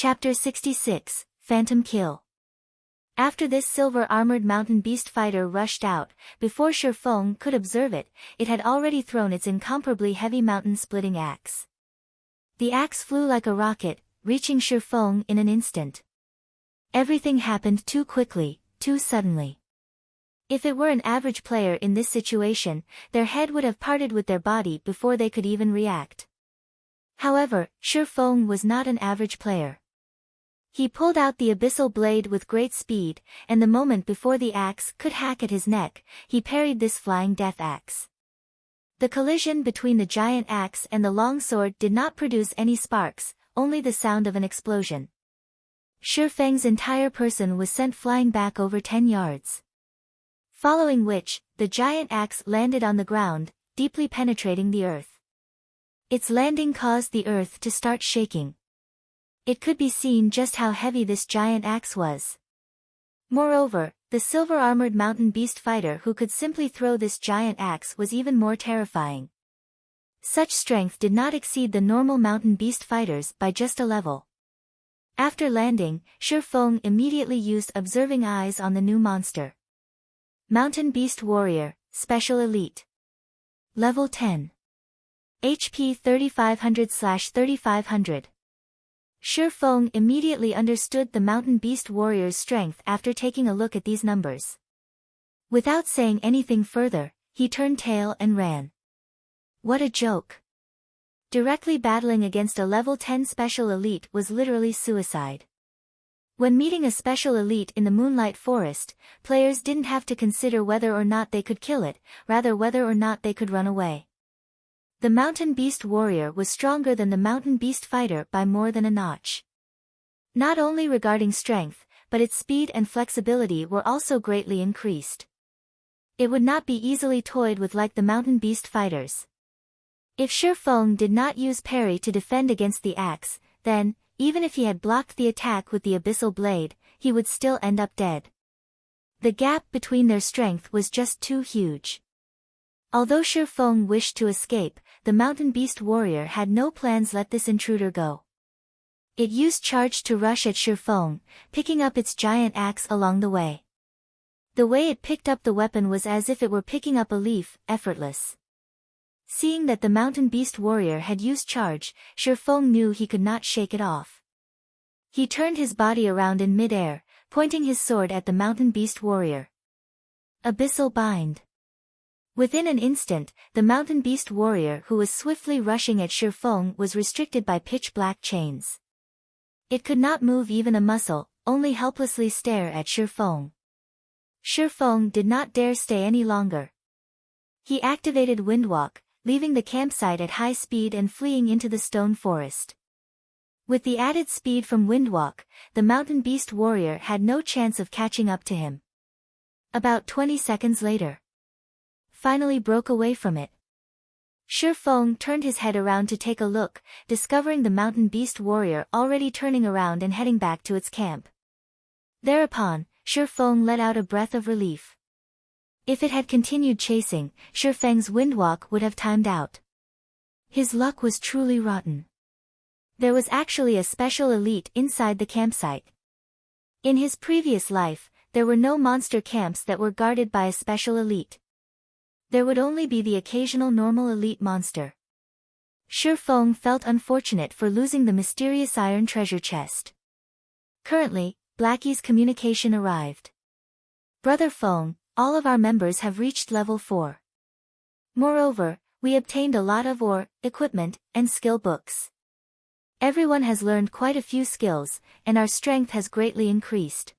Chapter 66, Phantom Kill. After this silver-armored mountain beast fighter rushed out, before Shifeng could observe it, it had already thrown its incomparably heavy mountain-splitting axe. The axe flew like a rocket, reaching Shifeng in an instant. Everything happened too quickly, too suddenly. If it were an average player in this situation, their head would have parted with their body before they could even react. However, Shifeng was not an average player. He pulled out the abyssal blade with great speed, and the moment before the axe could hack at his neck, he parried this flying death axe. The collision between the giant axe and the long sword did not produce any sparks, only the sound of an explosion. Shifeng's entire person was sent flying back over 10 yards. Following which, the giant axe landed on the ground, deeply penetrating the earth. Its landing caused the earth to start shaking. It could be seen just how heavy this giant axe was. Moreover, the silver-armored mountain beast fighter who could simply throw this giant axe was even more terrifying. Such strength did not exceed the normal mountain beast fighters by just a level. After landing, Shifeng immediately used observing eyes on the new monster. Mountain Beast Warrior, Special Elite. Level 10. HP 3500/3500. Shifeng immediately understood the mountain beast warrior's strength after taking a look at these numbers. Without saying anything further, he turned tail and ran. What a joke. Directly battling against a level 10 special elite was literally suicide. When meeting a special elite in the Moonlight Forest, players didn't have to consider whether or not they could kill it, rather whether or not they could run away. The Mountain Beast Warrior was stronger than the Mountain Beast Fighter by more than a notch. Not only regarding strength, but its speed and flexibility were also greatly increased. It would not be easily toyed with like the Mountain Beast Fighters. If Shifeng did not use parry to defend against the axe, then, even if he had blocked the attack with the abyssal blade, he would still end up dead. The gap between their strength was just too huge. Although Shifeng wished to escape, the Mountain Beast Warrior had no plans let this intruder go. It used charge to rush at Shifeng, picking up its giant axe along the way. The way it picked up the weapon was as if it were picking up a leaf, effortless. Seeing that the Mountain Beast Warrior had used charge, Shifeng knew he could not shake it off. He turned his body around in mid-air, pointing his sword at the Mountain Beast Warrior. Abyssal Bind. Within an instant, the Mountain Beast Warrior who was swiftly rushing at Shifeng was restricted by pitch-black chains. It could not move even a muscle, only helplessly stare at Shifeng. Shifeng did not dare stay any longer. He activated Windwalk, leaving the campsite at high speed and fleeing into the stone forest. With the added speed from Windwalk, the Mountain Beast Warrior had no chance of catching up to him. About 20 seconds later, finally broke away from it. Shifeng turned his head around to take a look, discovering the Mountain Beast Warrior already turning around and heading back to its camp. Thereupon, Shifeng let out a breath of relief. If it had continued chasing, Shifeng's Windwalk would have timed out. His luck was truly rotten. There was actually a special elite inside the campsite. In his previous life, there were no monster camps that were guarded by a special elite. There would only be the occasional normal elite monster. Shifeng felt unfortunate for losing the mysterious iron treasure chest. Currently, Blackie's communication arrived. Brother Feng, all of our members have reached level 4. Moreover, we obtained a lot of ore, equipment, and skill books. Everyone has learned quite a few skills, and our strength has greatly increased.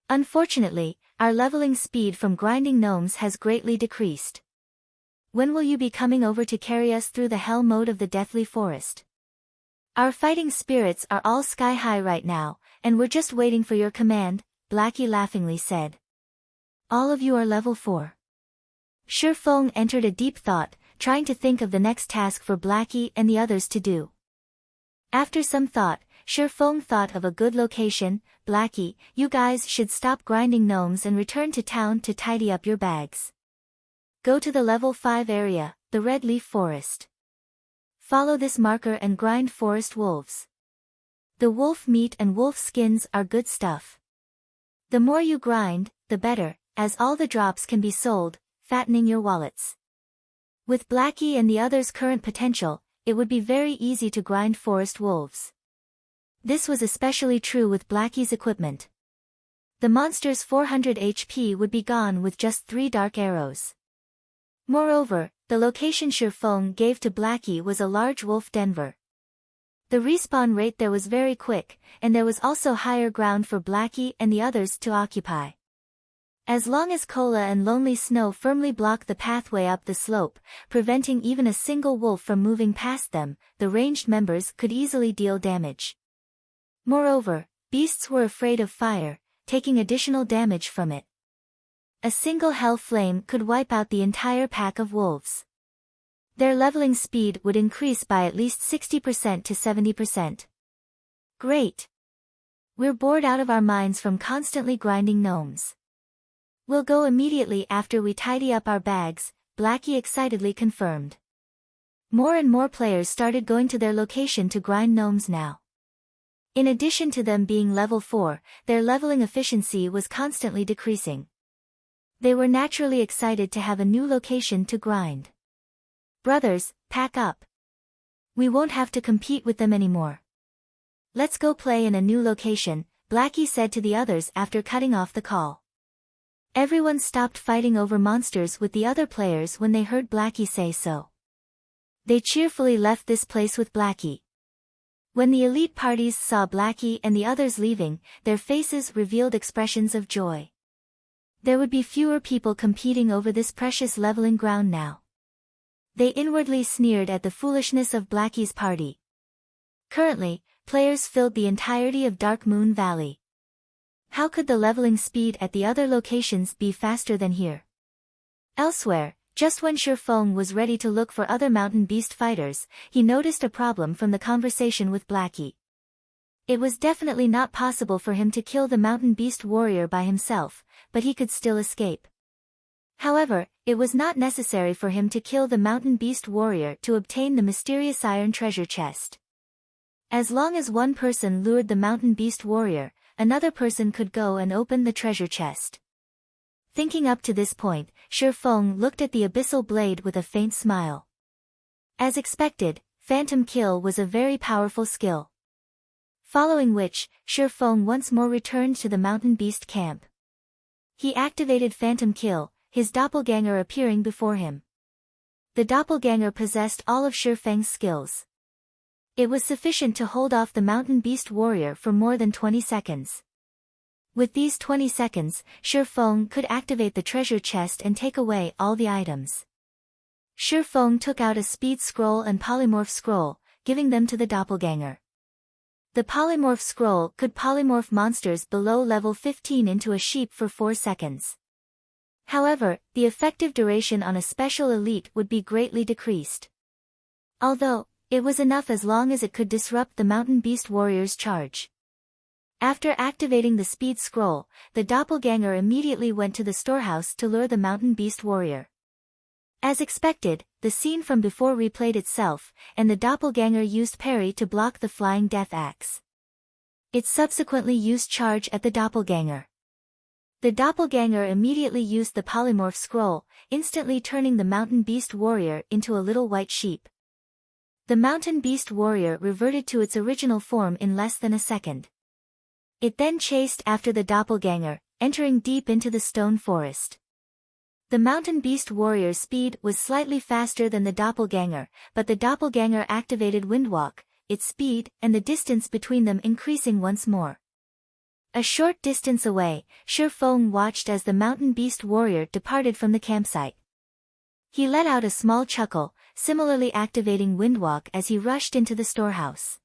Unfortunately, our leveling speed from grinding gnomes has greatly decreased. When will you be coming over to carry us through the hell mode of the Deathly Forest? Our fighting spirits are all sky high right now, and we're just waiting for your command, Blackie laughingly said. All of you are level 4. Shifeng entered a deep thought, trying to think of the next task for Blackie and the others to do. After some thought, Shifeng thought of a good location. Blackie, you guys should stop grinding gnomes and return to town to tidy up your bags. Go to the level 5 area, the Red Leaf Forest. Follow this marker and grind forest wolves. The wolf meat and wolf skins are good stuff. The more you grind, the better, as all the drops can be sold, fattening your wallets. With Blackie and the others' current potential, it would be very easy to grind forest wolves. This was especially true with Blackie's equipment. The monster's 400 HP would be gone with just 3 dark arrows. Moreover, the location Shifeng gave to Blackie was a large wolf denver. The respawn rate there was very quick, and there was also higher ground for Blackie and the others to occupy. As long as Cola and Lonely Snow firmly blocked the pathway up the slope, preventing even a single wolf from moving past them, the ranged members could easily deal damage. Moreover, beasts were afraid of fire, taking additional damage from it. A single hell flame could wipe out the entire pack of wolves. Their leveling speed would increase by at least 60% to 70%. Great! We're bored out of our minds from constantly grinding gnomes. We'll go immediately after we tidy up our bags, Blackie excitedly confirmed. More and more players started going to their location to grind gnomes now. In addition to them being level 4, their leveling efficiency was constantly decreasing. They were naturally excited to have a new location to grind. Brothers, pack up. We won't have to compete with them anymore. Let's go play in a new location, Blackie said to the others after cutting off the call. Everyone stopped fighting over monsters with the other players when they heard Blackie say so. They cheerfully left this place with Blackie. When the elite parties saw Blackie and the others leaving, their faces revealed expressions of joy. There would be fewer people competing over this precious leveling ground now. They inwardly sneered at the foolishness of Blackie's party. Currently, players filled the entirety of Dark Moon Valley. How could the leveling speed at the other locations be faster than here? Elsewhere, just when Shifeng was ready to look for other mountain beast fighters, he noticed a problem from the conversation with Blackie. It was definitely not possible for him to kill the mountain beast warrior by himself, but he could still escape. However, it was not necessary for him to kill the mountain beast warrior to obtain the mysterious iron treasure chest. As long as one person lured the mountain beast warrior, another person could go and open the treasure chest. Thinking up to this point, Shifeng looked at the abyssal blade with a faint smile. As expected, Phantom Kill was a very powerful skill. Following which, Shifeng once more returned to the mountain beast camp. He activated Phantom Kill, his doppelganger appearing before him. The doppelganger possessed all of Shifeng's skills. It was sufficient to hold off the mountain beast warrior for more than 20 seconds. With these 20 seconds, Shifeng could activate the treasure chest and take away all the items. Shifeng took out a speed scroll and polymorph scroll, giving them to the doppelganger. The polymorph scroll could polymorph monsters below level 15 into a sheep for 4 seconds. However, the effective duration on a special elite would be greatly decreased. Although, it was enough as long as it could disrupt the mountain beast warrior's charge. After activating the speed scroll, the doppelganger immediately went to the storehouse to lure the mountain beast warrior. As expected, the scene from before replayed itself, and the doppelganger used parry to block the flying death axe. It subsequently used charge at the doppelganger. The doppelganger immediately used the polymorph scroll, instantly turning the mountain beast warrior into a little white sheep. The mountain beast warrior reverted to its original form in less than a second. It then chased after the doppelganger, entering deep into the stone forest. The mountain beast warrior's speed was slightly faster than the doppelganger, but the doppelganger activated Windwalk, its speed and the distance between them increasing once more. A short distance away, Shifeng watched as the mountain beast warrior departed from the campsite. He let out a small chuckle, similarly activating Windwalk as he rushed into the storehouse.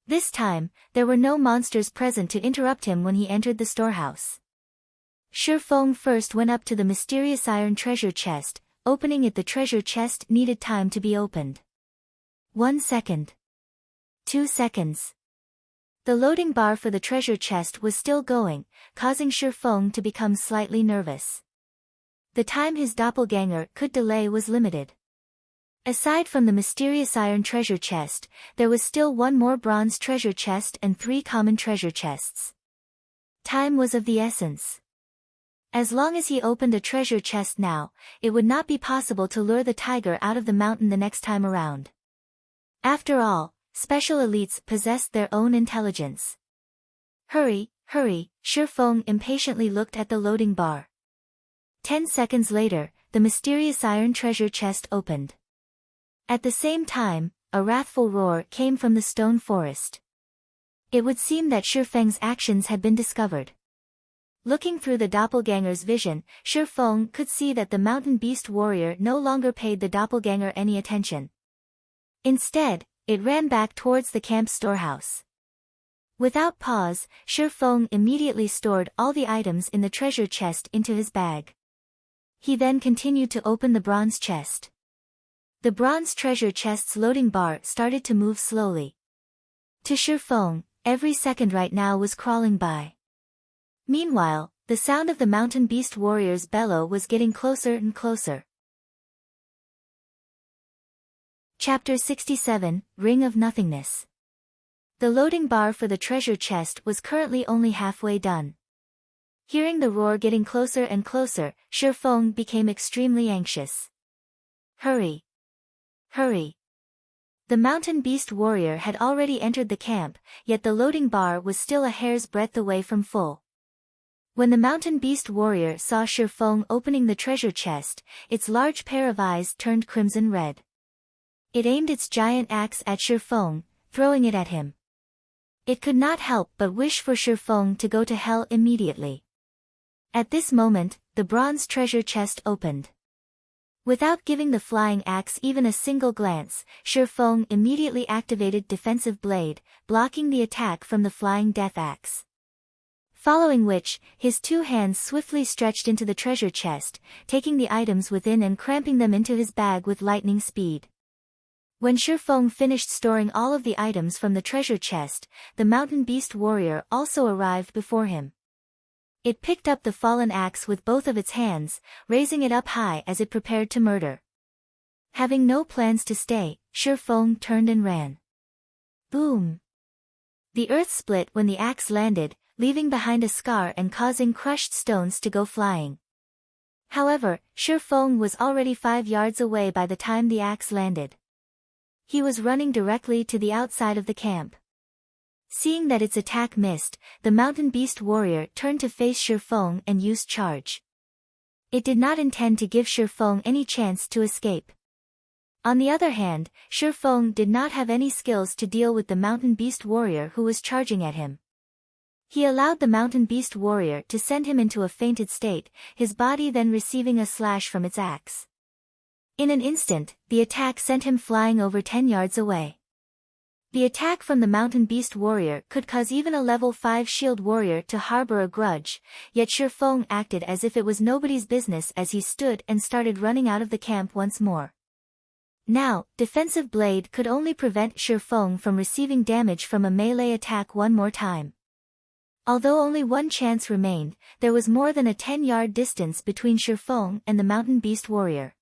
This time, there were no monsters present to interrupt him when he entered the storehouse. Shifeng first went up to the mysterious iron treasure chest. Opening it, the treasure chest needed time to be opened. 1 second. 2 seconds. The loading bar for the treasure chest was still going, causing Shifeng to become slightly nervous. The time his doppelganger could delay was limited. Aside from the mysterious iron treasure chest, there was still one more bronze treasure chest and 3 common treasure chests. Time was of the essence. As long as he opened a treasure chest now, it would not be possible to lure the tiger out of the mountain the next time around. After all, special elites possessed their own intelligence. Hurry, hurry, Shifeng impatiently looked at the loading bar. 10 seconds later, the mysterious iron treasure chest opened. At the same time, a wrathful roar came from the stone forest. It would seem that Shifeng's actions had been discovered. Looking through the doppelganger's vision, Shifeng could see that the mountain beast warrior no longer paid the doppelganger any attention. Instead, it ran back towards the camp storehouse. Without pause, Shifeng immediately stored all the items in the treasure chest into his bag. He then continued to open the bronze chest. The bronze treasure chest's loading bar started to move slowly. To Shifeng, every second right now was crawling by. Meanwhile, the sound of the mountain beast warrior's bellow was getting closer and closer. Chapter 67, Ring of Nothingness. The loading bar for the treasure chest was currently only halfway done. Hearing the roar getting closer and closer, Shifeng became extremely anxious. Hurry! Hurry! The mountain beast warrior had already entered the camp, yet the loading bar was still a hair's breadth away from full. When the mountain beast warrior saw Shifeng opening the treasure chest, its large pair of eyes turned crimson red. It aimed its giant axe at Shifeng, throwing it at him. It could not help but wish for Shifeng to go to hell immediately. At this moment, the bronze treasure chest opened. Without giving the flying axe even a single glance, Shifeng immediately activated Defensive Blade, blocking the attack from the flying death axe. Following which, his 2 hands swiftly stretched into the treasure chest, taking the items within and cramping them into his bag with lightning speed. When Shifeng finished storing all of the items from the treasure chest, the mountain beast warrior also arrived before him. It picked up the fallen axe with both of its hands, raising it up high as it prepared to murder. Having no plans to stay, Shifeng turned and ran. Boom! The earth split when the axe landed, leaving behind a scar and causing crushed stones to go flying. However, Shifeng was already 5 yards away by the time the axe landed. He was running directly to the outside of the camp. Seeing that its attack missed, the mountain beast warrior turned to face Shifeng and used charge. It did not intend to give Shifeng any chance to escape. On the other hand, Shifeng did not have any skills to deal with the mountain beast warrior who was charging at him. He allowed the mountain beast warrior to send him into a fainted state, his body then receiving a slash from its axe. In an instant, the attack sent him flying over 10 yards away. The attack from the mountain beast warrior could cause even a level 5 shield warrior to harbor a grudge, yet Shifeng acted as if it was nobody's business as he stood and started running out of the camp once more. Now, Defensive Blade could only prevent Shifeng from receiving damage from a melee attack one more time. Although only one chance remained, there was more than a 10-yard distance between Shifeng and the mountain beast warrior.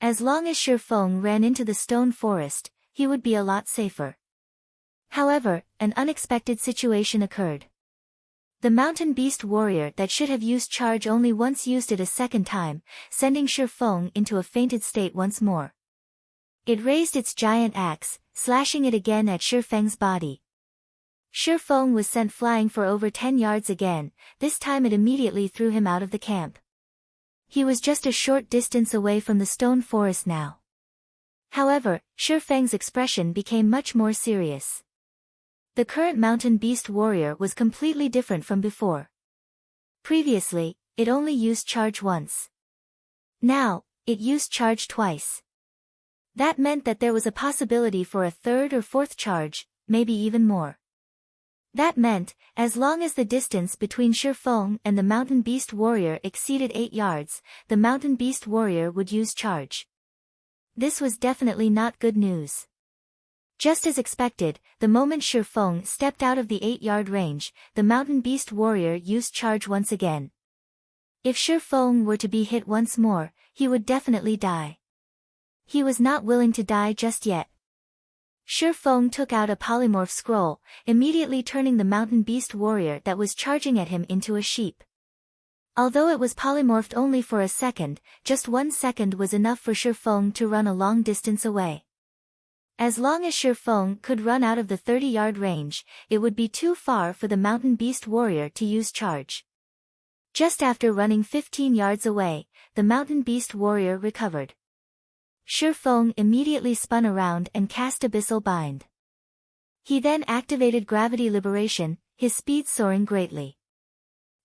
As long as Shifeng ran into the stone forest, he would be a lot safer. However, an unexpected situation occurred. The mountain beast warrior that should have used charge only once used it a second time, sending Shifeng into a fainted state once more. It raised its giant axe, slashing it again at Shifeng's body. Shifeng was sent flying for over 10 yards again, this time it immediately threw him out of the camp. He was just a short distance away from the stone forest now. However, Shifeng's expression became much more serious. The current mountain beast warrior was completely different from before. Previously, it only used charge once. Now, it used charge twice. That meant that there was a possibility for a 3rd or 4th charge, maybe even more. That meant, as long as the distance between Shifeng and the mountain beast warrior exceeded 8 yards, the mountain beast warrior would use charge. This was definitely not good news. Just as expected, the moment Shifeng stepped out of the 8-yard range, the mountain beast warrior used charge once again. If Shifeng were to be hit once more, he would definitely die. He was not willing to die just yet. Shi Feng took out a polymorph scroll, immediately turning the mountain beast warrior that was charging at him into a sheep. Although it was polymorphed only for a second, just 1 second was enough for Shi Feng to run a long distance away. As long as Shi Feng could run out of the 30-yard range, it would be too far for the mountain beast warrior to use charge. Just after running 15 yards away, the mountain beast warrior recovered. Shi Feng immediately spun around and cast Abyssal Bind. He then activated Gravity Liberation, his speed soaring greatly.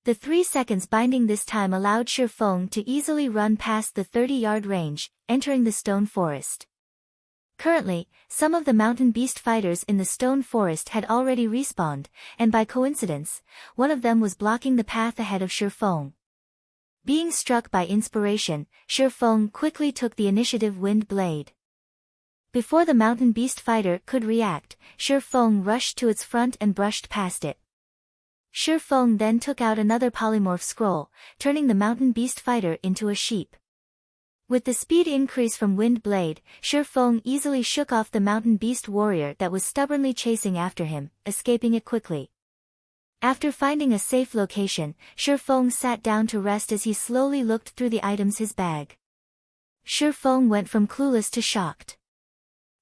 The 3 seconds binding this time allowed Shi Feng to easily run past the 30-yard range, entering the stone forest. Currently, some of the mountain beast fighters in the stone forest had already respawned, and by coincidence, one of them was blocking the path ahead of Shi Feng. Being struck by inspiration, Shi Feng quickly took the initiative Wind Blade. Before the mountain beast fighter could react, Shi Feng rushed to its front and brushed past it. Shi Feng then took out another polymorph scroll, turning the mountain beast fighter into a sheep. With the speed increase from Wind Blade, Shi Feng easily shook off the mountain beast warrior that was stubbornly chasing after him, escaping it quickly. After finding a safe location, Shi Feng sat down to rest as he slowly looked through the items in his bag. Shi Feng went from clueless to shocked.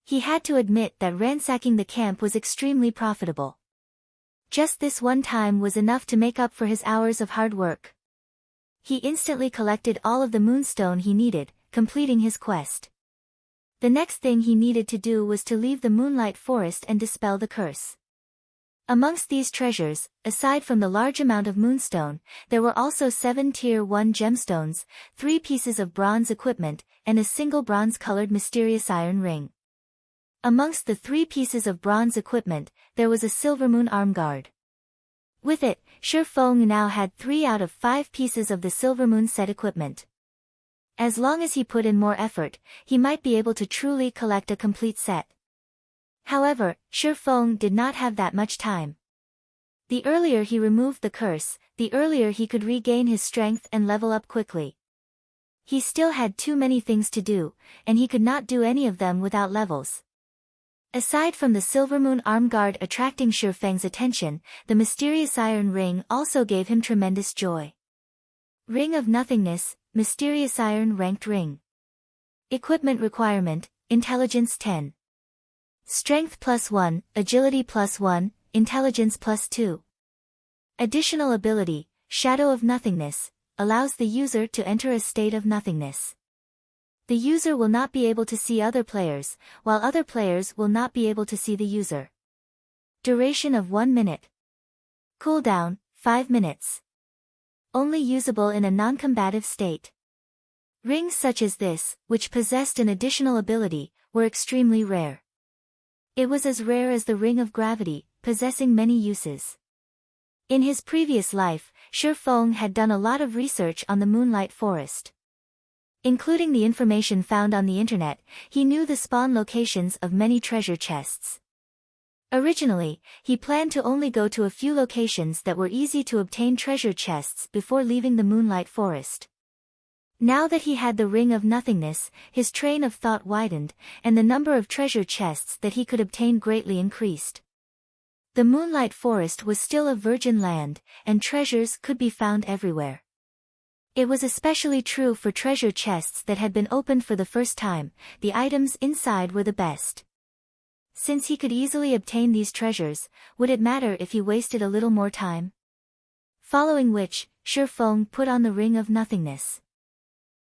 He had to admit that ransacking the camp was extremely profitable. Just this one time was enough to make up for his hours of hard work. He instantly collected all of the moonstone he needed, completing his quest. The next thing he needed to do was to leave the Moonlight Forest and dispel the curse. Amongst these treasures, aside from the large amount of moonstone, there were also 7 Tier 1 gemstones, 3 pieces of bronze equipment, and a single bronze-colored mysterious iron ring. Amongst the 3 pieces of bronze equipment, there was a Silvermoon arm guard. With it, Shi Feng now had 3 out of 5 pieces of the Silvermoon set equipment. As long as he put in more effort, he might be able to truly collect a complete set. However, Shi Feng did not have that much time. The earlier he removed the curse, the earlier he could regain his strength and level up quickly. He still had too many things to do, and he could not do any of them without levels. Aside from the Silvermoon arm guard attracting Shi Feng's attention, the mysterious iron ring also gave him tremendous joy. Ring of Nothingness, Mysterious Iron Ranked Ring. Equipment requirement, Intelligence 10. Strength +1, Agility +1, Intelligence +2. Additional ability, Shadow of Nothingness, allows the user to enter a state of nothingness. The user will not be able to see other players, while other players will not be able to see the user. Duration of 1 minute. Cooldown, 5 minutes. Only usable in a non-combative state. Rings such as this, which possessed an additional ability, were extremely rare. It was as rare as the Ring of Gravity, possessing many uses. In his previous life, Shi Feng had done a lot of research on the Moonlight Forest. Including the information found on the internet, he knew the spawn locations of many treasure chests. Originally, he planned to only go to a few locations that were easy to obtain treasure chests before leaving the Moonlight Forest. Now that he had the Ring of Nothingness, his train of thought widened, and the number of treasure chests that he could obtain greatly increased. The Moonlight Forest was still a virgin land, and treasures could be found everywhere. It was especially true for treasure chests that had been opened for the first time. The items inside were the best. Since he could easily obtain these treasures, would it matter if he wasted a little more time? Following which, Shi Feng put on the Ring of Nothingness.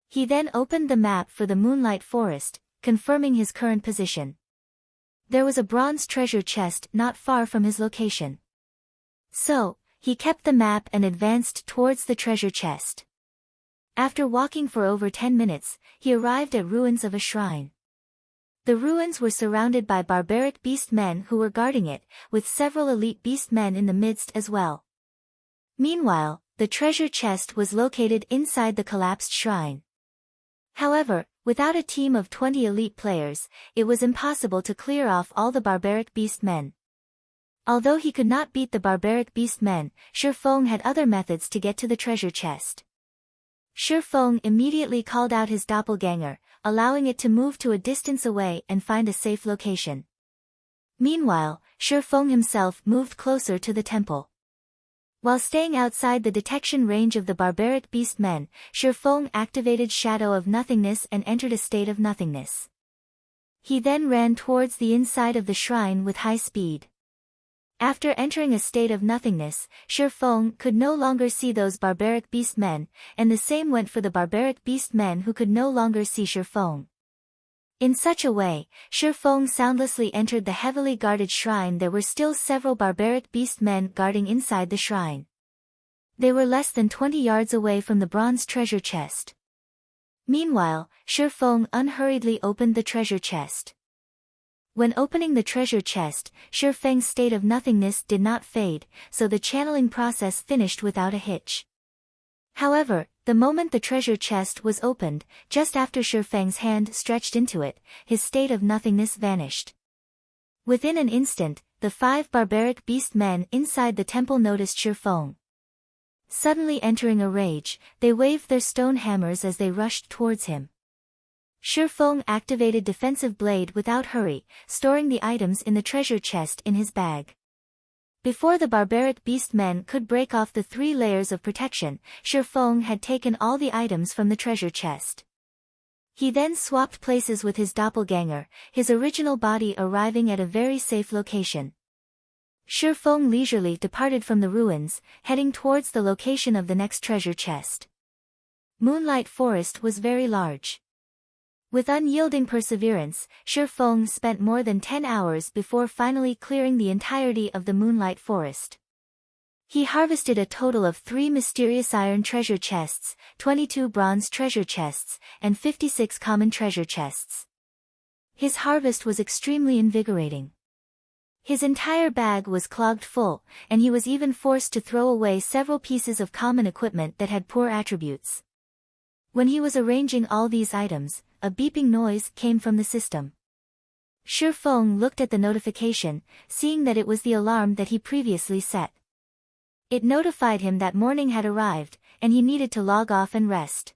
He then opened the map for the Moonlight Forest, confirming his current position. There was a bronze treasure chest not far from his location. So, he kept the map and advanced towards the treasure chest. After walking for over 10 minutes, he arrived at ruins of a shrine. The ruins were surrounded by barbaric beast men who were guarding it, with several elite beast men in the midst as well. Meanwhile, the treasure chest was located inside the collapsed shrine. However, without a team of 20 elite players, it was impossible to clear off all the barbaric beast men. Although he could not beat the barbaric beast men, Shi Feng had other methods to get to the treasure chest. Shi Feng immediately called out his doppelganger, allowing it to move to a distance away and find a safe location. Meanwhile, Shifeng himself moved closer to the temple. While staying outside the detection range of the barbaric beast men, Shifeng activated Shadow of Nothingness and entered a state of nothingness. He then ran towards the inside of the shrine with high speed. After entering a state of nothingness, Shifeng could no longer see those barbaric beast men, and the same went for the barbaric beast men who could no longer see Shifeng. In such a way, Shifeng soundlessly entered the heavily guarded shrine. There were still several barbaric beast men guarding inside the shrine. They were less than 20 yards away from the bronze treasure chest. Meanwhile, Shifeng unhurriedly opened the treasure chest. When opening the treasure chest, Shifeng's state of nothingness did not fade, so the channeling process finished without a hitch. However, the moment the treasure chest was opened, just after Shifeng's hand stretched into it, his state of nothingness vanished. Within an instant, the 5 barbaric beast men inside the temple noticed Shifeng. Suddenly entering a rage, they waved their stone hammers as they rushed towards him. Shifeng activated Defensive Blade without hurry, storing the items in the treasure chest in his bag. Before the barbaric beast men could break off the 3 layers of protection, Shifeng had taken all the items from the treasure chest. He then swapped places with his doppelganger, his original body arriving at a very safe location. Shifeng leisurely departed from the ruins, heading towards the location of the next treasure chest. Moonlight Forest was very large. With unyielding perseverance, Shifeng spent more than 10 hours before finally clearing the entirety of the Moonlight Forest. He harvested a total of 3 mysterious iron treasure chests, 22 bronze treasure chests, and 56 common treasure chests. His harvest was extremely invigorating. His entire bag was clogged full, and he was even forced to throw away several pieces of common equipment that had poor attributes. When he was arranging all these items, a beeping noise came from the system. Shifeng looked at the notification, seeing that it was the alarm that he previously set. It notified him that morning had arrived, and he needed to log off and rest.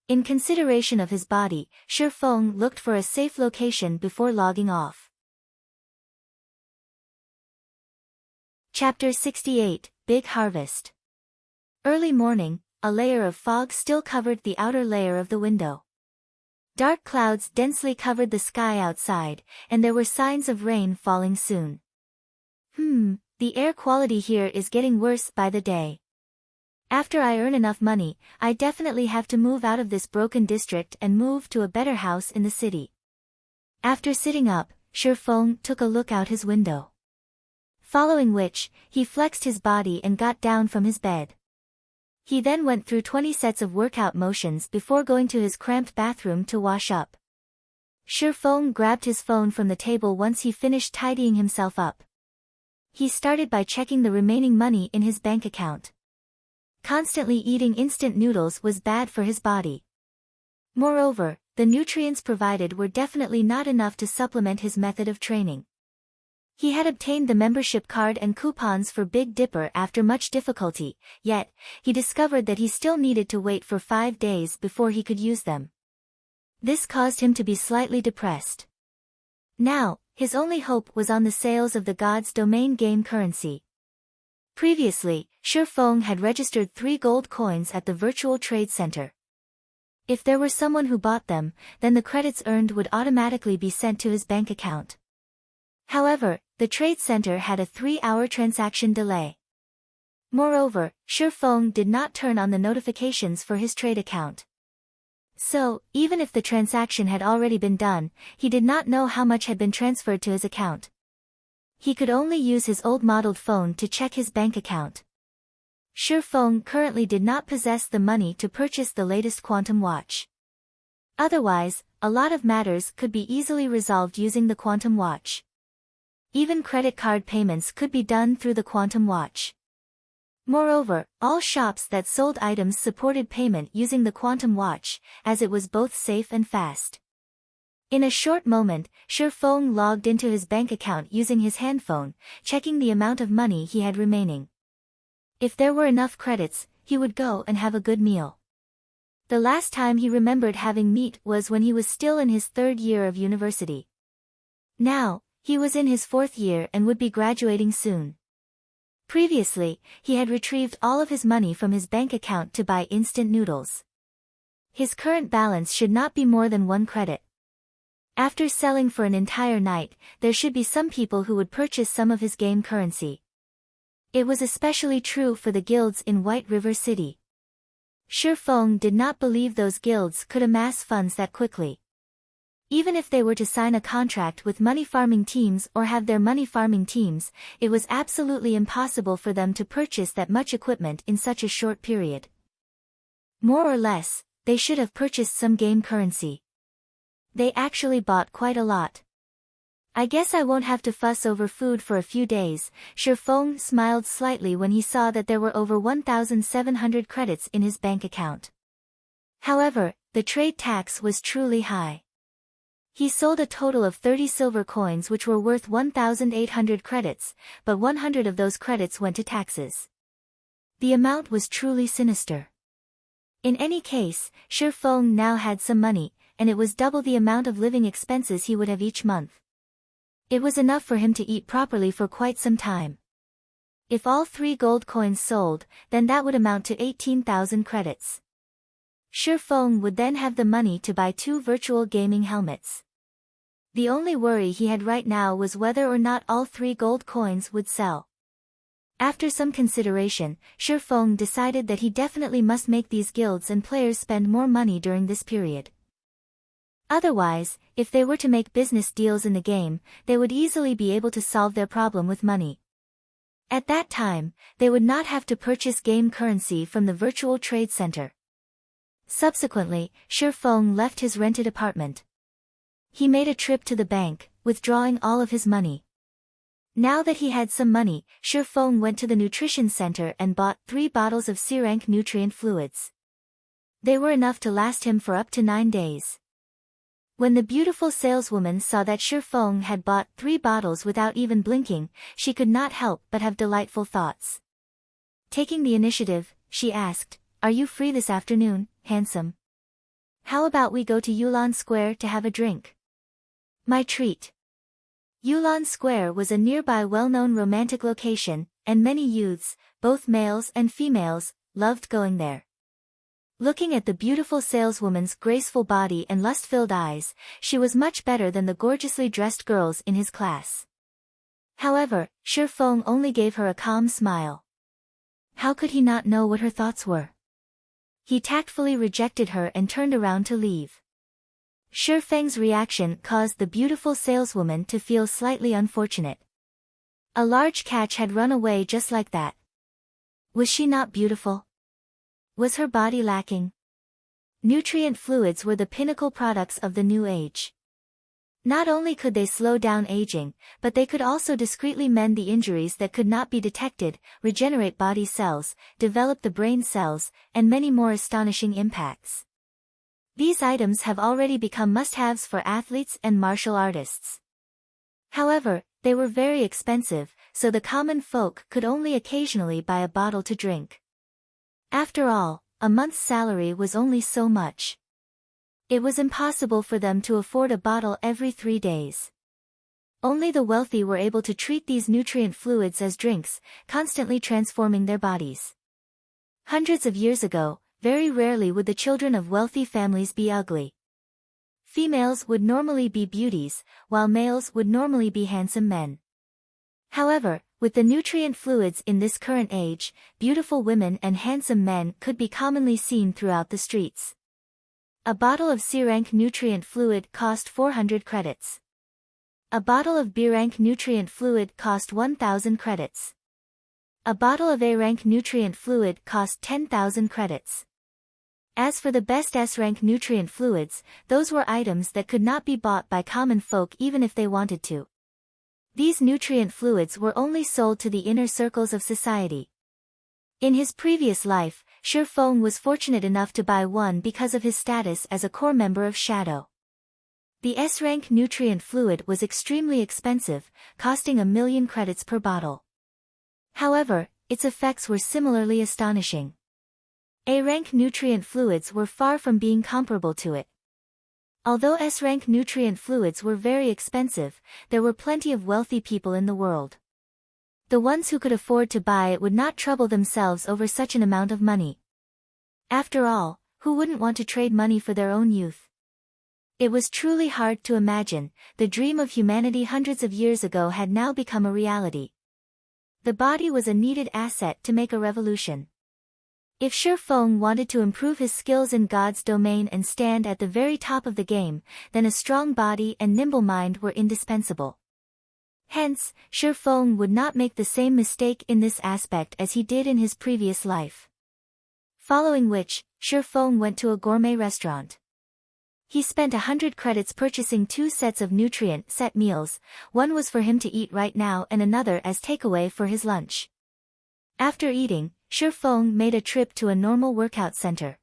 In consideration of his body, Shifeng looked for a safe location before logging off. Chapter 68, Big Harvest. Early morning, a layer of fog still covered the outer layer of the window. Dark clouds densely covered the sky outside, and there were signs of rain falling soon. The air quality here is getting worse by the day. After I earn enough money, I definitely have to move out of this broken district and move to a better house in the city. After sitting up, Shifeng took a look out his window. Following which, he flexed his body and got down from his bed. He then went through 20 sets of workout motions before going to his cramped bathroom to wash up. Shifeng grabbed his phone from the table once he finished tidying himself up. He started by checking the remaining money in his bank account. Constantly eating instant noodles was bad for his body. Moreover, the nutrients provided were definitely not enough to supplement his method of training. He had obtained the membership card and coupons for Big Dipper after much difficulty, yet, he discovered that he still needed to wait for 5 days before he could use them. This caused him to be slightly depressed. Now, his only hope was on the sales of the God's Domain game currency. Previously, Shifeng had registered 3 gold coins at the virtual trade center. If there were someone who bought them, then the credits earned would automatically be sent to his bank account. However, the trade center had a 3-hour transaction delay. Moreover, Shifeng did not turn on the notifications for his trade account. So, even if the transaction had already been done, he did not know how much had been transferred to his account. He could only use his old modeled phone to check his bank account. Shifeng currently did not possess the money to purchase the latest quantum watch. Otherwise, a lot of matters could be easily resolved using the quantum watch. Even credit card payments could be done through the quantum watch. Moreover, all shops that sold items supported payment using the quantum watch, as it was both safe and fast. In a short moment, Shifeng logged into his bank account using his handphone, checking the amount of money he had remaining. If there were enough credits, he would go and have a good meal. The last time he remembered having meat was when he was still in his 3rd year of university. Now, he was in his 4th year and would be graduating soon. Previously, he had retrieved all of his money from his bank account to buy instant noodles. His current balance should not be more than 1 credit. After selling for an entire night, there should be some people who would purchase some of his game currency. It was especially true for the guilds in White River City. Shifeng did not believe those guilds could amass funds that quickly. Even if they were to sign a contract with money farming teams or have their money farming teams, it was absolutely impossible for them to purchase that much equipment in such a short period. More or less, they should have purchased some game currency. They actually bought quite a lot. I guess I won't have to fuss over food for a few days. Shifeng smiled slightly when he saw that there were over 1,700 credits in his bank account. However, the trade tax was truly high. He sold a total of 30 silver coins which were worth 1,800 credits, but 100 of those credits went to taxes. The amount was truly sinister. In any case, Shifeng now had some money, and it was double the amount of living expenses he would have each month. It was enough for him to eat properly for quite some time. If all 3 gold coins sold, then that would amount to 18,000 credits. Shifeng would then have the money to buy 2 virtual gaming helmets. The only worry he had right now was whether or not all 3 gold coins would sell. After some consideration, Shifeng decided that he definitely must make these guilds and players spend more money during this period. Otherwise, if they were to make business deals in the game, they would easily be able to solve their problem with money. At that time, they would not have to purchase game currency from the virtual trade center. Subsequently, Shifeng left his rented apartment. He made a trip to the bank, withdrawing all of his money. Now that he had some money, Shifeng went to the nutrition center and bought 3 bottles of C-rank nutrient fluids. They were enough to last him for up to 9 days. When the beautiful saleswoman saw that Shifeng had bought 3 bottles without even blinking, she could not help but have delightful thoughts. Taking the initiative, she asked, "Are you free this afternoon, handsome? How about we go to Yulan Square to have a drink?" My treat. Yulan Square was a nearby well-known romantic location, and many youths, both males and females, loved going there. Looking at the beautiful saleswoman's graceful body and lust-filled eyes, she was much better than the gorgeously dressed girls in his class. However, Shifeng only gave her a calm smile. How could he not know what her thoughts were? He tactfully rejected her and turned around to leave. Shifeng's reaction caused the beautiful saleswoman to feel slightly unfortunate. A large catch had run away just like that. Was she not beautiful? Was her body lacking? Nutrient fluids were the pinnacle products of the new age. Not only could they slow down aging, but they could also discreetly mend the injuries that could not be detected, regenerate body cells, develop the brain cells, and many more astonishing impacts. These items have already become must-haves for athletes and martial artists. However, they were very expensive, so the common folk could only occasionally buy a bottle to drink. After all, a month's salary was only so much. It was impossible for them to afford a bottle every 3 days. Only the wealthy were able to treat these nutrient fluids as drinks, constantly transforming their bodies. Hundreds of years ago, very rarely would the children of wealthy families be ugly. Females would normally be beauties, while males would normally be handsome men. However, with the nutrient fluids in this current age, beautiful women and handsome men could be commonly seen throughout the streets. A bottle of C-rank nutrient fluid cost 400 credits. A bottle of B-rank nutrient fluid cost 1,000 credits. A bottle of A-rank nutrient fluid cost 10,000 credits. As for the best S-rank nutrient fluids, those were items that could not be bought by common folk even if they wanted to. These nutrient fluids were only sold to the inner circles of society. In his previous life, Shifeng was fortunate enough to buy one because of his status as a core member of Shadow. The S-rank nutrient fluid was extremely expensive, costing 1,000,000 credits per bottle. However, its effects were similarly astonishing. A-rank nutrient fluids were far from being comparable to it. Although S-rank nutrient fluids were very expensive, there were plenty of wealthy people in the world. The ones who could afford to buy it would not trouble themselves over such an amount of money. After all, who wouldn't want to trade money for their own youth? It was truly hard to imagine. The dream of humanity hundreds of years ago had now become a reality. The body was a needed asset to make a revolution. If Shi Feng wanted to improve his skills in God's domain and stand at the very top of the game, then a strong body and nimble mind were indispensable. Hence, Shi Feng would not make the same mistake in this aspect as he did in his previous life. Following which, Shi Feng went to a gourmet restaurant. He spent 100 credits purchasing 2 sets of nutrient set meals. One was for him to eat right now and another as takeaway for his lunch. After eating, Shi Feng made a trip to a normal workout center.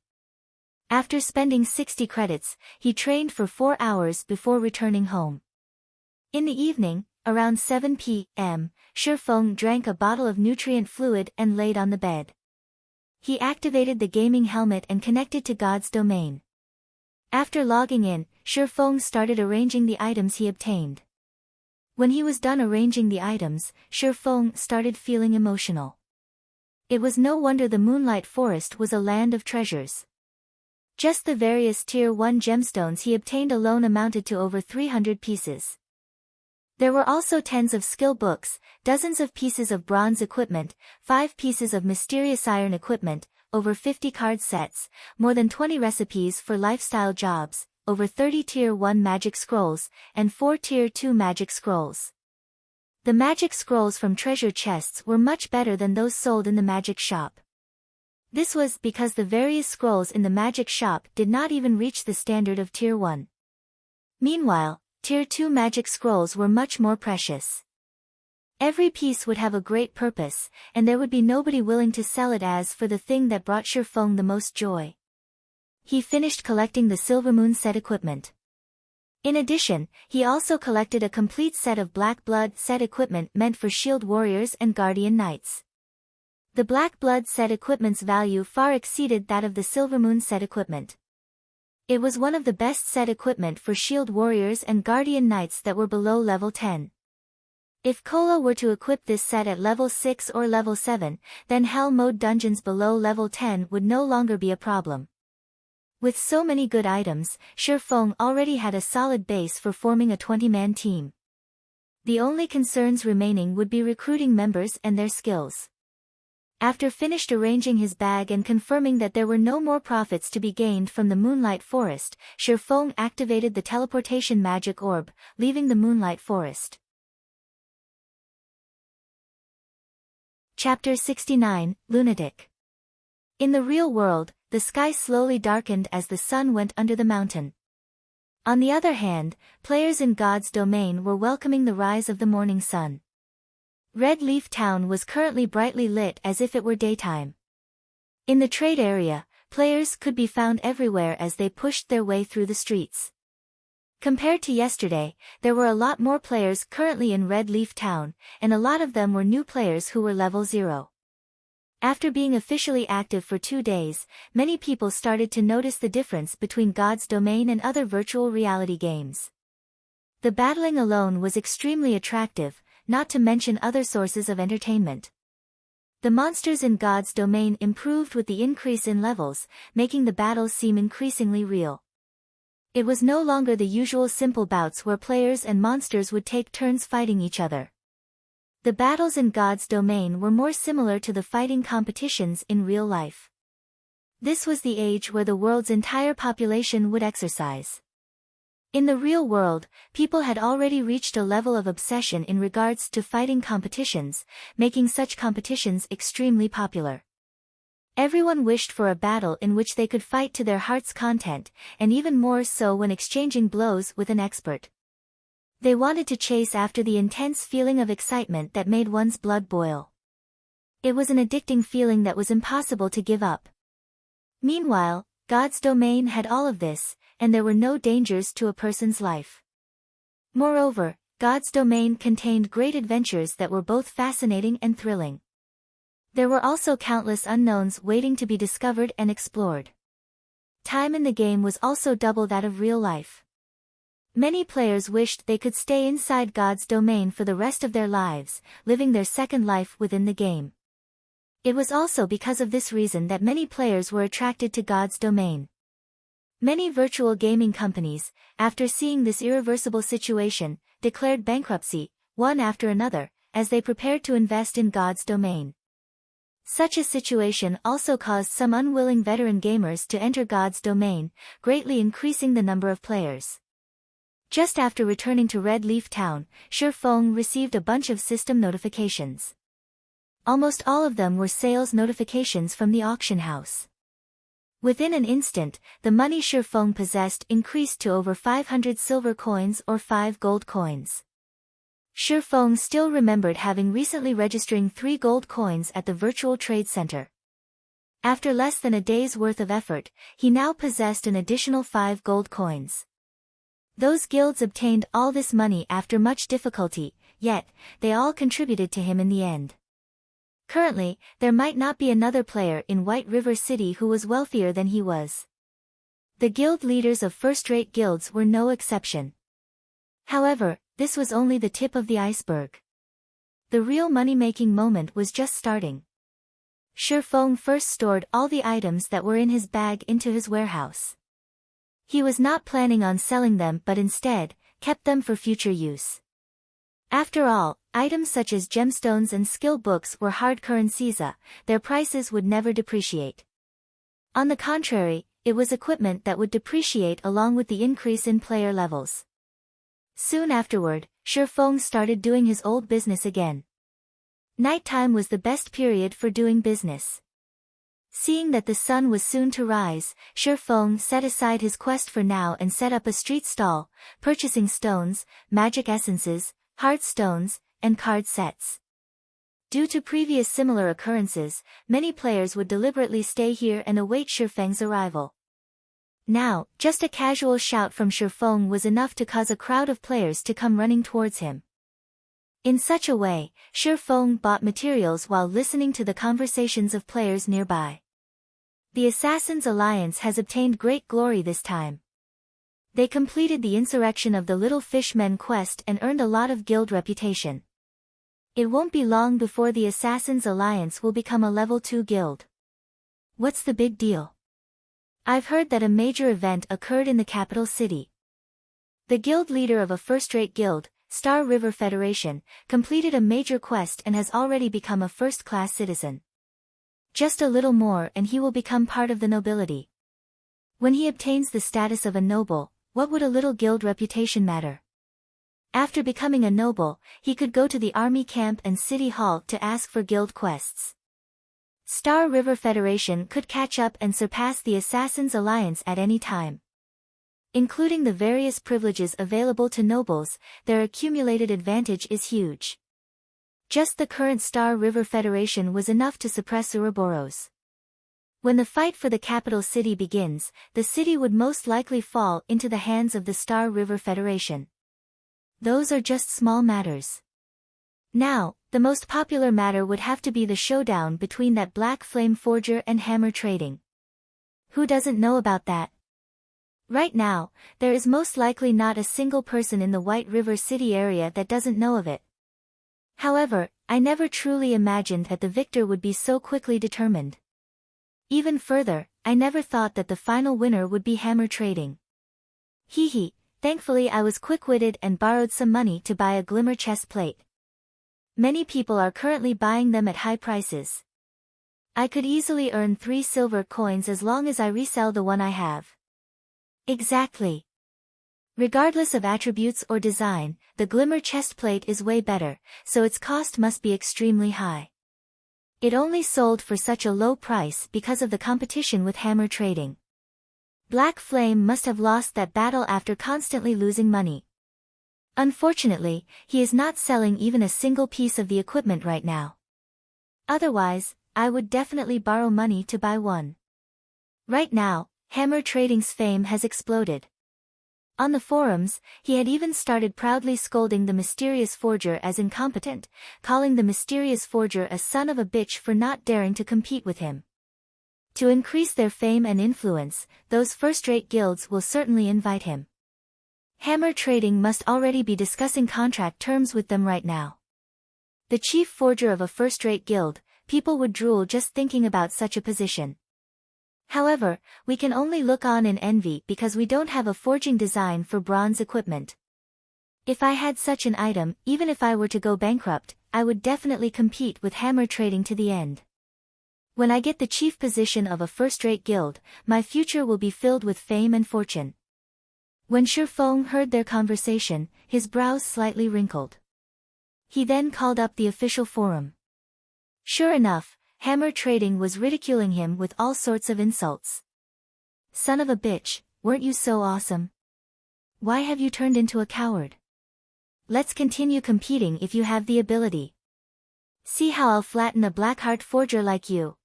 After spending 60 credits, he trained for 4 hours before returning home. In the evening, around 7 p.m., Shi Feng drank a bottle of nutrient fluid and laid on the bed. He activated the gaming helmet and connected to God's domain. After logging in, Shi Feng started arranging the items he obtained. When he was done arranging the items, Shi Feng started feeling emotional. It was no wonder the Moonlight Forest was a land of treasures. Just the various Tier 1 gemstones he obtained alone amounted to over 300 pieces. There were also tens of skill books, dozens of pieces of bronze equipment, 5 pieces of mysterious iron equipment, over 50 card sets, more than 20 recipes for lifestyle jobs, over 30 Tier 1 magic scrolls, and 4 Tier 2 magic scrolls. The magic scrolls from treasure chests were much better than those sold in the magic shop. This was because the various scrolls in the magic shop did not even reach the standard of Tier 1. Meanwhile, Tier 2 magic scrolls were much more precious. Every piece would have a great purpose, and there would be nobody willing to sell it as for the thing that brought Shi Feng the most joy. He finished collecting the Silvermoon set equipment. In addition, he also collected a complete set of Black Blood set equipment meant for shield warriors and guardian knights. The Black Blood set equipment's value far exceeded that of the Silvermoon set equipment. It was one of the best set equipment for shield warriors and guardian knights that were below level 10. If Kola were to equip this set at level 6 or level 7, then Hell Mode dungeons below level 10 would no longer be a problem. With so many good items, Shi Feng already had a solid base for forming a 20-man team. The only concerns remaining would be recruiting members and their skills. After finished arranging his bag and confirming that there were no more profits to be gained from the Moonlight Forest, Shi Feng activated the teleportation magic orb, leaving the Moonlight Forest. Chapter 69, Lunatic. In the real world, the sky slowly darkened as the sun went under the mountain. On the other hand, players in God's domain were welcoming the rise of the morning sun. Red Leaf Town was currently brightly lit as if it were daytime. In the trade area, players could be found everywhere as they pushed their way through the streets. Compared to yesterday, there were a lot more players currently in Red Leaf Town, and a lot of them were new players who were level 0. After being officially active for 2 days, many people started to notice the difference between God's domain and other virtual reality games. The battling alone was extremely attractive, not to mention other sources of entertainment. The monsters in God's domain improved with the increase in levels, making the battles seem increasingly real. It was no longer the usual simple bouts where players and monsters would take turns fighting each other. The battles in God's domain were more similar to the fighting competitions in real life. This was the age where the world's entire population would exercise. In the real world, people had already reached a level of obsession in regards to fighting competitions, making such competitions extremely popular. Everyone wished for a battle in which they could fight to their heart's content, and even more so when exchanging blows with an expert. They wanted to chase after the intense feeling of excitement that made one's blood boil. It was an addicting feeling that was impossible to give up. Meanwhile, God's domain had all of this, and there were no dangers to a person's life. Moreover, God's domain contained great adventures that were both fascinating and thrilling. There were also countless unknowns waiting to be discovered and explored. Time in the game was also double that of real life. Many players wished they could stay inside God's domain for the rest of their lives, living their second life within the game. It was also because of this reason that many players were attracted to God's domain. Many virtual gaming companies, after seeing this irreversible situation, declared bankruptcy, one after another, as they prepared to invest in God's domain. Such a situation also caused some unwilling veteran gamers to enter God's domain, greatly increasing the number of players. Just after returning to Red Leaf Town, Shifeng received a bunch of system notifications. Almost all of them were sales notifications from the auction house. Within an instant, the money Shifeng possessed increased to over 500 silver coins or 5 gold coins. Shifeng still remembered having recently registering 3 gold coins at the virtual trade center. After less than a day's worth of effort, he now possessed an additional 5 gold coins. Those guilds obtained all this money after much difficulty, yet, they all contributed to him in the end. Currently, there might not be another player in White River City who was wealthier than he was. The guild leaders of first-rate guilds were no exception. However, this was only the tip of the iceberg. The real money-making moment was just starting. Shifeng first stored all the items that were in his bag into his warehouse. He was not planning on selling them but instead, kept them for future use. After all, items such as gemstones and skill books were hard currencies, their prices would never depreciate. On the contrary, it was equipment that would depreciate along with the increase in player levels. Soon afterward, Shifeng started doing his old business again. Nighttime was the best period for doing business. Seeing that the sun was soon to rise, Shifeng set aside his quest for now and set up a street stall, purchasing stones, magic essences, heart stones, and card sets. Due to previous similar occurrences, many players would deliberately stay here and await Shifeng's arrival. Now, just a casual shout from Shifeng was enough to cause a crowd of players to come running towards him. In such a way, Shifeng bought materials while listening to the conversations of players nearby. The Assassins' Alliance has obtained great glory this time. They completed the insurrection of the Little Fishmen quest and earned a lot of guild reputation. It won't be long before the Assassins' Alliance will become a level 2 guild. What's the big deal? I've heard that a major event occurred in the capital city. The guild leader of a first-rate guild, Star River Federation, completed a major quest and has already become a first-class citizen. Just a little more and he will become part of the nobility. When he obtains the status of a noble, what would a little guild reputation matter? After becoming a noble, he could go to the army camp and city hall to ask for guild quests. Star River Federation could catch up and surpass the Assassins' Alliance at any time. Including the various privileges available to nobles, their accumulated advantage is huge. Just the current Star River Federation was enough to suppress Ouroboros. When the fight for the capital city begins, the city would most likely fall into the hands of the Star River Federation. Those are just small matters. Now, the most popular matter would have to be the showdown between that Black Flame Forger and Hammer Trading. Who doesn't know about that? Right now, there is most likely not a single person in the White River City area that doesn't know of it. However, I never truly imagined that the victor would be so quickly determined. Even further, I never thought that the final winner would be Hammer Trading. Hee, thankfully I was quick-witted and borrowed some money to buy a glimmer chest plate. Many people are currently buying them at high prices. I could easily earn 3 silver coins as long as I resell the one I have. Exactly. Regardless of attributes or design, the glimmer chestplate is way better, so its cost must be extremely high. It only sold for such a low price because of the competition with Hammer Trading. Black Flame must have lost that battle after constantly losing money. Unfortunately, he is not selling even a single piece of the equipment right now. Otherwise, I would definitely borrow money to buy one. Right now, Hammer Trading's fame has exploded. On the forums, he had even started proudly scolding the mysterious forger as incompetent, calling the mysterious forger a son of a bitch for not daring to compete with him. To increase their fame and influence, those first-rate guilds will certainly invite him. Hammer Trading must already be discussing contract terms with them right now. The chief forger of a first-rate guild, people would drool just thinking about such a position. However, we can only look on in envy because we don't have a forging design for bronze equipment. If I had such an item, even if I were to go bankrupt, I would definitely compete with Hammer Trading to the end. When I get the chief position of a first-rate guild, my future will be filled with fame and fortune. When Shifeng heard their conversation, his brows slightly wrinkled. He then called up the official forum. Sure enough, Hammer Trading was ridiculing him with all sorts of insults. Son of a bitch, weren't you so awesome? Why have you turned into a coward? Let's continue competing if you have the ability. See how I'll flatten a blackheart forger like you.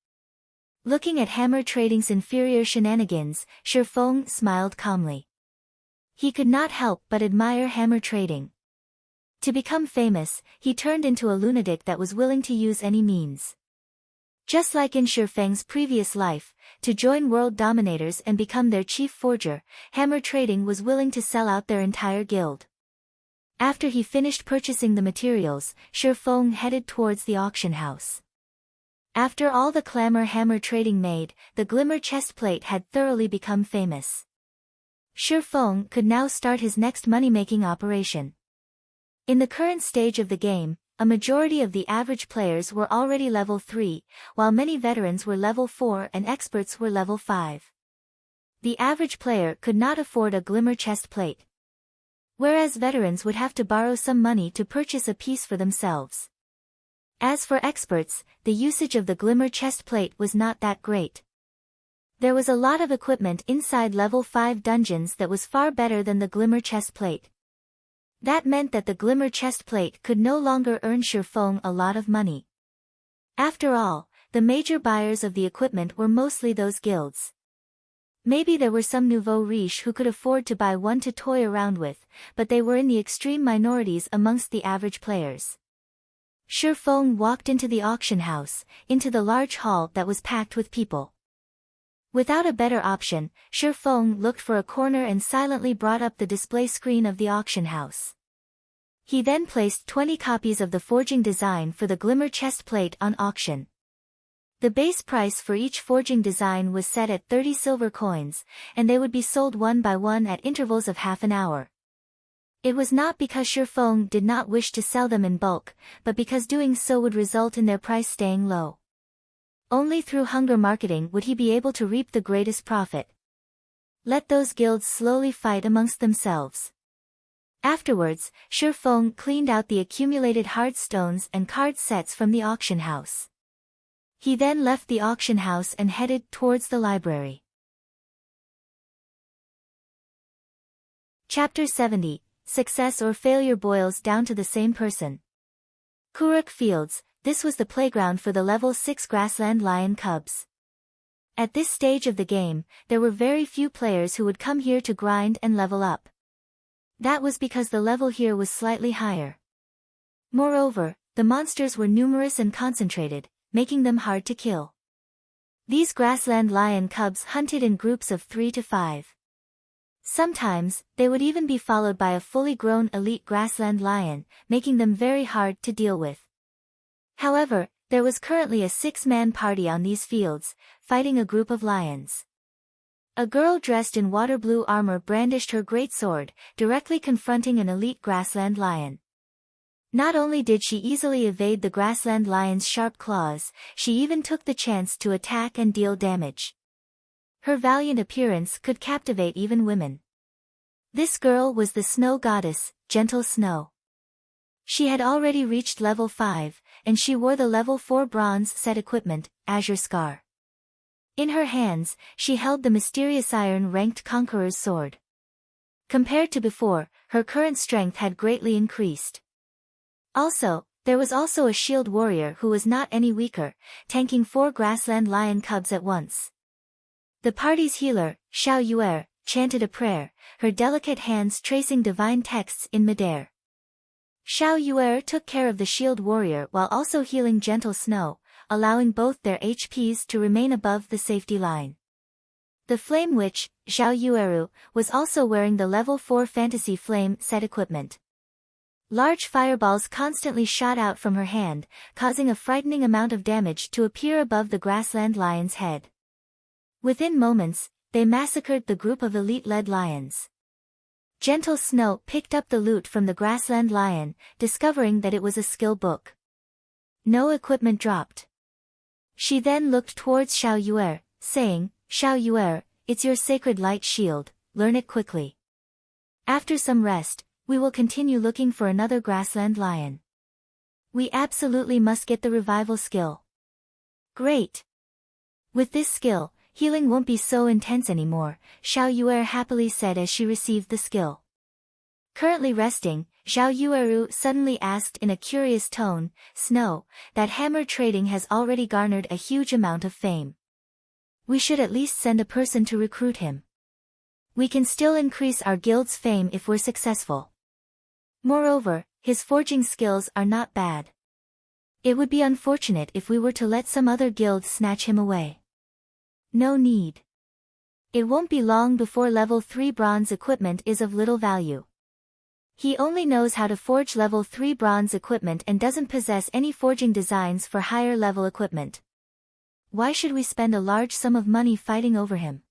Looking at Hammer Trading's inferior shenanigans, Shifeng smiled calmly. He could not help but admire Hammer Trading. To become famous, he turned into a lunatic that was willing to use any means. Just like in Shifeng's previous life, to join world dominators and become their chief forger, Hammer Trading was willing to sell out their entire guild. After he finished purchasing the materials, Shifeng headed towards the auction house. After all the clamor Hammer Trading made, the Glimmer chestplate had thoroughly become famous. Shifeng could now start his next money-making operation. In the current stage of the game, a majority of the average players were already level 3, while many veterans were level 4 and experts were level 5. The average player could not afford a Glimmer chestplate, whereas veterans would have to borrow some money to purchase a piece for themselves. As for experts, the usage of the Glimmer chestplate was not that great. There was a lot of equipment inside level 5 dungeons that was far better than the Glimmer chestplate. That meant that the Glimmer chestplate could no longer earn Shifeng a lot of money. After all, the major buyers of the equipment were mostly those guilds. Maybe there were some nouveau riche who could afford to buy one to toy around with, but they were in the extreme minorities amongst the average players. Shifeng walked into the auction house, into the large hall that was packed with people. Without a better option, Shifeng looked for a corner and silently brought up the display screen of the auction house. He then placed 20 copies of the forging design for the Glimmer chestplate on auction. The base price for each forging design was set at 30 silver coins, and they would be sold one by one at intervals of half an hour. It was not because Shifeng did not wish to sell them in bulk, but because doing so would result in their price staying low. Only through hunger marketing would he be able to reap the greatest profit. Let those guilds slowly fight amongst themselves. Afterwards, Shifeng cleaned out the accumulated hard stones and card sets from the auction house. He then left the auction house and headed towards the library. Chapter 70, Success or Failure boils down to the same person. Kuruk Fields, this was the playground for the level 6 grassland lion cubs. At this stage of the game, there were very few players who would come here to grind and level up. That was because the level here was slightly higher. Moreover, the monsters were numerous and concentrated, making them hard to kill. These grassland lion cubs hunted in groups of 3 to 5. Sometimes, they would even be followed by a fully grown elite grassland lion, making them very hard to deal with. However, there was currently a 6-man party on these fields, fighting a group of lions. A girl dressed in water blue armor brandished her great sword, directly confronting an elite grassland lion. Not only did she easily evade the grassland lion's sharp claws, she even took the chance to attack and deal damage. Her valiant appearance could captivate even women. This girl was the snow goddess, Gentle Snow. She had already reached level 5, and she wore the level 4 bronze set equipment, Azure Scar. In her hands, she held the mysterious iron-ranked Conqueror's sword. Compared to before, her current strength had greatly increased. Also, there was also a shield warrior who was not any weaker, tanking 4 grassland lion cubs at once. The party's healer, Xiao Yuer, chanted a prayer, her delicate hands tracing divine texts in midair. Xiao Yuer took care of the shield warrior while also healing Gentle Snow, allowing both their HPs to remain above the safety line. The Flame Witch, Xiao Yueru, was also wearing the level 4 Fantasy Flame set equipment. Large fireballs constantly shot out from her hand, causing a frightening amount of damage to appear above the grassland lion's head. Within moments, they massacred the group of elite-led lions. Gentle Snow picked up the loot from the grassland lion, discovering that it was a skill book. No equipment dropped. She then looked towards Xiao Yuer, saying, "Xiao Yuer, it's your sacred light shield, learn it quickly. After some rest, we will continue looking for another grassland lion. We absolutely must get the revival skill." Great! With this skill, healing won't be so intense anymore, Xiao Yuer happily said as she received the skill. Currently resting, Xiao Yueru suddenly asked in a curious tone, "Snow, that hammer trading has already garnered a huge amount of fame. We should at least send a person to recruit him. We can still increase our guild's fame if we're successful. Moreover, his forging skills are not bad. It would be unfortunate if we were to let some other guild snatch him away." No need. It won't be long before level 3 bronze equipment is of little value. He only knows how to forge level 3 bronze equipment and doesn't possess any forging designs for higher level equipment. Why should we spend a large sum of money fighting over him?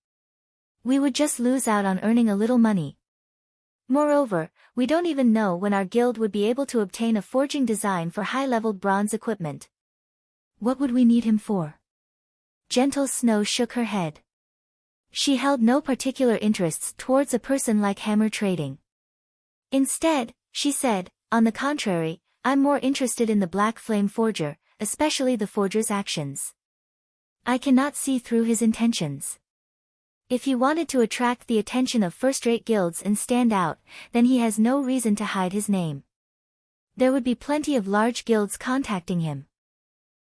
We would just lose out on earning a little money. Moreover, we don't even know when our guild would be able to obtain a forging design for high-leveled bronze equipment. What would we need him for? Gentle Snow shook her head. She held no particular interests towards a person like hammer trading. Instead, she said, "On the contrary, I'm more interested in the Black Flame Forger, especially the forger's actions. I cannot see through his intentions. If he wanted to attract the attention of first-rate guilds and stand out, then he has no reason to hide his name. There would be plenty of large guilds contacting him.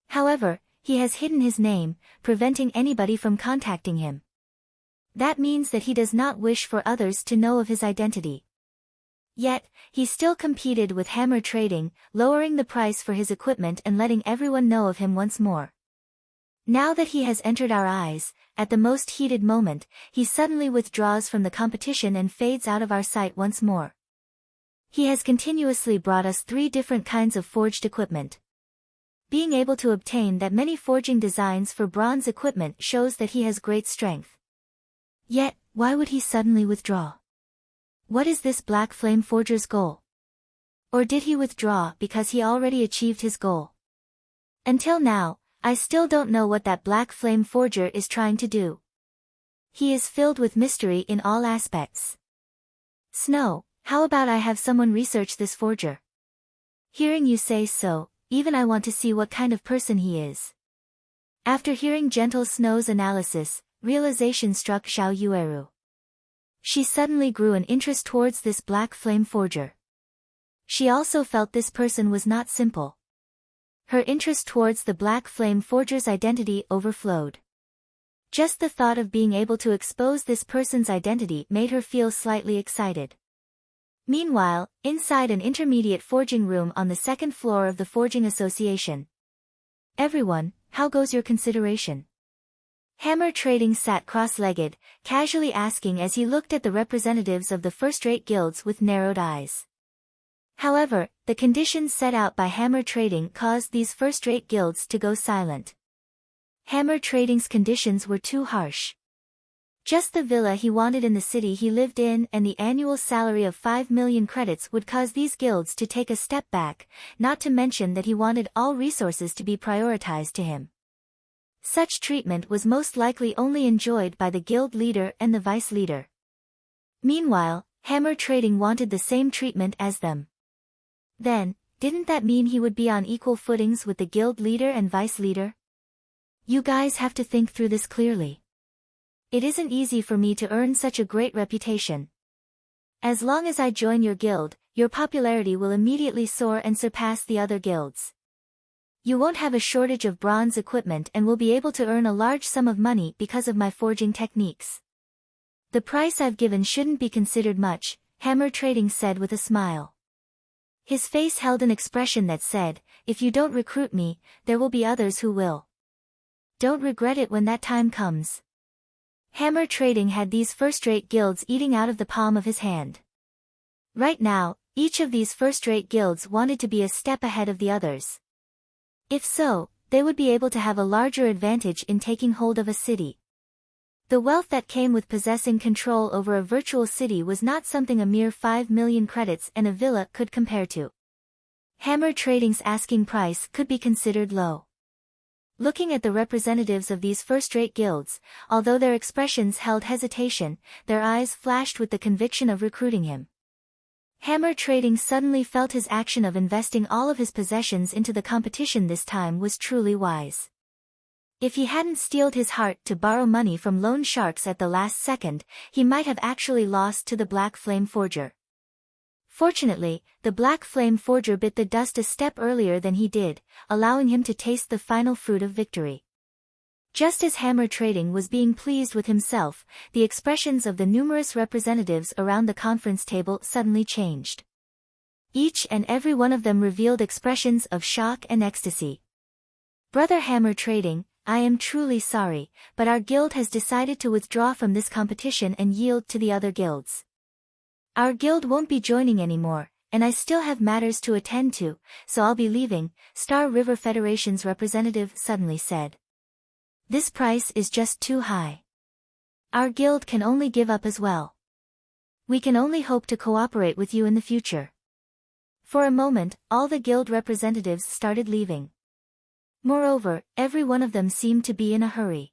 However, he has hidden his name, preventing anybody from contacting him. That means that he does not wish for others to know of his identity. Yet, he still competed with hammer trading, lowering the price for his equipment and letting everyone know of him once more. Now that he has entered our eyes, at the most heated moment, he suddenly withdraws from the competition and fades out of our sight once more. He has continuously brought us 3 different kinds of forged equipment. Being able to obtain that many forging designs for bronze equipment shows that he has great strength. Yet, why would he suddenly withdraw? What is this Black Flame Forger's goal? Or did he withdraw because he already achieved his goal? Until now, I still don't know what that Black Flame Forger is trying to do. He is filled with mystery in all aspects. Snow, how about I have someone research this forger? Hearing you say so, even I want to see what kind of person he is." After hearing Gentle Snow's analysis, realization struck Xiao Yueru. She suddenly grew an interest towards this Black Flame Forger. She also felt this person was not simple. Her interest towards the Black Flame Forger's identity overflowed. Just the thought of being able to expose this person's identity made her feel slightly excited. Meanwhile, inside an intermediate forging room on the 2nd floor of the Forging Association. "Everyone, how goes your consideration?" Hammer Trading sat cross-legged, casually asking as he looked at the representatives of the first-rate guilds with narrowed eyes. However, the conditions set out by Hammer Trading caused these first-rate guilds to go silent. Hammer Trading's conditions were too harsh. Just the villa he wanted in the city he lived in and the annual salary of 5 million credits would cause these guilds to take a step back, not to mention that he wanted all resources to be prioritized to him. Such treatment was most likely only enjoyed by the guild leader and the vice leader. Meanwhile, Hammer Trading wanted the same treatment as them. Then, didn't that mean he would be on equal footings with the guild leader and vice leader? You guys have to think through this clearly. It isn't easy for me to earn such a great reputation. As long as I join your guild, your popularity will immediately soar and surpass the other guilds. You won't have a shortage of bronze equipment and will be able to earn a large sum of money because of my forging techniques. The price I've given shouldn't be considered much, Hammer Trading said with a smile. His face held an expression that said, if you don't recruit me, there will be others who will. Don't regret it when that time comes. Hammer Trading had these first-rate guilds eating out of the palm of his hand. Right now, each of these first-rate guilds wanted to be a step ahead of the others. If so, they would be able to have a larger advantage in taking hold of a city. The wealth that came with possessing control over a virtual city was not something a mere 5 million credits and a villa could compare to. Hammer Trading's asking price could be considered low. Looking at the representatives of these first-rate guilds, although their expressions held hesitation, their eyes flashed with the conviction of recruiting him. Hammer Trading suddenly felt his action of investing all of his possessions into the competition this time was truly wise. If he hadn't steeled his heart to borrow money from loan sharks at the last second, he might have actually lost to the Black Flame Forger. Fortunately, the Black Flame Forger bit the dust a step earlier than he did, allowing him to taste the final fruit of victory. Just as Hammer Trading was being pleased with himself, the expressions of the numerous representatives around the conference table suddenly changed. Each and every one of them revealed expressions of shock and ecstasy. Brother Hammer Trading, I am truly sorry, but our guild has decided to withdraw from this competition and yield to the other guilds. Our guild won't be joining anymore, and I still have matters to attend to, so I'll be leaving, Star River Federation's representative suddenly said. This price is just too high. Our guild can only give up as well. We can only hope to cooperate with you in the future. For a moment, all the guild representatives started leaving. Moreover, every one of them seemed to be in a hurry.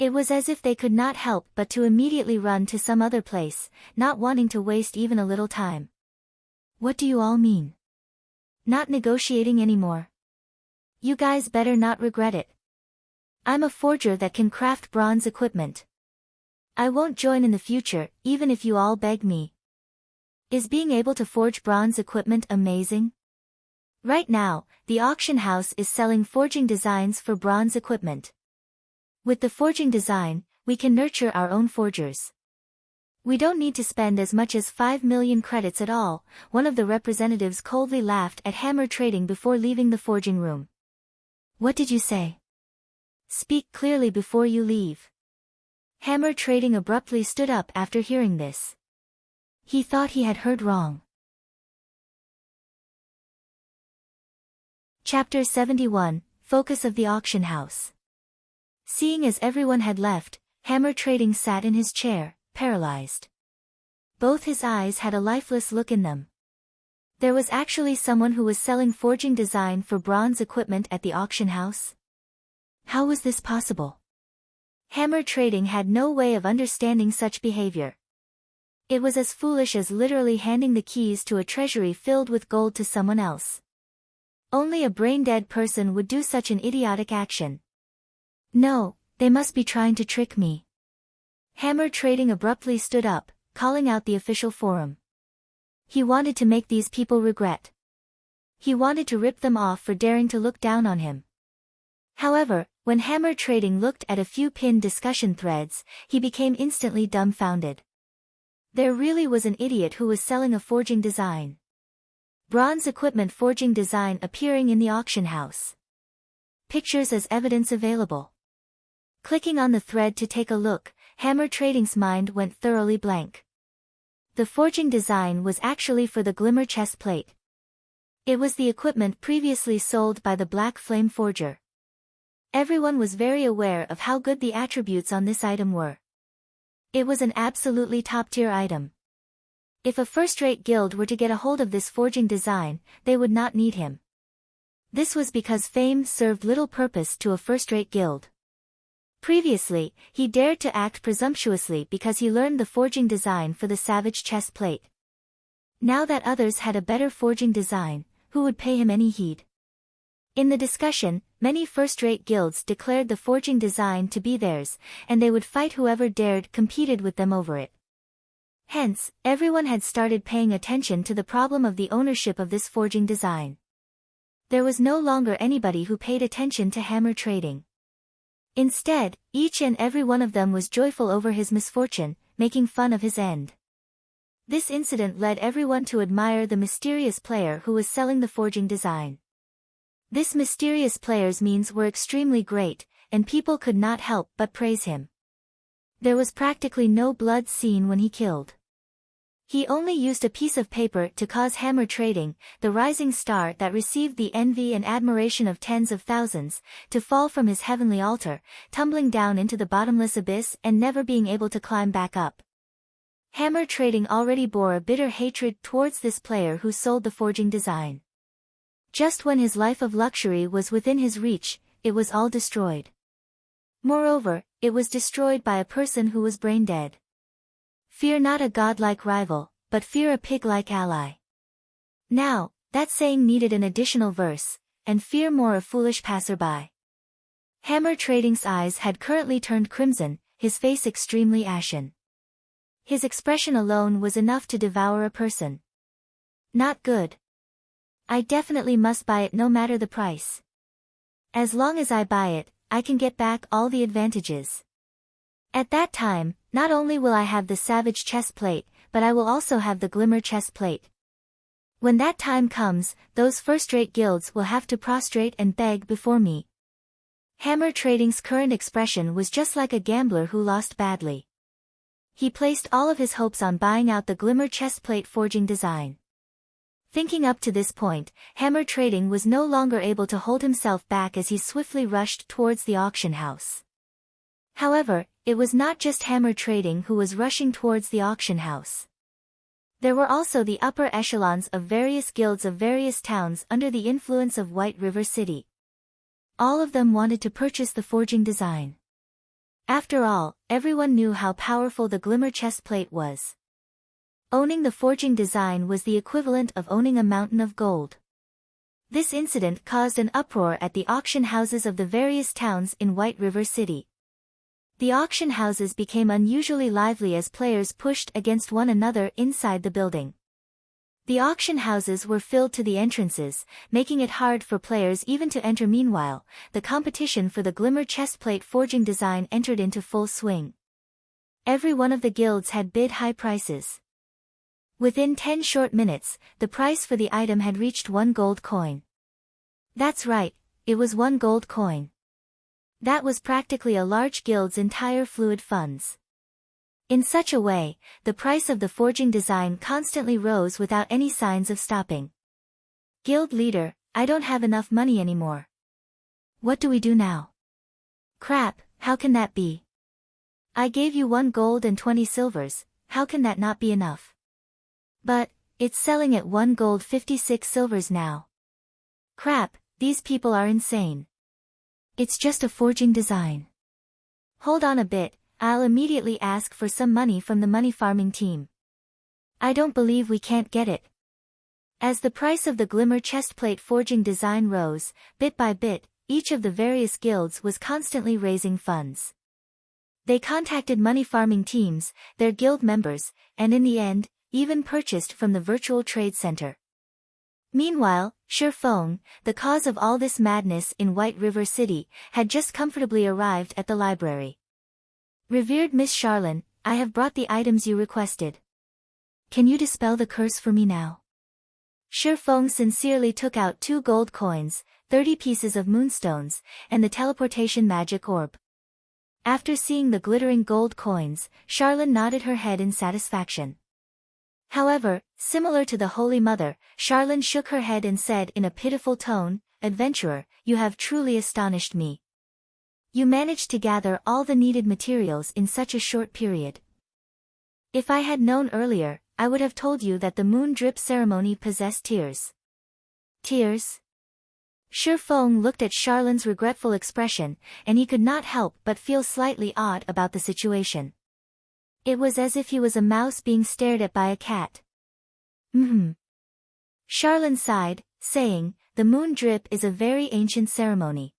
It was as if they could not help but to immediately run to some other place, not wanting to waste even a little time. What do you all mean? Not negotiating anymore? You guys better not regret it. I'm a forger that can craft bronze equipment. I won't join in the future, even if you all beg me. Is being able to forge bronze equipment amazing? Right now, the auction house is selling forging designs for bronze equipment. With the forging design, we can nurture our own forgers. We don't need to spend as much as 5 million credits at all, one of the representatives coldly laughed at Hammer Trading before leaving the forging room. What did you say? Speak clearly before you leave. Hammer Trading abruptly stood up after hearing this. He thought he had heard wrong. Chapter 71, Focus of the Auction House. Seeing as everyone had left, Hammer Trading sat in his chair, paralyzed. Both his eyes had a lifeless look in them. There was actually someone who was selling forging design for bronze equipment at the auction house? How was this possible? Hammer Trading had no way of understanding such behavior. It was as foolish as literally handing the keys to a treasury filled with gold to someone else. Only a brain-dead person would do such an idiotic action. No, they must be trying to trick me. Hammer Trading abruptly stood up, calling out the official forum. He wanted to make these people regret. He wanted to rip them off for daring to look down on him. However, when Hammer Trading looked at a few pinned discussion threads, he became instantly dumbfounded. There really was an idiot who was selling a forging design. Bronze equipment forging design appearing in the auction house. Pictures as evidence available. Clicking on the thread to take a look, Hammer Trading's mind went thoroughly blank. The forging design was actually for the Glimmer chest plate. It was the equipment previously sold by the Black Flame Forger. Everyone was very aware of how good the attributes on this item were. It was an absolutely top-tier item. If a first-rate guild were to get a hold of this forging design, they would not need him. This was because fame served little purpose to a first-rate guild. Previously, he dared to act presumptuously because he learned the forging design for the Savage chest plate. Now that others had a better forging design, who would pay him any heed? In the discussion, many first-rate guilds declared the forging design to be theirs, and they would fight whoever dared competed with them over it. Hence, everyone had started paying attention to the problem of the ownership of this forging design. There was no longer anybody who paid attention to Hammer Trading. Instead, each and every one of them was joyful over his misfortune, making fun of his end. This incident led everyone to admire the mysterious player who was selling the forging design. This mysterious player's means were extremely great, and people could not help but praise him. There was practically no blood seen when he killed. He only used a piece of paper to cause Hammer Trading, the rising star that received the envy and admiration of tens of thousands, to fall from his heavenly altar, tumbling down into the bottomless abyss and never being able to climb back up. Hammer Trading already bore a bitter hatred towards this player who sold the forging design. Just when his life of luxury was within his reach, it was all destroyed. Moreover, it was destroyed by a person who was brain dead. Fear not a godlike rival, but fear a pig-like ally. Now, that saying needed an additional verse, and fear more a foolish passerby. Hammer Trading's eyes had currently turned crimson, his face extremely ashen. His expression alone was enough to devour a person. Not good. I definitely must buy it no matter the price. As long as I buy it, I can get back all the advantages. At that time, not only will I have the Savage chest plate, but I will also have the Glimmer chest plate. When that time comes, those first-rate guilds will have to prostrate and beg before me. Hammer Trading's current expression was just like a gambler who lost badly. He placed all of his hopes on buying out the Glimmer chestplate forging design. Thinking up to this point, Hammer Trading was no longer able to hold himself back as he swiftly rushed towards the auction house. However, it was not just Hammer Trading who was rushing towards the auction house. There were also the upper echelons of various guilds of various towns under the influence of White River City. All of them wanted to purchase the forging design. After all, everyone knew how powerful the Glimmer chestplate was. Owning the forging design was the equivalent of owning a mountain of gold. This incident caused an uproar at the auction houses of the various towns in White River City. The auction houses became unusually lively as players pushed against one another inside the building. The auction houses were filled to the entrances, making it hard for players even to enter. Meanwhile, the competition for the Glimmer chestplate forging design entered into full swing. Every one of the guilds had bid high prices. Within 10 short minutes, the price for the item had reached 1 gold coin. That's right, it was 1 gold coin. That was practically a large guild's entire fluid funds. In such a way, the price of the forging design constantly rose without any signs of stopping. Guild leader, I don't have enough money anymore. What do we do now? Crap, how can that be? I gave you 1 gold and 20 silvers, how can that not be enough? But, it's selling at 1 gold 56 silvers now. Crap, these people are insane. It's just a forging design. Hold on a bit, I'll immediately ask for some money from the money farming team. I don't believe we can't get it. As the price of the Glimmer chestplate forging design rose, bit by bit, each of the various guilds was constantly raising funds. They contacted money farming teams, their guild members, and in the end, even purchased from the virtual trade center. Meanwhile, Shifeng, the cause of all this madness in White River City, had just comfortably arrived at the library. Revered Miss Charlene, I have brought the items you requested. Can you dispel the curse for me now? Shifeng sincerely took out 2 gold coins, 30 pieces of moonstones, and the teleportation magic orb. After seeing the glittering gold coins, Charlene nodded her head in satisfaction. However, similar to the Holy Mother, Charlene shook her head and said in a pitiful tone, Adventurer, you have truly astonished me. You managed to gather all the needed materials in such a short period. If I had known earlier, I would have told you that the moon drip ceremony possessed tears. Tears? Shifeng looked at Charlene's regretful expression, and he could not help but feel slightly odd about the situation. It was as if he was a mouse being stared at by a cat. Charlene sighed, saying, the moon drip is a very ancient ceremony.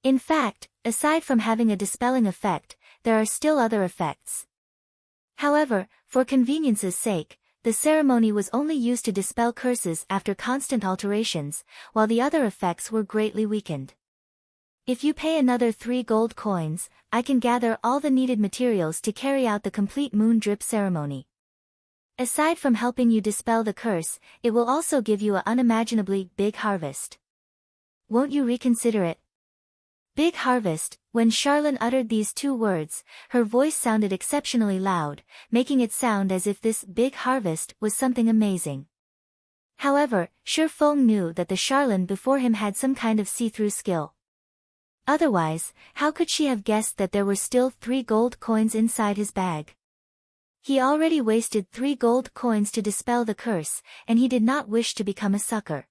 In fact, aside from having a dispelling effect, there are still other effects. However, for convenience's sake, the ceremony was only used to dispel curses after constant alterations, while the other effects were greatly weakened. If you pay another 3 gold coins, I can gather all the needed materials to carry out the complete moon drip ceremony. Aside from helping you dispel the curse, it will also give you an unimaginably big harvest. Won't you reconsider it? Big harvest. When Charlene uttered these 2 words, her voice sounded exceptionally loud, making it sound as if this big harvest was something amazing. However, Shi Feng knew that the Charlene before him had some kind of see-through skill. Otherwise, how could she have guessed that there were still 3 gold coins inside his bag? He already wasted 3 gold coins to dispel the curse, and he did not wish to become a sucker.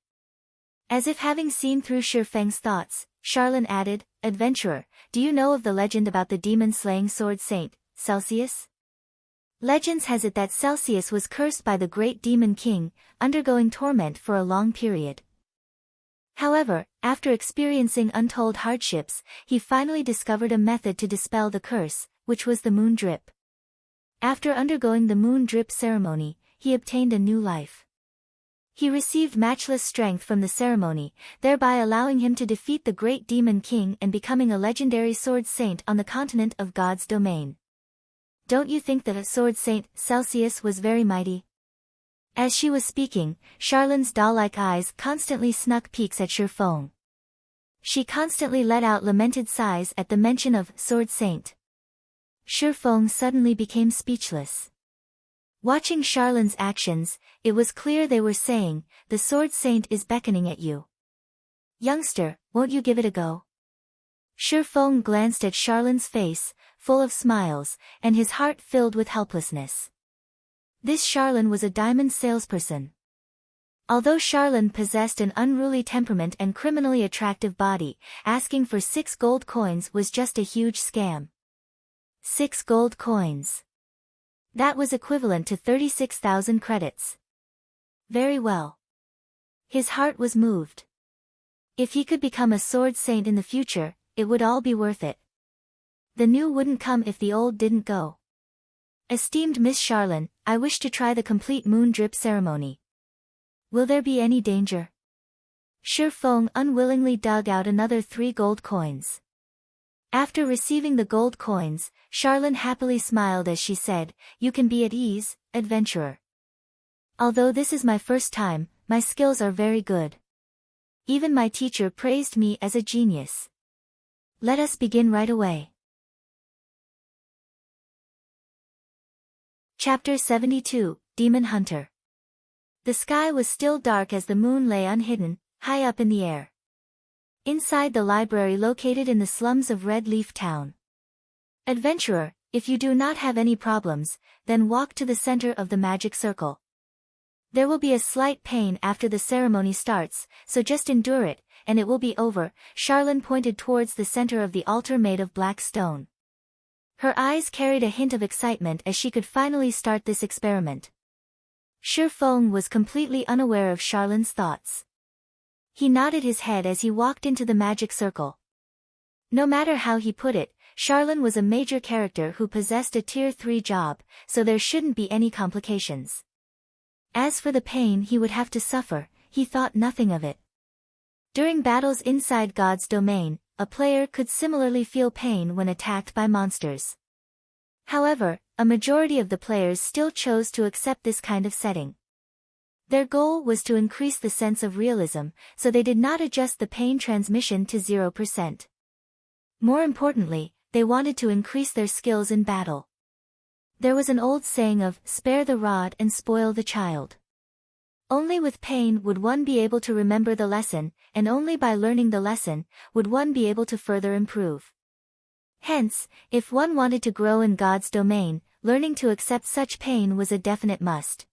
As if having seen through Shi Feng's thoughts, Charlene added, "Adventurer, do you know of the legend about the demon-slaying sword saint, Celsius? Legends has it that Celsius was cursed by the great demon king, undergoing torment for a long period. However, after experiencing untold hardships, he finally discovered a method to dispel the curse, which was the moon drip. After undergoing the moon drip ceremony, he obtained a new life. He received matchless strength from the ceremony, thereby allowing him to defeat the great demon king and becoming a legendary sword saint on the continent of God's domain. Don't you think that a sword saint, Celsius, was very mighty?" As she was speaking, Charlene's doll-like eyes constantly snuck peeks at Shi Feng. She constantly let out lamented sighs at the mention of sword saint. Shi Feng suddenly became speechless. Watching Charlene's actions, it was clear they were saying, "The sword saint is beckoning at you. Youngster, won't you give it a go?" Shi Feng glanced at Charlene's face, full of smiles, and his heart filled with helplessness. This Charlene was a diamond salesperson. Although Charlene possessed an unruly temperament and criminally attractive body, asking for 6 gold coins was just a huge scam. 6 gold coins. That was equivalent to 36,000 credits. Very well. His heart was moved. If he could become a sword saint in the future, it would all be worth it. The new wouldn't come if the old didn't go. "Esteemed Miss Charlene, I wish to try the complete moon drip ceremony. Will there be any danger?" Shi Feng unwillingly dug out another 3 gold coins. After receiving the gold coins, Charlene happily smiled as she said, "You can be at ease, adventurer. Although this is my first time, my skills are very good. Even my teacher praised me as a genius. Let us begin right away." Chapter 72, Demon Hunter. The sky was still dark as the moon lay unhidden, high up in the air. Inside the library located in the slums of Red Leaf Town. "Adventurer, if you do not have any problems, then walk to the center of the magic circle. There will be a slight pain after the ceremony starts, so just endure it, and it will be over." Charlene pointed towards the center of the altar made of black stone. Her eyes carried a hint of excitement as she could finally start this experiment. Shi Feng was completely unaware of Charlene's thoughts. He nodded his head as he walked into the magic circle. No matter how he put it, Charlene was a major character who possessed a Tier 3 job, so there shouldn't be any complications. As for the pain he would have to suffer, he thought nothing of it. During battles inside God's domain, a player could similarly feel pain when attacked by monsters. However, a majority of the players still chose to accept this kind of setting. Their goal was to increase the sense of realism, so they did not adjust the pain transmission to 0%. More importantly, they wanted to increase their skills in battle. There was an old saying of, "Spare the rod and spoil the child." Only with pain would one be able to remember the lesson, and only by learning the lesson, would one be able to further improve. Hence, if one wanted to grow in God's domain, learning to accept such pain was a definite must.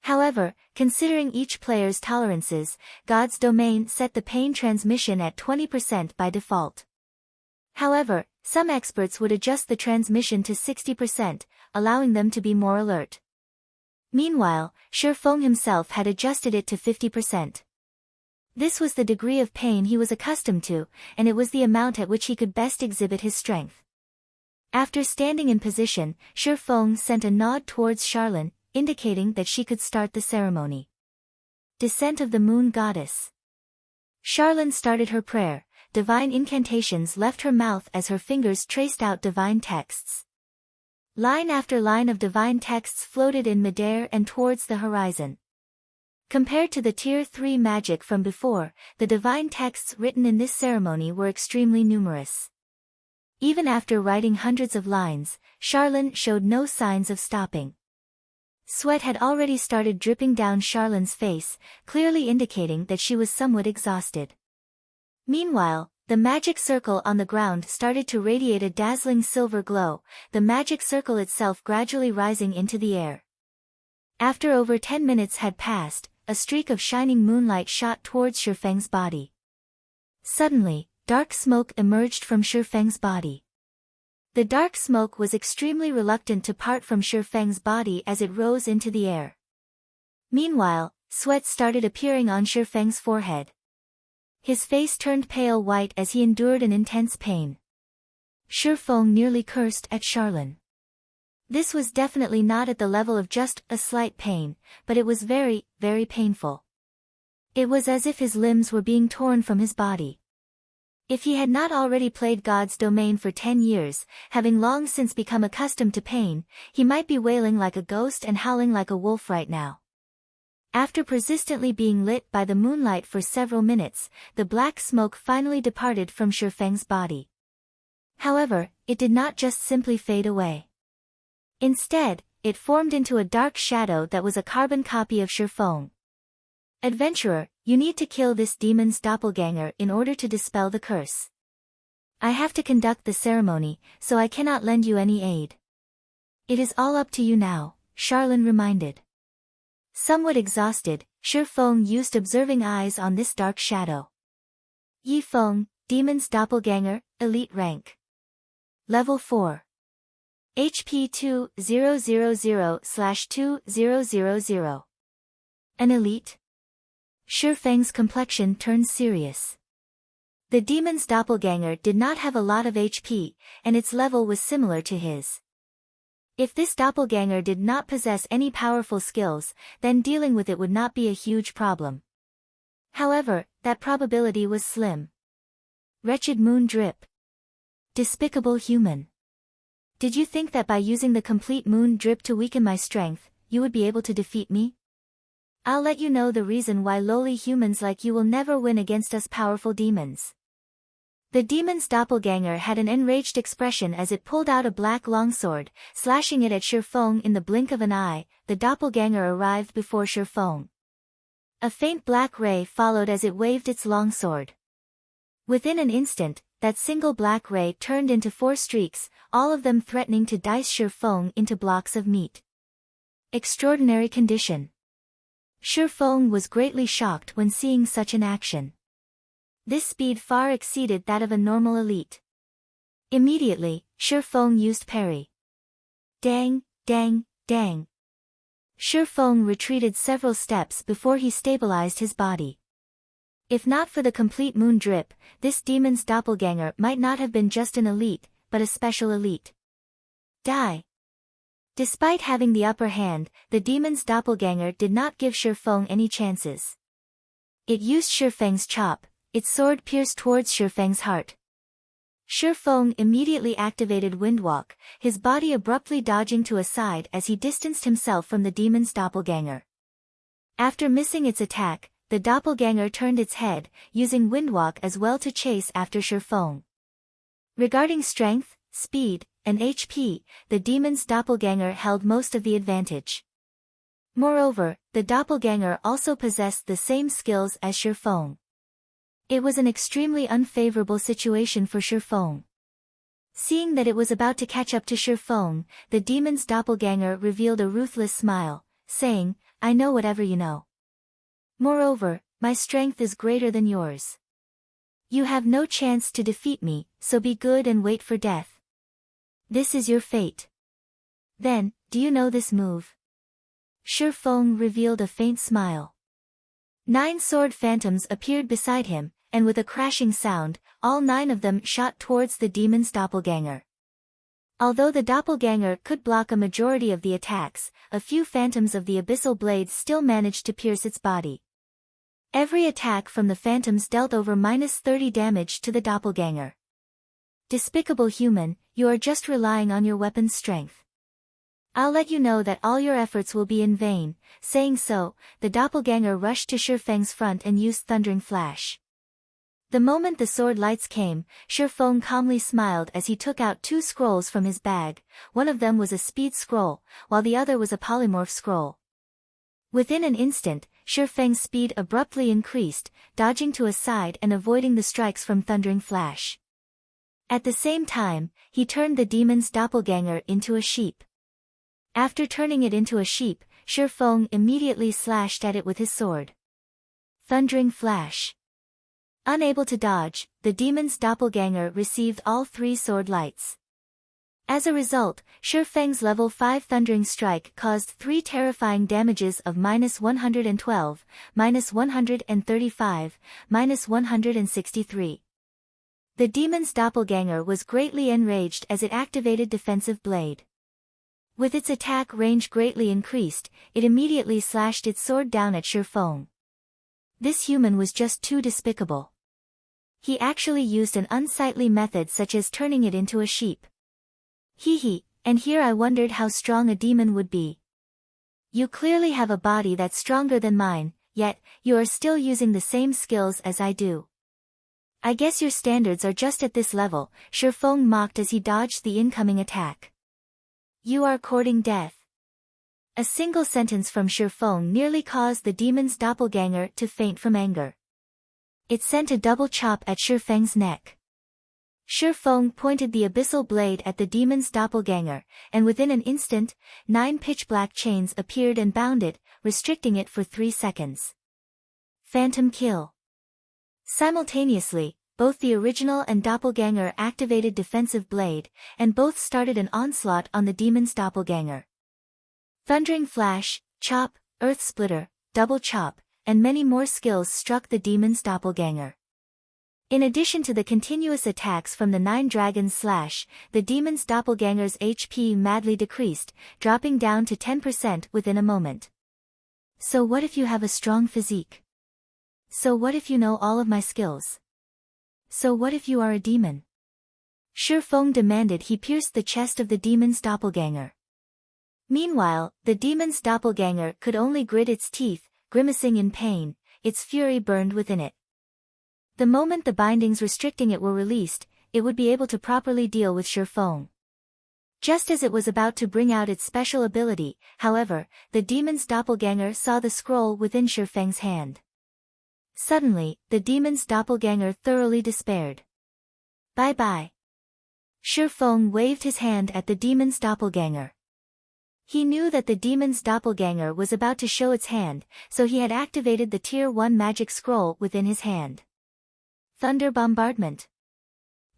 However, considering each player's tolerances, God's domain set the pain transmission at 20% by default. However, some experts would adjust the transmission to 60%, allowing them to be more alert. Meanwhile, Shi Feng himself had adjusted it to 50%. This was the degree of pain he was accustomed to, and it was the amount at which he could best exhibit his strength. After standing in position, Shi Feng sent a nod towards Charlene, indicating that she could start the ceremony. Descent of the Moon Goddess. Charlene started her prayer, divine incantations left her mouth as her fingers traced out divine texts. Line after line of divine texts floated in midair and towards the horizon. Compared to the Tier 3 magic from before, the divine texts written in this ceremony were extremely numerous. Even after writing hundreds of lines, Charlene showed no signs of stopping. Sweat had already started dripping down Charlene's face, clearly indicating that she was somewhat exhausted. Meanwhile, the magic circle on the ground started to radiate a dazzling silver glow, the magic circle itself gradually rising into the air. After over 10 minutes had passed, a streak of shining moonlight shot towards Shifeng's body. Suddenly, dark smoke emerged from Shifeng's body. The dark smoke was extremely reluctant to part from Shifeng's body as it rose into the air. Meanwhile, sweat started appearing on Shifeng's forehead. His face turned pale white as he endured an intense pain. Shifeng nearly cursed at Charlene. This was definitely not at the level of just a slight pain, but it was very, very painful. It was as if his limbs were being torn from his body. If he had not already played God's domain for 10 years, having long since become accustomed to pain, he might be wailing like a ghost and howling like a wolf right now. After persistently being lit by the moonlight for several minutes, the black smoke finally departed from Shifeng's body. However, it did not just simply fade away. Instead, it formed into a dark shadow that was a carbon copy of Shifeng. Adventurer, you need to kill this demon's doppelganger in order to dispel the curse. I have to conduct the ceremony, so I cannot lend you any aid. It is all up to you now, Charlene reminded. Somewhat exhausted, Shifeng used observing eyes on this dark shadow. Yifeng, demon's doppelganger, elite rank. Level 4. HP 2000/2000. An elite? Shifeng's complexion turned serious. The demon's doppelganger did not have a lot of HP, and its level was similar to his. If this doppelganger did not possess any powerful skills, then dealing with it would not be a huge problem. However, that probability was slim. Wretched moon drip. Despicable human. Did you think that by using the complete moon drip to weaken my strength, you would be able to defeat me? I'll let you know the reason why lowly humans like you will never win against us powerful demons. The demon's doppelganger had an enraged expression as it pulled out a black longsword, slashing it at Shifeng in the blink of an eye. The doppelganger arrived before Shifeng. A faint black ray followed as it waved its longsword. Within an instant, that single black ray turned into 4 streaks, all of them threatening to dice Shifeng into blocks of meat. Extraordinary condition. Shifeng was greatly shocked when seeing such an action. This speed far exceeded that of a normal elite. Immediately, Shifeng used parry. Dang, dang, dang. Shifeng retreated several steps before he stabilized his body. If not for the complete moon drip, this demon's doppelganger might not have been just an elite, but a special elite. Die. Despite having the upper hand, the demon's doppelganger did not give Shifeng any chances. It used Shifeng's chop, its sword pierced towards Shifeng's heart. Shifeng immediately activated Windwalk, his body abruptly dodging to a side as he distanced himself from the demon's doppelganger. After missing its attack, the doppelganger turned its head, using Windwalk as well to chase after Shifeng. Regarding strength, speed, and HP, the demon's doppelganger held most of the advantage. Moreover, the doppelganger also possessed the same skills as Shifeng. It was an extremely unfavorable situation for Shifeng. Seeing that it was about to catch up to Shifeng, the demon's doppelganger revealed a ruthless smile, saying, I know whatever you know. Moreover, my strength is greater than yours. You have no chance to defeat me, so be good and wait for death. This is your fate. Then, do you know this move? Shifeng revealed a faint smile. 9 sword phantoms appeared beside him, and with a crashing sound, all 9 of them shot towards the demon's doppelganger. Although the doppelganger could block a majority of the attacks, a few phantoms of the abyssal blades still managed to pierce its body. Every attack from the phantoms dealt over -30 damage to the doppelganger. Despicable human, you are just relying on your weapon's strength. I'll let you know that all your efforts will be in vain. Saying so, the doppelganger rushed to Shi Feng's front and used Thundering Flash. The moment the sword lights came, Shi Feng calmly smiled as he took out 2 scrolls from his bag. One of them was a speed scroll, while the other was a polymorph scroll. Within an instant, Shi Feng's speed abruptly increased, dodging to a side and avoiding the strikes from Thundering Flash. At the same time, he turned the demon's doppelganger into a sheep. After turning it into a sheep, Shi Feng immediately slashed at it with his sword. Thundering Flash. Unable to dodge, the demon's doppelganger received all 3 sword lights. As a result, Shi Feng's level 5 Thundering Strike caused 3 terrifying damages of -112, -135, -163. The demon's doppelganger was greatly enraged as it activated Defensive Blade. With its attack range greatly increased, it immediately slashed its sword down at Shi Feng. This human was just too despicable. He actually used an unsightly method such as turning it into a sheep. Hee, and here I wondered how strong a demon would be. You clearly have a body that's stronger than mine, yet, you are still using the same skills as I do. I guess your standards are just at this level, Shi Feng mocked as he dodged the incoming attack. You are courting death. A single sentence from Shi Feng nearly caused the demon's doppelganger to faint from anger. It sent a double chop at Shi Feng's neck. Shi Feng pointed the abyssal blade at the demon's doppelganger, and within an instant, 9 pitch-black chains appeared and bound it, restricting it for 3 seconds. Phantom kill. Simultaneously, both the original and doppelganger activated Defensive Blade, and both started an onslaught on the demon's doppelganger. Thundering Flash, Chop, Earth Splitter, Double Chop, and many more skills struck the demon's doppelganger. In addition to the continuous attacks from the 9 dragons slash, the demon's doppelganger's HP madly decreased, dropping down to 10% within a moment. So what if you have a strong physique? So what if you know all of my skills? So what if you are a demon? Shi Feng demanded. He pierced the chest of the demon's doppelganger. Meanwhile, the demon's doppelganger could only grit its teeth, grimacing in pain, its fury burned within it. The moment the bindings restricting it were released, it would be able to properly deal with Shi Feng. Just as it was about to bring out its special ability, however, the demon's doppelganger saw the scroll within Shi Feng's hand. Suddenly, the demon's doppelganger thoroughly despaired. Bye-bye. Shi Feng waved his hand at the demon's doppelganger. He knew that the demon's doppelganger was about to show its hand, so he had activated the Tier 1 magic scroll within his hand. Thunder Bombardment.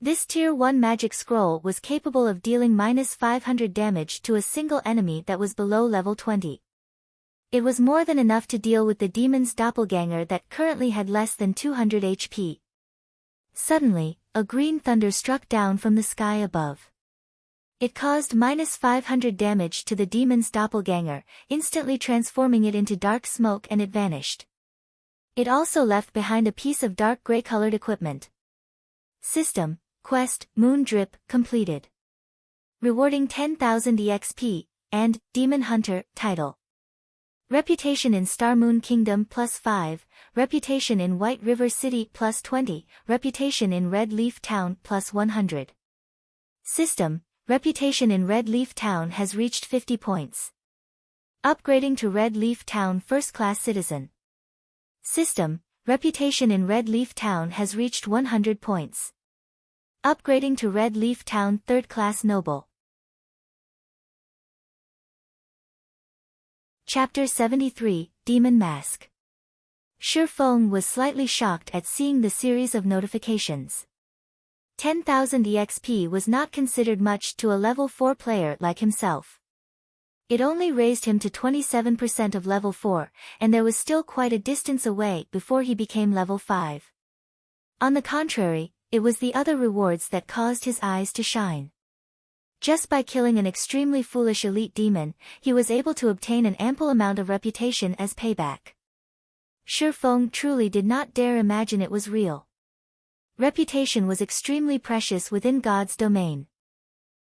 This Tier 1 magic scroll was capable of dealing -500 damage to a single enemy that was below level 20. It was more than enough to deal with the demon's doppelganger that currently had less than 200 HP. Suddenly, a green thunder struck down from the sky above. It caused -500 damage to the demon's doppelganger, instantly transforming it into dark smoke, and it vanished. It also left behind a piece of dark gray-colored equipment. System, Quest, Moon Drip, completed. Rewarding 10,000 EXP, and Demon Hunter, title. Reputation in Star Moon Kingdom +5, Reputation in White River City +20, Reputation in Red Leaf Town +100. System, Reputation in Red Leaf Town has reached 50 points. Upgrading to Red Leaf Town First Class Citizen. System, Reputation in Red Leaf Town has reached 100 points. Upgrading to Red Leaf Town Third Class Noble. Chapter 73, Demon Mask. Shi Feng was slightly shocked at seeing the series of notifications. 10,000 EXP was not considered much to a level 4 player like himself. It only raised him to 27% of level 4, and there was still quite a distance away before he became level 5. On the contrary, it was the other rewards that caused his eyes to shine. Just by killing an extremely foolish elite demon, he was able to obtain an ample amount of reputation as payback. Shifeng truly did not dare imagine it was real. Reputation was extremely precious within God's domain.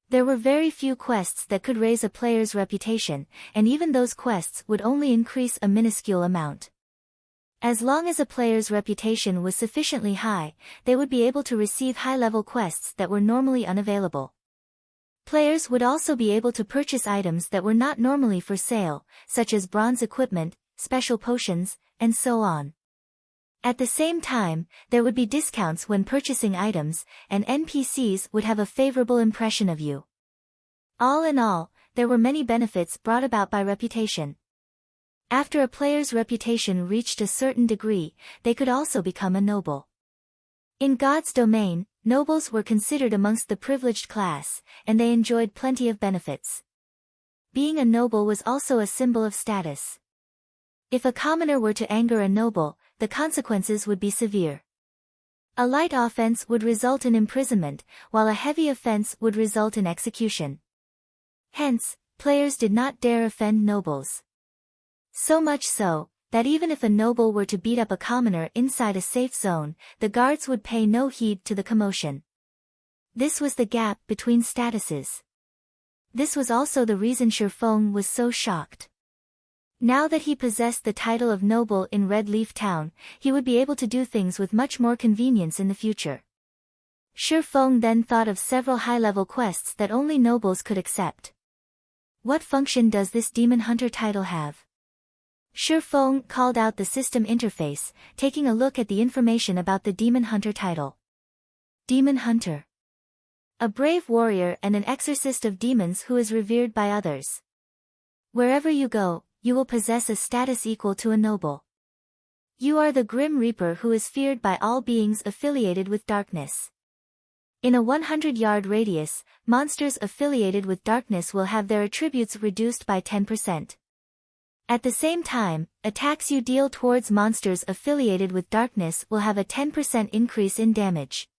There were very few quests that could raise a player's reputation, and even those quests would only increase a minuscule amount. As long as a player's reputation was sufficiently high, they would be able to receive high-level quests that were normally unavailable. Players would also be able to purchase items that were not normally for sale, such as bronze equipment, special potions, and so on. At the same time, there would be discounts when purchasing items, and NPCs would have a favorable impression of you. All in all, there were many benefits brought about by reputation. After a player's reputation reached a certain degree, they could also become a noble. In God's domain, nobles were considered amongst the privileged class, and they enjoyed plenty of benefits. Being a noble was also a symbol of status. If a commoner were to anger a noble, the consequences would be severe. A light offense would result in imprisonment, while a heavy offense would result in execution. Hence, players did not dare offend nobles. So much so, that even if a noble were to beat up a commoner inside a safe zone, the guards would pay no heed to the commotion. This was the gap between statuses. This was also the reason Shifeng was so shocked. Now that he possessed the title of noble in Red Leaf Town, he would be able to do things with much more convenience in the future. Shifeng then thought of several high-level quests that only nobles could accept. What function does this Demon Hunter title have? Shifeng called out the system interface, taking a look at the information about the Demon Hunter title. Demon Hunter. A brave warrior and an exorcist of demons who is revered by others. Wherever you go, you will possess a status equal to a noble. You are the Grim Reaper who is feared by all beings affiliated with darkness. In a 100-yard radius, monsters affiliated with darkness will have their attributes reduced by 10%. At the same time, attacks you deal towards monsters affiliated with darkness will have a 10% increase in damage.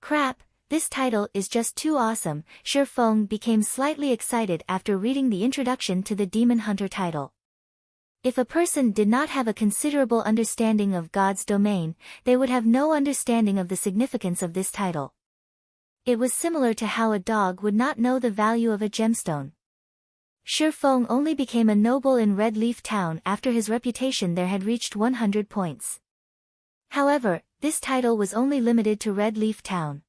Crap, this title is just too awesome. Shifeng became slightly excited after reading the introduction to the Demon Hunter title. If a person did not have a considerable understanding of God's domain, they would have no understanding of the significance of this title. It was similar to how a dog would not know the value of a gemstone. Shifeng only became a noble in Red Leaf Town after his reputation there had reached 100 points. However, this title was only limited to Red Leaf Town.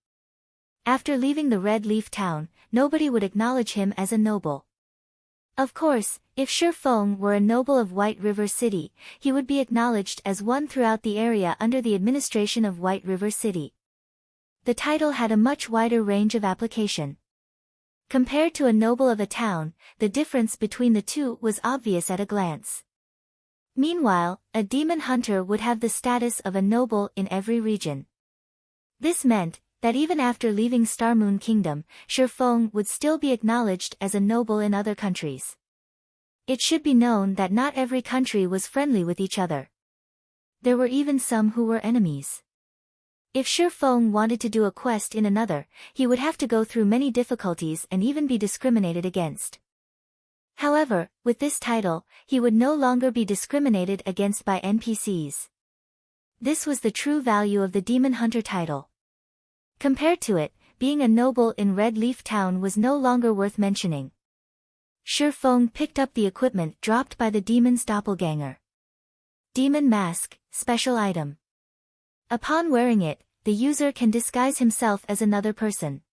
After leaving the Red Leaf Town, nobody would acknowledge him as a noble. Of course, if Shifeng were a noble of White River City, he would be acknowledged as one throughout the area under the administration of White River City. The title had a much wider range of application. Compared to a noble of a town, the difference between the two was obvious at a glance. Meanwhile, a demon hunter would have the status of a noble in every region. This meant that even after leaving Starmoon Kingdom, Shifeng would still be acknowledged as a noble in other countries. It should be known that not every country was friendly with each other. There were even some who were enemies. If Shifeng wanted to do a quest in another, he would have to go through many difficulties and even be discriminated against. However, with this title, he would no longer be discriminated against by NPCs. This was the true value of the Demon Hunter title. Compared to it, being a noble in Red Leaf Town was no longer worth mentioning. Shifeng picked up the equipment dropped by the demon's doppelganger. Demon Mask, special item. Upon wearing it, the user can disguise himself as another person.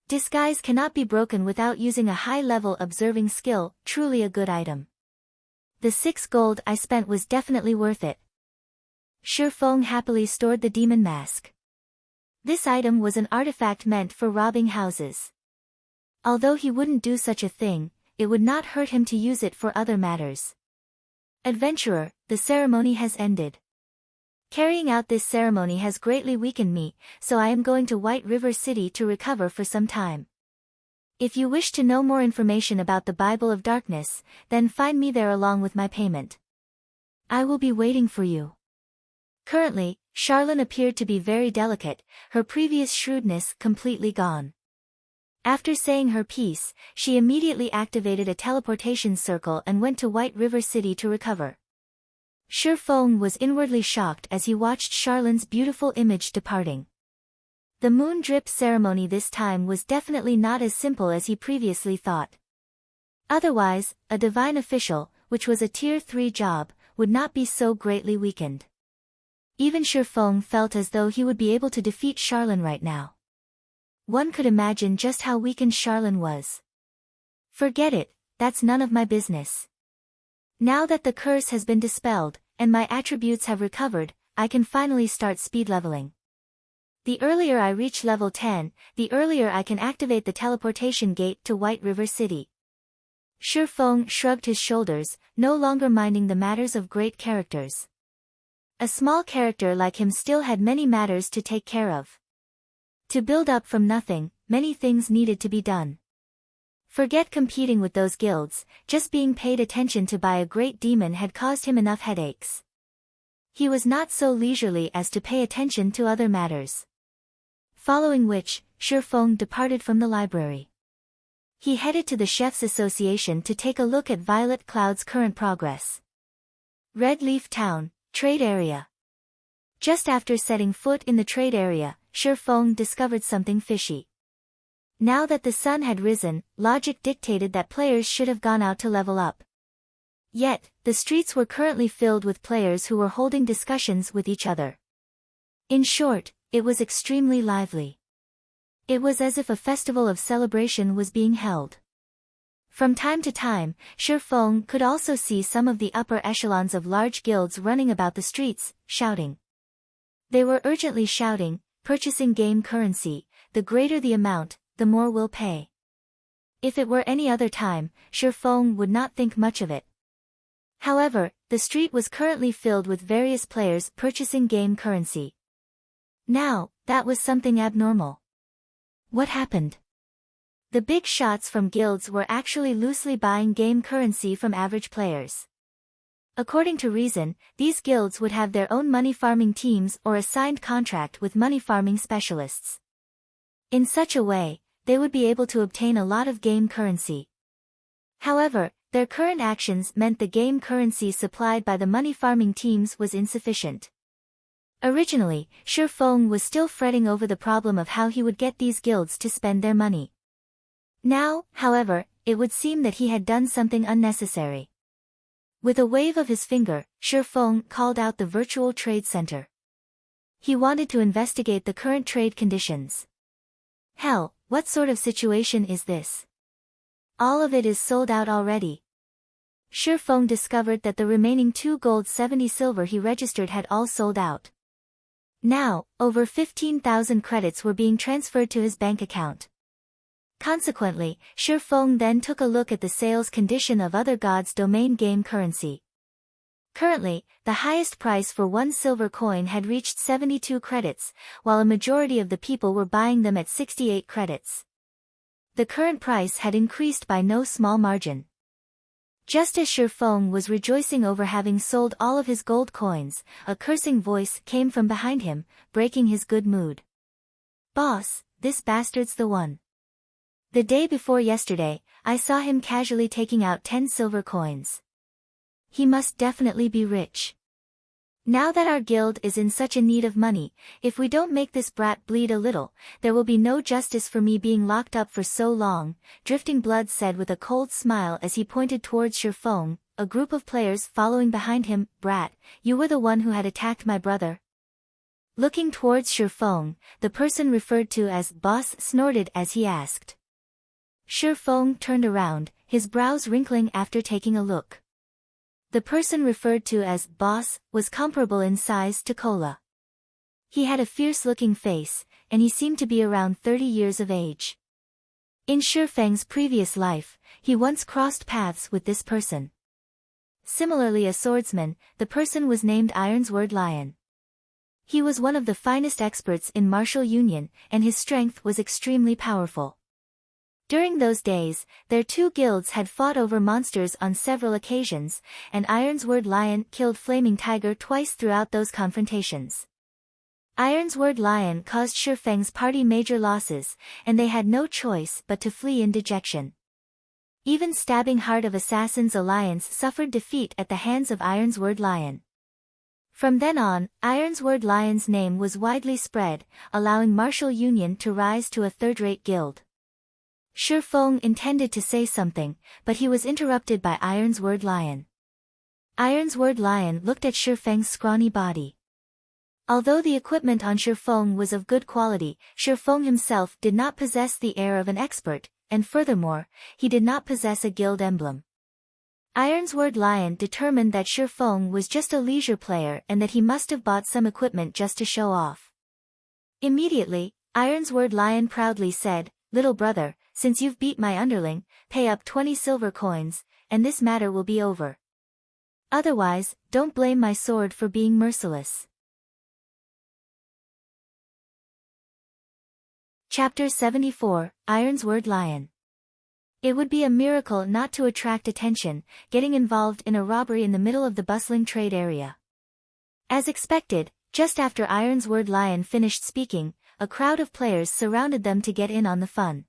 Disguise cannot be broken without using a high-level observing skill, truly a good item. The 6 gold I spent was definitely worth it. Shifeng happily stored the demon mask. This item was an artifact meant for robbing houses. Although he wouldn't do such a thing, it would not hurt him to use it for other matters. Adventurer, the ceremony has ended. Carrying out this ceremony has greatly weakened me, so I am going to White River City to recover for some time. If you wish to know more information about the Bible of Darkness, then find me there along with my payment. I will be waiting for you. Currently, Charlene appeared to be very delicate, her previous shrewdness completely gone. After saying her piece, she immediately activated a teleportation circle and went to White River City to recover. Feng was inwardly shocked as he watched Charlone's beautiful image departing. The moon drip ceremony this time was definitely not as simple as he previously thought. Otherwise, a divine official, which was a tier 3 job, would not be so greatly weakened. Even Feng felt as though he would be able to defeat Charlone right now. One could imagine just how weakened Charlone was. Forget it, that's none of my business. Now that the curse has been dispelled, and my attributes have recovered, I can finally start speed leveling. The earlier I reach level 10, the earlier I can activate the teleportation gate to White River City. Feng shrugged his shoulders, no longer minding the matters of great characters. A small character like him still had many matters to take care of. To build up from nothing, many things needed to be done. Forget competing with those guilds, just being paid attention to by a great demon had caused him enough headaches. He was not so leisurely as to pay attention to other matters. Following which, Feng departed from the library. He headed to the Chefs' Association to take a look at Violet Cloud's current progress. Red Leaf Town, Trade Area. Just after setting foot in the trade area, Feng discovered something fishy. Now that the sun had risen, logic dictated that players should have gone out to level up. Yet, the streets were currently filled with players who were holding discussions with each other. In short, it was extremely lively. It was as if a festival of celebration was being held. From time to time, Feng could also see some of the upper echelons of large guilds running about the streets, shouting. They were urgently shouting, purchasing game currency, the greater the amount, the more we'll pay. If it were any other time, Feng would not think much of it. However, the street was currently filled with various players purchasing game currency. Now, that was something abnormal. What happened? The big shots from guilds were actually loosely buying game currency from average players. According to reason, these guilds would have their own money farming teams or a signed contract with money farming specialists. In such a way, they would be able to obtain a lot of game currency. However, their current actions meant the game currency supplied by the money farming teams was insufficient. Originally, Feng was still fretting over the problem of how he would get these guilds to spend their money. Now, however, it would seem that he had done something unnecessary. With a wave of his finger, Feng called out the virtual trade center. He wanted to investigate the current trade conditions. Hell, what sort of situation is this? All of it is sold out already. Feng discovered that the remaining 2 gold 70 silver he registered had all sold out. Now, over 15,000 credits were being transferred to his bank account. Consequently, Feng then took a look at the sales condition of other gods' domain game currency. Currently, the highest price for 1 silver coin had reached 72 credits, while a majority of the people were buying them at 68 credits. The current price had increased by no small margin. Just as Feng was rejoicing over having sold all of his gold coins, a cursing voice came from behind him, breaking his good mood. Boss, this bastard's the one. The day before yesterday, I saw him casually taking out 10 silver coins. He must definitely be rich. Now that our guild is in such a need of money, if we don't make this brat bleed a little, there will be no justice for me being locked up for so long, Drifting Blood said with a cold smile as he pointed towards Feng, a group of players following behind him. Brat, you were the one who had attacked my brother. Looking towards Feng, the person referred to as boss snorted as he asked. Feng turned around, his brows wrinkling after taking a look. The person referred to as boss was comparable in size to Cola. He had a fierce-looking face, and he seemed to be around 30 years of age. In Feng's previous life, he once crossed paths with this person. Similarly, a swordsman, the person was named Ironsword Lion. He was one of the finest experts in martial union, and his strength was extremely powerful. During those days, their 2 guilds had fought over monsters on several occasions, and Ironsword Lion killed Flaming Tiger twice throughout those confrontations. Ironsword Lion caused Feng's party major losses, and they had no choice but to flee in dejection. Even Stabbing Heart of Assassins Alliance suffered defeat at the hands of Ironsword Lion. From then on, Ironsword Lion's name was widely spread, allowing martial union to rise to a third-rate guild. Shi Feng intended to say something, but he was interrupted by Ironsword Lion. Ironsword Lion looked at Shi Feng's scrawny body. Although the equipment on Shi Feng was of good quality, Shi Feng himself did not possess the air of an expert, and furthermore, he did not possess a guild emblem. Ironsword Lion determined that Shi Feng was just a leisure player and that he must have bought some equipment just to show off. Immediately, Ironsword Lion proudly said, "Little brother, since you've beat my underling, pay up 20 silver coins, and this matter will be over. Otherwise, don't blame my sword for being merciless." Chapter 74, Ironsword Lion. It would be a miracle not to attract attention, getting involved in a robbery in the middle of the bustling trade area. As expected, just after Ironsword Lion finished speaking, a crowd of players surrounded them to get in on the fun.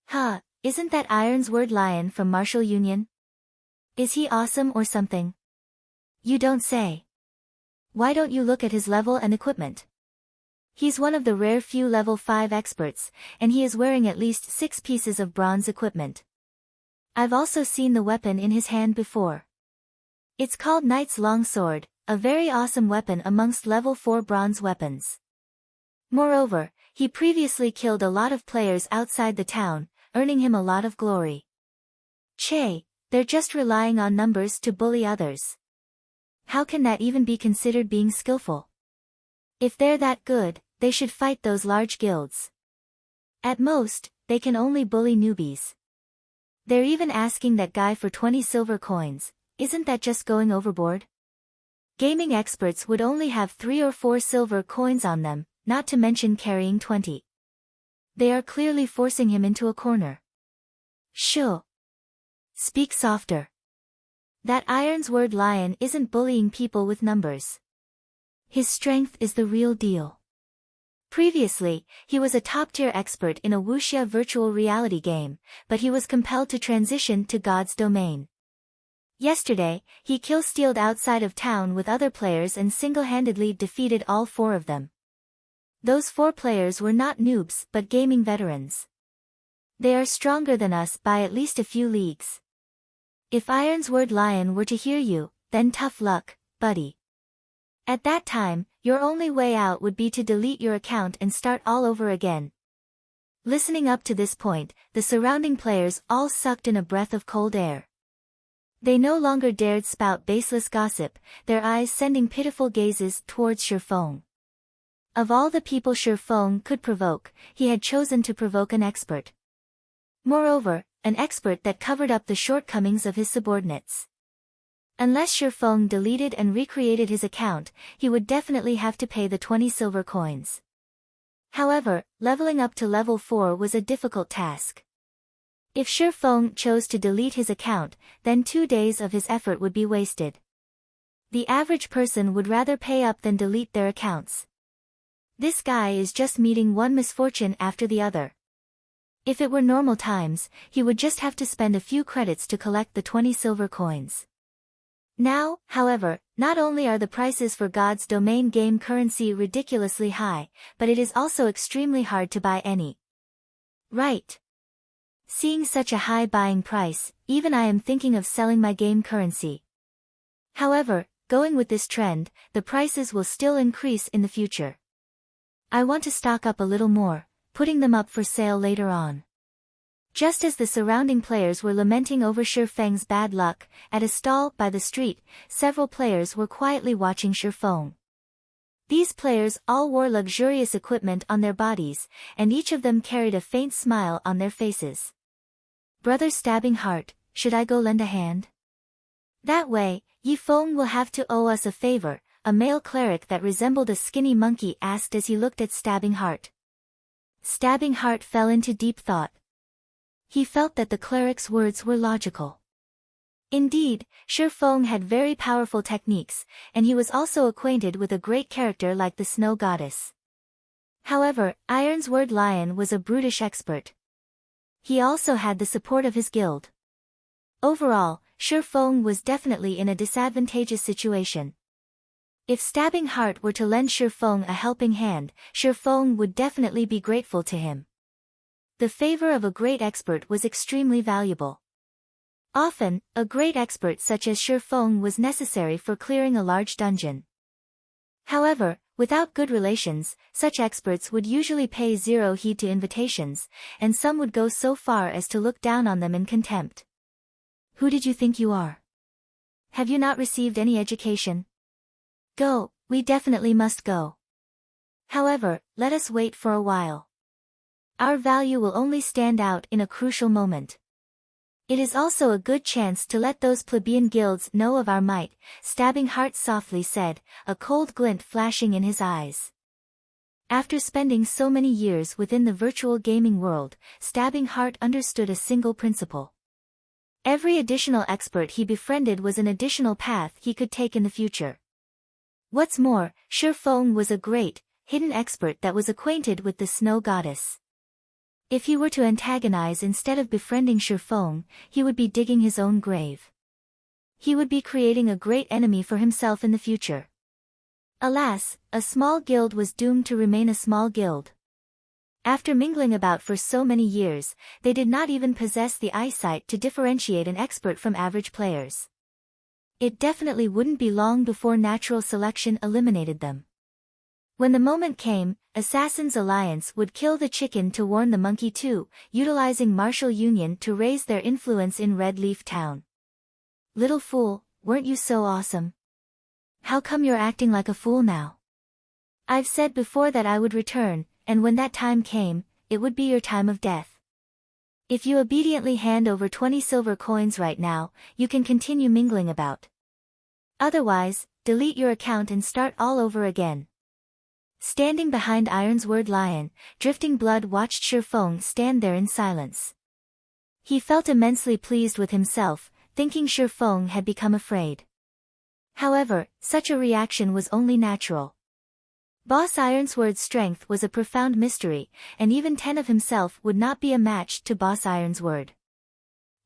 "Huh, isn't that Ironsword Lion from Martial Union? Is he awesome or something? You don't say. Why don't you look at his level and equipment? He's one of the rare few level 5 experts, and he is wearing at least 6 pieces of bronze equipment. I've also seen the weapon in his hand before. It's called Knight's Longsword, a very awesome weapon amongst level 4 bronze weapons. Moreover, he previously killed a lot of players outside the town, earning him a lot of glory. Che, they're just relying on numbers to bully others. How can that even be considered being skillful? If they're that good, they should fight those large guilds. At most, they can only bully newbies. They're even asking that guy for 20 silver coins, isn't that just going overboard? Gaming experts would only have 3 or 4 silver coins on them, not to mention carrying 20. They are clearly forcing him into a corner. Shoo. Speak softer. That Ironsword Lion isn't bullying people with numbers. His strength is the real deal. Previously, he was a top-tier expert in a wuxia virtual reality game, but he was compelled to transition to God's domain. Yesterday, he kill-stealed outside of town with other players and single-handedly defeated all 4 of them. Those 4 players were not noobs but gaming veterans. They are stronger than us by at least a few leagues. If Ironsword Lion were to hear you, then tough luck, buddy. At that time, your only way out would be to delete your account and start all over again. Listening up to this point, the surrounding players all sucked in a breath of cold air. They no longer dared spout baseless gossip, their eyes sending pitiful gazes towards Shi Feng. Of all the people Shi Feng could provoke, he had chosen to provoke an expert. Moreover, an expert that covered up the shortcomings of his subordinates. Unless Shi Feng deleted and recreated his account, he would definitely have to pay the 20 silver coins. However, leveling up to level 4 was a difficult task. If Shi Feng chose to delete his account, then 2 days of his effort would be wasted. The average person would rather pay up than delete their accounts. This guy is just meeting one misfortune after the other. If it were normal times, he would just have to spend a few credits to collect the 20 silver coins. Now, however, not only are the prices for God's domain game currency ridiculously high, but it is also extremely hard to buy any. Right. Seeing such a high buying price, even I am thinking of selling my game currency. However, going with this trend, the prices will still increase in the future. I want to stock up a little more, putting them up for sale later on. Just as the surrounding players were lamenting over Shi Feng's bad luck, at a stall by the street, several players were quietly watching Shi Feng. These players all wore luxurious equipment on their bodies, and each of them carried a faint smile on their faces. Brother Stabbing Heart, should I go lend a hand? That way, Yi Feng will have to owe us a favor, a male cleric that resembled a skinny monkey asked as he looked at Stabbing Heart. Stabbing Heart fell into deep thought. He felt that the cleric's words were logical. Indeed, Shi Feng had very powerful techniques, and he was also acquainted with a great character like the Snow Goddess. However, Ironsword Lion was a brutish expert. He also had the support of his guild. Overall, Shi Feng was definitely in a disadvantageous situation. If Stabbing Heart were to lend Shifeng a helping hand, Shifeng would definitely be grateful to him. The favor of a great expert was extremely valuable. Often, a great expert such as Shifeng was necessary for clearing a large dungeon. However, without good relations, such experts would usually pay zero heed to invitations, and some would go so far as to look down on them in contempt. Who did you think you are? Have you not received any education? Go, we definitely must go. However, let us wait for a while. Our value will only stand out in a crucial moment. It is also a good chance to let those plebeian guilds know of our might, Stabbing Heart softly said, a cold glint flashing in his eyes. After spending so many years within the virtual gaming world, Stabbing Heart understood a single principle. Every additional expert he befriended was an additional path he could take in the future. What's more, Shifeng was a great, hidden expert that was acquainted with the snow goddess. If he were to antagonize instead of befriending Shifeng, he would be digging his own grave. He would be creating a great enemy for himself in the future. Alas, a small guild was doomed to remain a small guild. After mingling about for so many years, they did not even possess the eyesight to differentiate an expert from average players. It definitely wouldn't be long before natural selection eliminated them. When the moment came, Assassin's Alliance would kill the chicken to warn the monkey too, utilizing martial union to raise their influence in Red Leaf Town. Little fool, weren't you so awesome? How come you're acting like a fool now? I've said before that I would return, and when that time came, it would be your time of death. If you obediently hand over 20 silver coins right now, you can continue mingling about. Otherwise, delete your account and start all over again. Standing behind Ironsword Lion, Drifting Blood watched Shifeng stand there in silence. He felt immensely pleased with himself, thinking Shifeng had become afraid. However, such a reaction was only natural. Boss Ironsword's strength was a profound mystery, and even 10 of himself would not be a match to Boss Ironsword.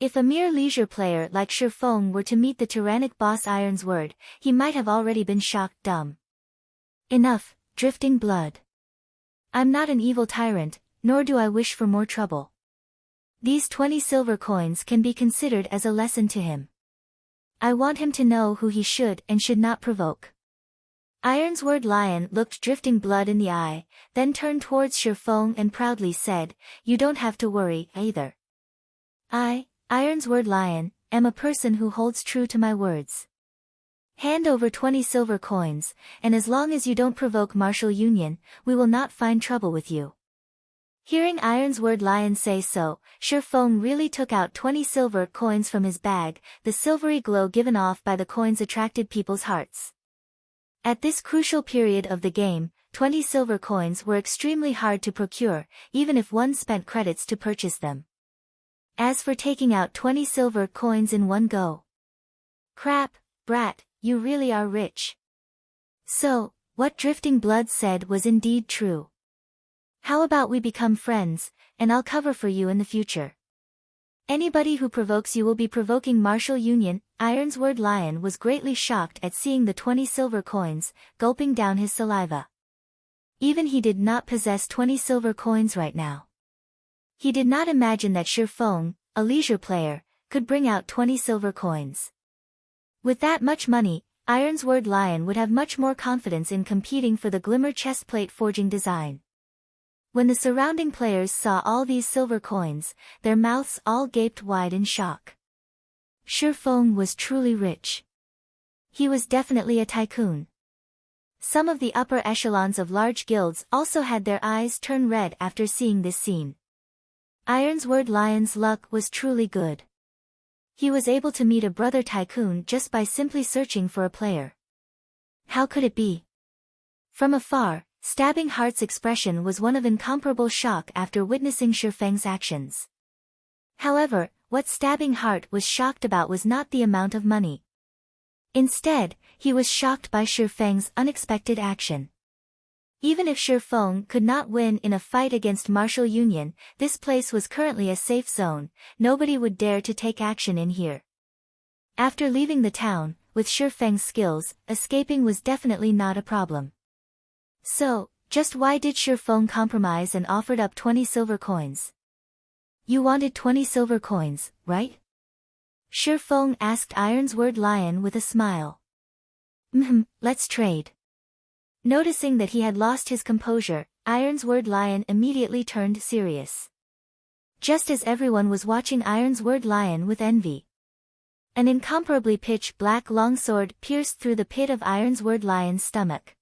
If a mere leisure player like Shifeng were to meet the tyrannic Boss Ironsword, he might have already been shocked dumb. Enough, Drifting Blood. I'm not an evil tyrant, nor do I wish for more trouble. These 20 silver coins can be considered as a lesson to him. I want him to know who he should and should not provoke. Ironsword Lion looked Drifting Blood in the eye, then turned towards Shifeng and proudly said, "You don't have to worry, either. I, Ironsword Lion, am a person who holds true to my words. Hand over 20 silver coins, and as long as you don't provoke martial union, we will not find trouble with you." Hearing Ironsword Lion say so, Shifeng really took out 20 silver coins from his bag. The silvery glow given off by the coins attracted people's hearts. At this crucial period of the game, 20 silver coins were extremely hard to procure, even if one spent credits to purchase them. As for taking out 20 silver coins in one go. Crap, brat, you really are rich. So, what Drifting Blood said was indeed true. How about we become friends, and I'll cover for you in the future. Anybody who provokes you will be provoking martial union. Ironsword Lion was greatly shocked at seeing the 20 silver coins, gulping down his saliva. Even he did not possess 20 silver coins right now. He did not imagine that Shifeng, a leisure player, could bring out 20 silver coins. With that much money, Ironsword Lion would have much more confidence in competing for the Glimmer chestplate forging design. When the surrounding players saw all these silver coins, their mouths all gaped wide in shock. Shifeng was truly rich. He was definitely a tycoon. Some of the upper echelons of large guilds also had their eyes turn red after seeing this scene. Ironsword Lion's luck was truly good. He was able to meet a brother tycoon just by simply searching for a player. How could it be? From afar, Stabbing Heart's expression was one of incomparable shock after witnessing Shifeng's actions. However, what Stabbing Heart was shocked about was not the amount of money. Instead, he was shocked by Shifeng's unexpected action. Even if Shifeng could not win in a fight against martial union, this place was currently a safe zone. Nobody would dare to take action in here. After leaving the town, with Shi Feng's skills, escaping was definitely not a problem. So, just why did Shi Feng compromise and offered up 20 silver coins? You wanted 20 silver coins, right? Shi Feng asked Ironsword Lion with a smile. Let's trade. Noticing that he had lost his composure, Ironsword Lion immediately turned serious. Just as everyone was watching Ironsword Lion with envy. An incomparably pitch-black longsword pierced through the pit of Ironsword Lion's stomach.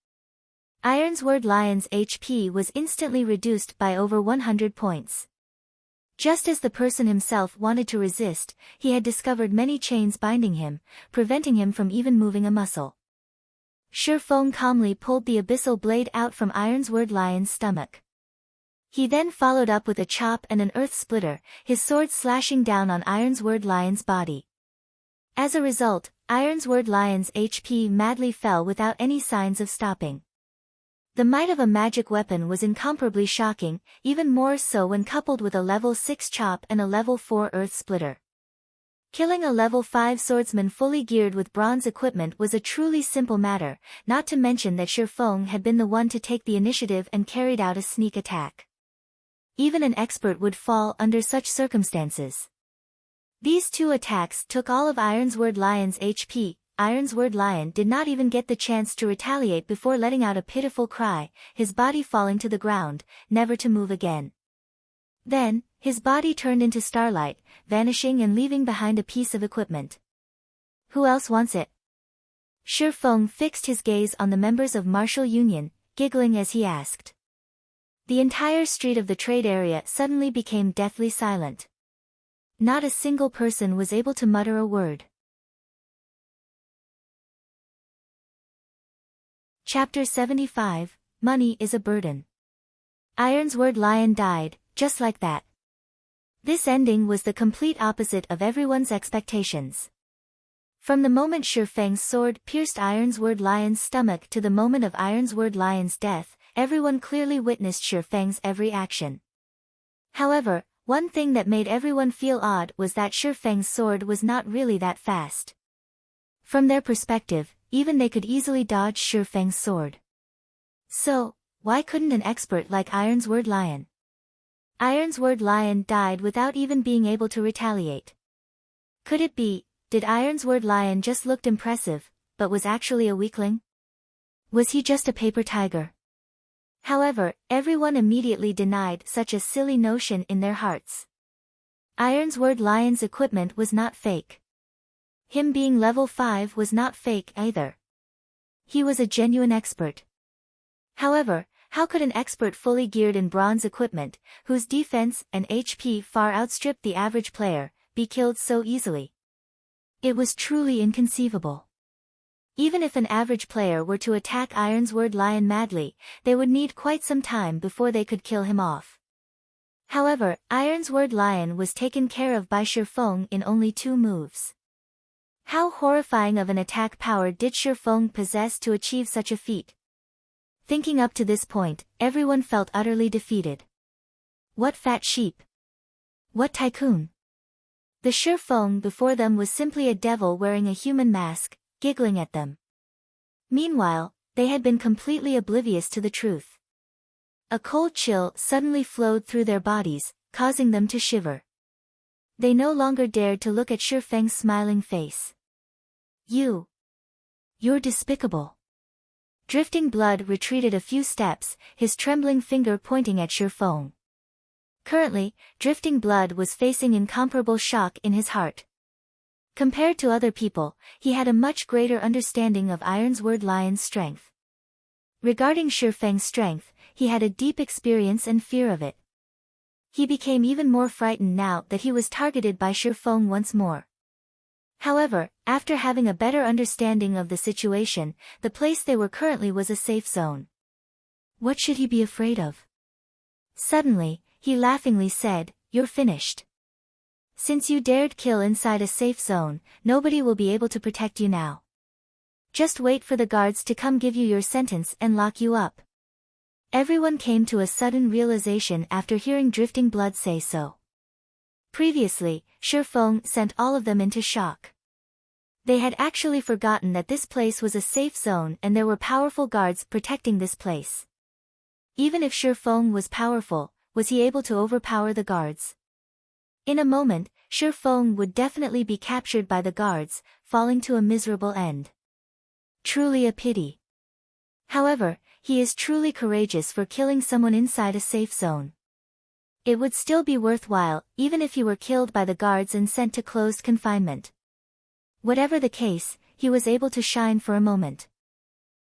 Ironsword Lion's HP was instantly reduced by over 100 points. Just as the person himself wanted to resist, he had discovered many chains binding him, preventing him from even moving a muscle. Shi Feng calmly pulled the abyssal blade out from Ironsword Lion's stomach. He then followed up with a chop and an earth splitter, his sword slashing down on Ironsword Lion's body. As a result, Ironsword Lion's HP madly fell without any signs of stopping. The might of a magic weapon was incomparably shocking, even more so when coupled with a level 6 chop and a level 4 earth splitter. Killing a level 5 swordsman fully geared with bronze equipment was a truly simple matter, not to mention that Shi Feng had been the one to take the initiative and carried out a sneak attack. Even an expert would fall under such circumstances. These two attacks took all of Ironsword Lion's HP. Ironsword Lion did not even get the chance to retaliate before letting out a pitiful cry, his body falling to the ground, never to move again. Then, his body turned into starlight, vanishing and leaving behind a piece of equipment. Who else wants it? Shi Feng fixed his gaze on the members of Martial Union, giggling as he asked. The entire street of the trade area suddenly became deathly silent. Not a single person was able to mutter a word. Chapter 75, Money is a Burden. Ironsword Lion died, just like that. This ending was the complete opposite of everyone's expectations. From the moment Shi Feng's sword pierced Ironsword Lion's stomach to the moment of Ironsword Lion's death, everyone clearly witnessed Shi Feng's every action. However, one thing that made everyone feel odd was that Shi Feng's sword was not really that fast. From their perspective, even they could easily dodge Shi Feng's sword. So, why couldn't an expert like Ironsword Lion? Ironsword Lion died without even being able to retaliate. Could it be, did Ironsword Lion just looked impressive, but was actually a weakling? Was he just a paper tiger? However, everyone immediately denied such a silly notion in their hearts. Ironsword Lion's equipment was not fake. Him being level 5 was not fake either. He was a genuine expert. However, how could an expert fully geared in bronze equipment, whose defense and HP far outstripped the average player, be killed so easily? It was truly inconceivable. Even if an average player were to attack Ironsword Lion madly, they would need quite some time before they could kill him off. However, Ironsword Lion was taken care of by Shi Feng in only 2 moves. How horrifying of an attack power did Shi Feng possess to achieve such a feat? Thinking up to this point, everyone felt utterly defeated. What fat sheep? What tycoon? The Shi Feng before them was simply a devil wearing a human mask, giggling at them. Meanwhile, they had been completely oblivious to the truth. A cold chill suddenly flowed through their bodies, causing them to shiver. They no longer dared to look at Shi Feng's smiling face. You're despicable. Drifting Blood retreated a few steps, his trembling finger pointing at Shi Feng. Currently, Drifting Blood was facing incomparable shock in his heart. Compared to other people, he had a much greater understanding of Ironsword Lion's strength. Regarding Shi Feng's strength, he had a deep experience and fear of it. He became even more frightened now that he was targeted by Shi Feng once more. However, after having a better understanding of the situation, the place they were currently was a safe zone. What should he be afraid of? Suddenly, he laughingly said, "You're finished. Since you dared kill inside a safe zone, nobody will be able to protect you now. Just wait for the guards to come give you your sentence and lock you up." Everyone came to a sudden realization after hearing Drifting Blood say so. Previously, Shi Feng sent all of them into shock. They had actually forgotten that this place was a safe zone and there were powerful guards protecting this place. Even if Shi Feng was powerful, was he able to overpower the guards? In a moment, Shi Feng would definitely be captured by the guards, falling to a miserable end. Truly a pity. However, he is truly courageous for killing someone inside a safe zone. It would still be worthwhile, even if he were killed by the guards and sent to closed confinement. Whatever the case, he was able to shine for a moment.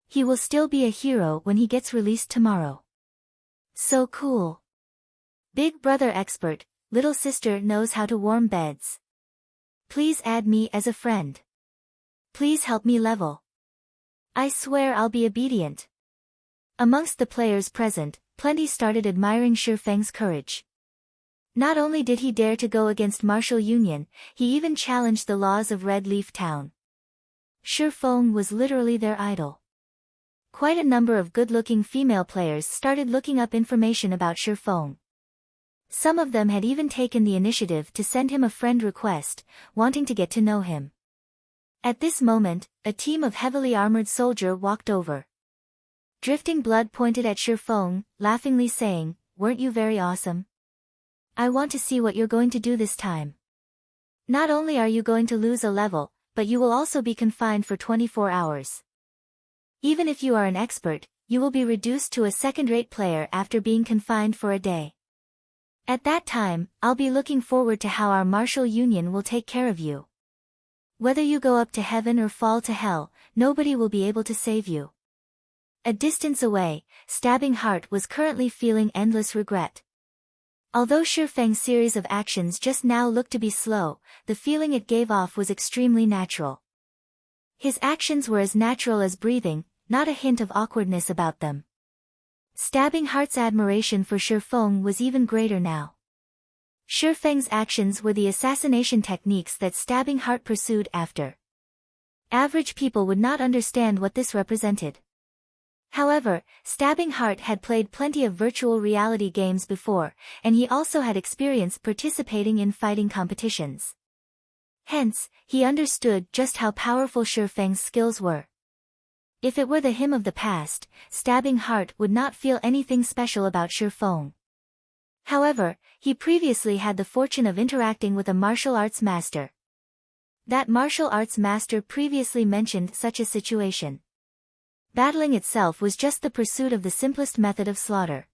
He will still be a hero when he gets released tomorrow. So cool. Big brother expert, little sister knows how to warm beds. Please add me as a friend. Please help me level. I swear I'll be obedient. Amongst the players present, plenty started admiring Shi Feng's courage. Not only did he dare to go against martial union, he even challenged the laws of Red Leaf Town. Shi Feng was literally their idol. Quite a number of good-looking female players started looking up information about Shi Feng. Some of them had even taken the initiative to send him a friend request, wanting to get to know him. At this moment, a team of heavily armored soldiers walked over. Drifting Blood pointed at Shi Feng, laughingly saying, "Weren't you very awesome? I want to see what you're going to do this time. Not only are you going to lose a level, but you will also be confined for 24 hours. Even if you are an expert, you will be reduced to a second-rate player after being confined for a day. At that time, I'll be looking forward to how our martial union will take care of you. Whether you go up to heaven or fall to hell, nobody will be able to save you." A distance away, Stabbing Heart was currently feeling endless regret. Although Shi Feng's series of actions just now looked to be slow, the feeling it gave off was extremely natural. His actions were as natural as breathing, not a hint of awkwardness about them. Stabbing Heart's admiration for Shi Feng was even greater now. Shi Feng's actions were the assassination techniques that Stabbing Heart pursued after. Average people would not understand what this represented. However, Stabbing Heart had played plenty of virtual reality games before, and he also had experience participating in fighting competitions. Hence, he understood just how powerful Shi Feng's skills were. If it were the him of the past, Stabbing Heart would not feel anything special about Shi Feng. However, he previously had the fortune of interacting with a martial arts master. That martial arts master previously mentioned such a situation. Battling itself was just the pursuit of the simplest method of slaughter.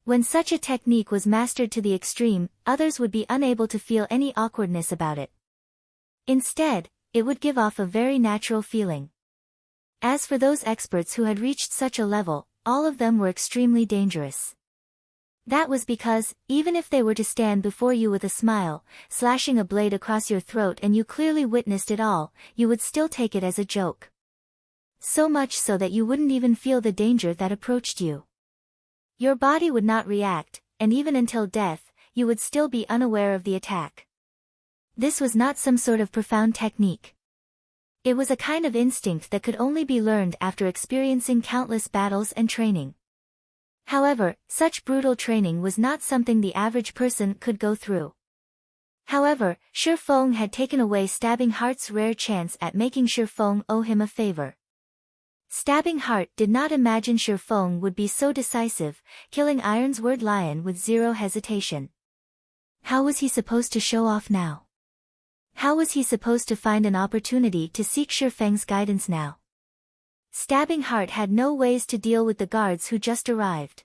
When such a technique was mastered to the extreme, others would be unable to feel any awkwardness about it. Instead, it would give off a very natural feeling. As for those experts who had reached such a level, all of them were extremely dangerous. That was because, even if they were to stand before you with a smile, slashing a blade across your throat and you clearly witnessed it all, you would still take it as a joke. So much so that you wouldn't even feel the danger that approached you. Your body would not react, and even until death, you would still be unaware of the attack. This was not some sort of profound technique. It was a kind of instinct that could only be learned after experiencing countless battles and training. However, such brutal training was not something the average person could go through. However, Shi Feng had taken away Stabbing Heart's rare chance at making Shi Feng owe him a favor. Stabbing Heart did not imagine Shi Feng would be so decisive, killing Ironsword Lion with zero hesitation. How was he supposed to show off now? How was he supposed to find an opportunity to seek Shi Feng's guidance now? Stabbing Heart had no ways to deal with the guards who just arrived.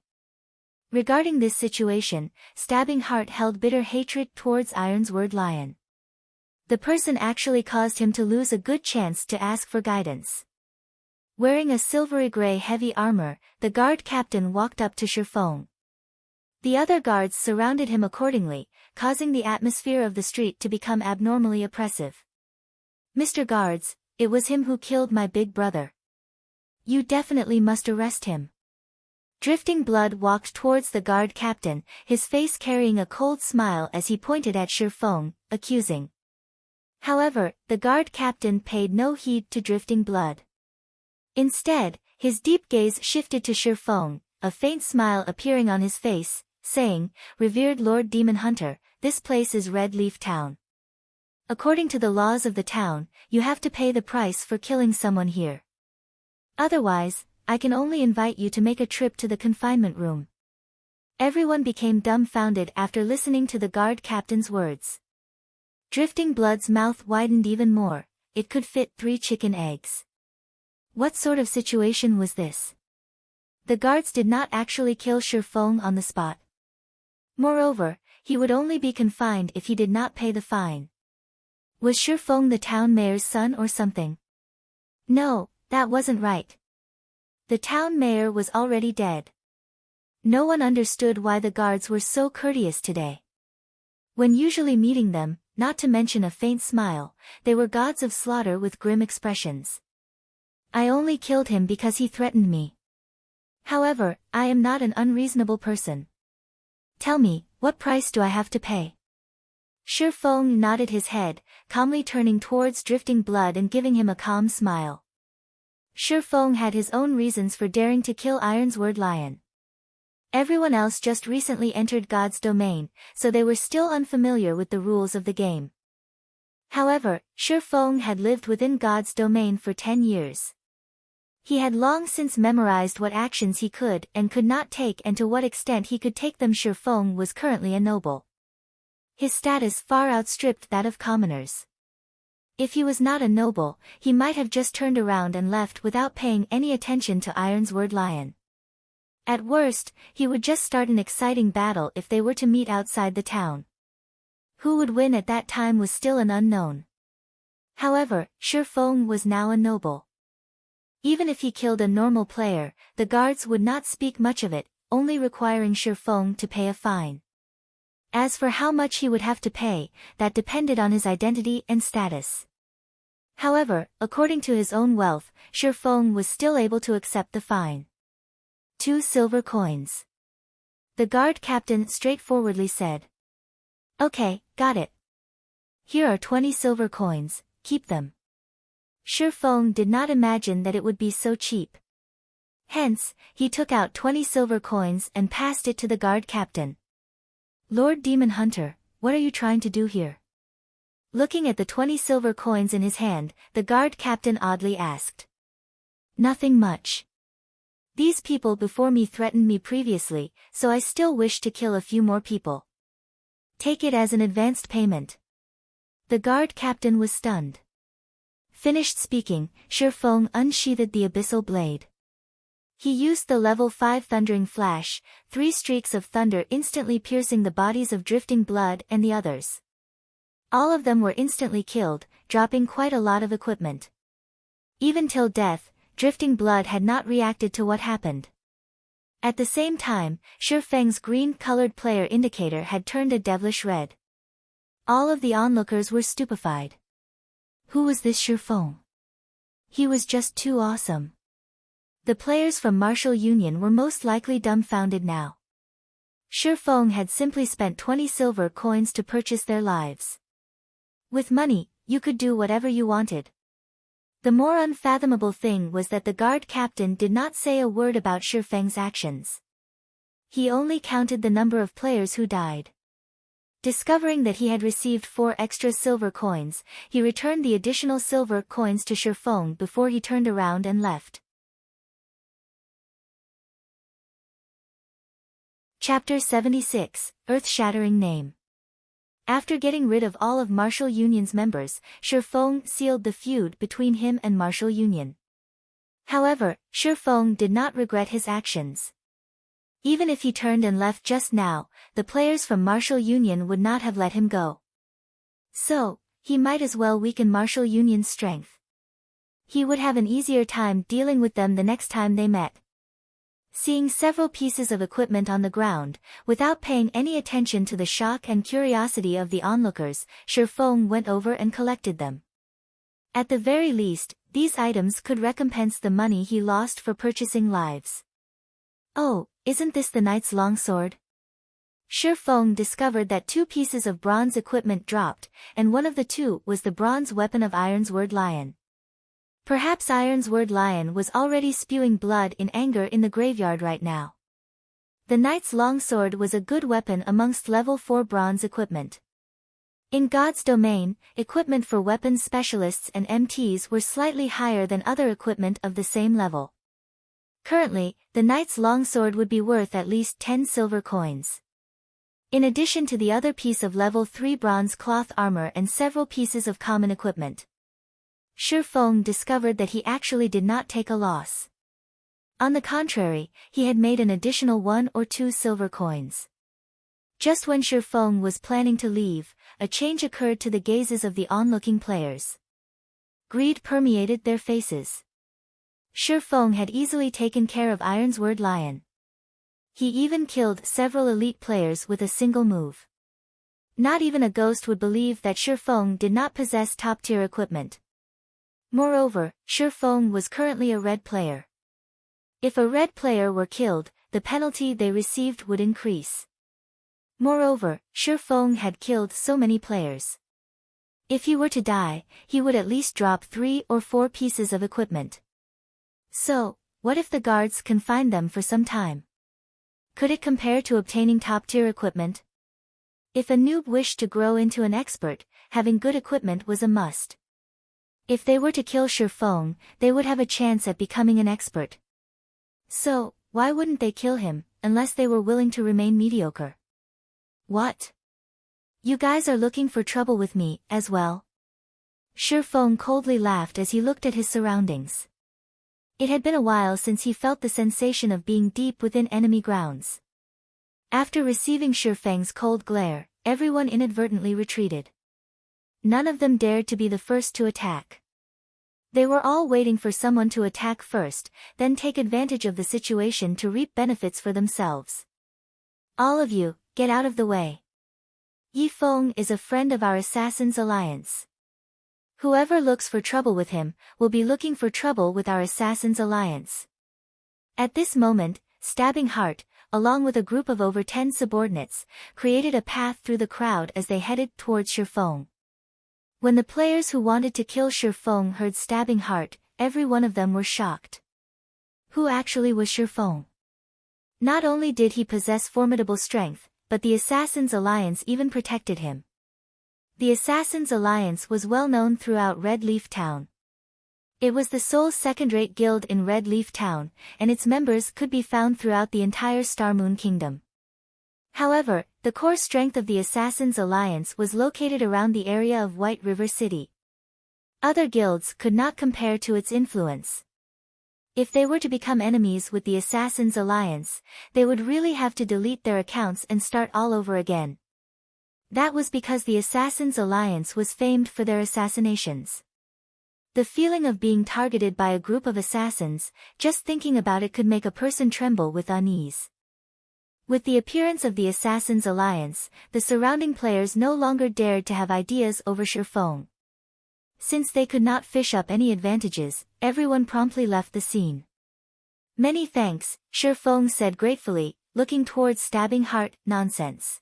Regarding this situation, Stabbing Heart held bitter hatred towards Ironsword Lion. The person actually caused him to lose a good chance to ask for guidance. Wearing a silvery gray heavy armor, the guard captain walked up to Shi Feng. The other guards surrounded him accordingly, causing the atmosphere of the street to become abnormally oppressive. "Mr. Guards, it was him who killed my big brother. You definitely must arrest him." Drifting Blood walked towards the guard captain, his face carrying a cold smile as he pointed at Shi Feng, accusing. However, the guard captain paid no heed to Drifting Blood. Instead, his deep gaze shifted to Shi Feng, a faint smile appearing on his face, saying, "Revered Lord Demon Hunter, this place is Red Leaf Town. According to the laws of the town, you have to pay the price for killing someone here. Otherwise, I can only invite you to make a trip to the confinement room. Everyone became dumbfounded after listening to the guard captain's words. Drifting Blood's mouth widened even more. It could fit 3 chicken eggs. What sort of situation was this? The guards did not actually kill Shifeng on the spot. Moreover, he would only be confined if he did not pay the fine. Was Shifeng the town mayor's son or something? No, that wasn't right. The town mayor was already dead. No one understood why the guards were so courteous today. When usually meeting them, not to mention a faint smile, they were gods of slaughter with grim expressions. I only killed him because he threatened me. However, I am not an unreasonable person. Tell me, what price do I have to pay? Shifeng nodded his head, calmly turning towards Drifting Blood and giving him a calm smile. Shifeng had his own reasons for daring to kill Ironsword Lion. Everyone else just recently entered God's domain, so they were still unfamiliar with the rules of the game. However, Shifeng had lived within God's domain for 10 years. He had long since memorized what actions he could and could not take and to what extent he could take them. Shifeng was currently a noble. His status far outstripped that of commoners. If he was not a noble, he might have just turned around and left without paying any attention to Ironsword Lion. At worst, he would just start an exciting battle if they were to meet outside the town. Who would win at that time was still an unknown. However, Shifeng was now a noble. Even if he killed a normal player, the guards would not speak much of it, only requiring Shifeng to pay a fine. As for how much he would have to pay, that depended on his identity and status. However, according to his own wealth, Shifeng was still able to accept the fine. 2 silver coins. The guard captain straightforwardly said. Okay, got it. Here are 20 silver coins, keep them. Shifeng did not imagine that it would be so cheap. Hence, he took out 20 silver coins and passed it to the guard captain. Lord Demon Hunter, what are you trying to do here? Looking at the 20 silver coins in his hand, the guard captain oddly asked. Nothing much. These people before me threatened me previously, so I still wish to kill a few more people. Take it as an advanced payment. The guard captain was stunned. Finished speaking, Shifeng unsheathed the abyssal blade. He used the level 5 thundering flash, 3 streaks of thunder instantly piercing the bodies of Drifting Blood and the others. All of them were instantly killed, dropping quite a lot of equipment. Even till death, Drifting Blood had not reacted to what happened. At the same time, Shifeng's green-colored player indicator had turned a devilish red. All of the onlookers were stupefied. Who was this Shifeng? He was just too awesome. The players from Martial Union were most likely dumbfounded now. Shifeng had simply spent 20 silver coins to purchase their lives. With money, you could do whatever you wanted. The more unfathomable thing was that the guard captain did not say a word about Shifeng's actions. He only counted the number of players who died. Discovering that he had received 4 extra silver coins, he returned the additional silver coins to Shifeng before he turned around and left. Chapter 76, Earth-Shattering Name. After getting rid of all of Martial Union's members, Shifeng sealed the feud between him and Martial Union. However, Shifeng did not regret his actions. Even if he turned and left just now, the players from Martial Union would not have let him go. So, he might as well weaken Martial Union's strength. He would have an easier time dealing with them the next time they met. Seeing several pieces of equipment on the ground, without paying any attention to the shock and curiosity of the onlookers, Shifeng went over and collected them. At the very least, these items could recompense the money he lost for purchasing lives. Oh, isn't this the knight's longsword? Shifeng discovered that 2 pieces of bronze equipment dropped, and one of the 2 was the bronze weapon of Ironsword Lion. Perhaps Ironsword Lion was already spewing blood in anger in the graveyard right now. The knight's longsword was a good weapon amongst level 4 bronze equipment. In God's domain, equipment for weapons specialists and MTs were slightly higher than other equipment of the same level. Currently, the knight's longsword would be worth at least 10 silver coins. In addition to the other piece of level 3 bronze cloth armor and several pieces of common equipment. Shi Feng discovered that he actually did not take a loss. On the contrary, he had made an additional 1 or 2 silver coins. Just when Shi Feng was planning to leave, a change occurred to the gazes of the onlooking players. Greed permeated their faces. Shi Feng had easily taken care of Ironsword Lion. He even killed several elite players with a single move. Not even a ghost would believe that Shi Feng did not possess top-tier equipment. Moreover, Shi Feng was currently a red player. If a red player were killed, the penalty they received would increase. Moreover, Shi Feng had killed so many players. If he were to die, he would at least drop 3 or 4 pieces of equipment. So, what if the guards confined them for some time? Could it compare to obtaining top-tier equipment? If a noob wished to grow into an expert, having good equipment was a must. If they were to kill Shi Feng, they would have a chance at becoming an expert. So, why wouldn't they kill him, unless they were willing to remain mediocre? What? You guys are looking for trouble with me, as well? Shi Feng coldly laughed as he looked at his surroundings. It had been a while since he felt the sensation of being deep within enemy grounds. After receiving Shi Feng's cold glare, everyone inadvertently retreated. None of them dared to be the first to attack. They were all waiting for someone to attack first, then take advantage of the situation to reap benefits for themselves. All of you, get out of the way. Yi Feng is a friend of our Assassin's Alliance. Whoever looks for trouble with him, will be looking for trouble with our Assassin's Alliance. At this moment, Stabbing Heart, along with a group of over 10 subordinates, created a path through the crowd as they headed towards Shi Feng. When the players who wanted to kill Shi Feng heard Stabbing Heart, every one of them were shocked. Who actually was Shi Feng? Not only did he possess formidable strength, but the Assassin's Alliance even protected him. The Assassin's Alliance was well known throughout Red Leaf Town. It was the sole second-rate guild in Red Leaf Town, and its members could be found throughout the entire Starmoon Kingdom. However, the core strength of the Assassin's Alliance was located around the area of White River City. Other guilds could not compare to its influence. If they were to become enemies with the Assassin's Alliance, they would really have to delete their accounts and start all over again. That was because the Assassin's Alliance was famed for their assassinations. The feeling of being targeted by a group of assassins, just thinking about it could make a person tremble with unease. With the appearance of the Assassin's Alliance, the surrounding players no longer dared to have ideas over Shi Feng. Since they could not fish up any advantages, everyone promptly left the scene. Many thanks, Shi Feng said gratefully, looking towards Stabbing Heart. Nonsense.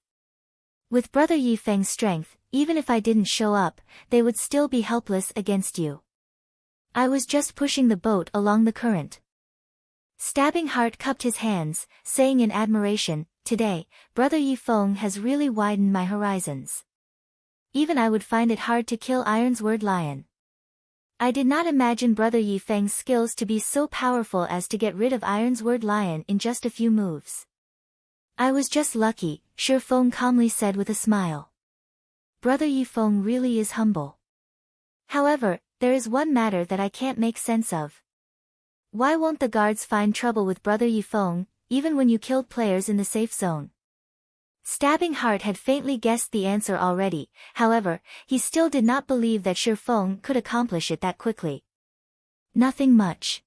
With Brother Yi Feng's strength, even if I didn't show up, they would still be helpless against you. I was just pushing the boat along the current. Stabbing Heart cupped his hands, saying in admiration, today, Brother Yi Feng has really widened my horizons. Even I would find it hard to kill Ironsword Lion. I did not imagine Brother Yi Feng's skills to be so powerful as to get rid of Ironsword Lion in just a few moves. I was just lucky, Shi Feng calmly said with a smile. Brother Yi Feng really is humble. However, there is one matter that I can't make sense of. Why won't the guards find trouble with Brother Yi Feng, even when you killed players in the safe zone? Stabbing Heart had faintly guessed the answer already, however, he still did not believe that Shi Feng could accomplish it that quickly. Nothing much.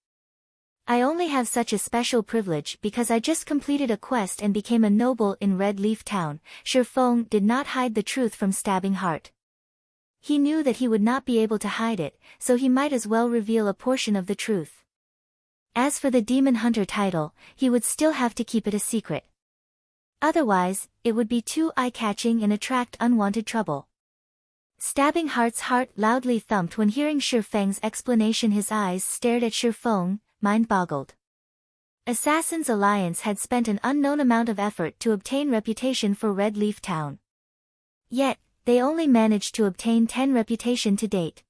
I only have such a special privilege because I just completed a quest and became a noble in Red Leaf Town. Shi Feng did not hide the truth from Stabbing Heart. He knew that he would not be able to hide it, so he might as well reveal a portion of the truth. As for the Demon Hunter title, he would still have to keep it a secret. Otherwise, it would be too eye-catching and attract unwanted trouble. Stabbing Heart's heart loudly thumped when hearing Shi Feng's explanation. His eyes stared at Shi Feng, mind-boggled. Assassin's Alliance had spent an unknown amount of effort to obtain reputation for Red Leaf Town. Yet, they only managed to obtain 10 reputation to date.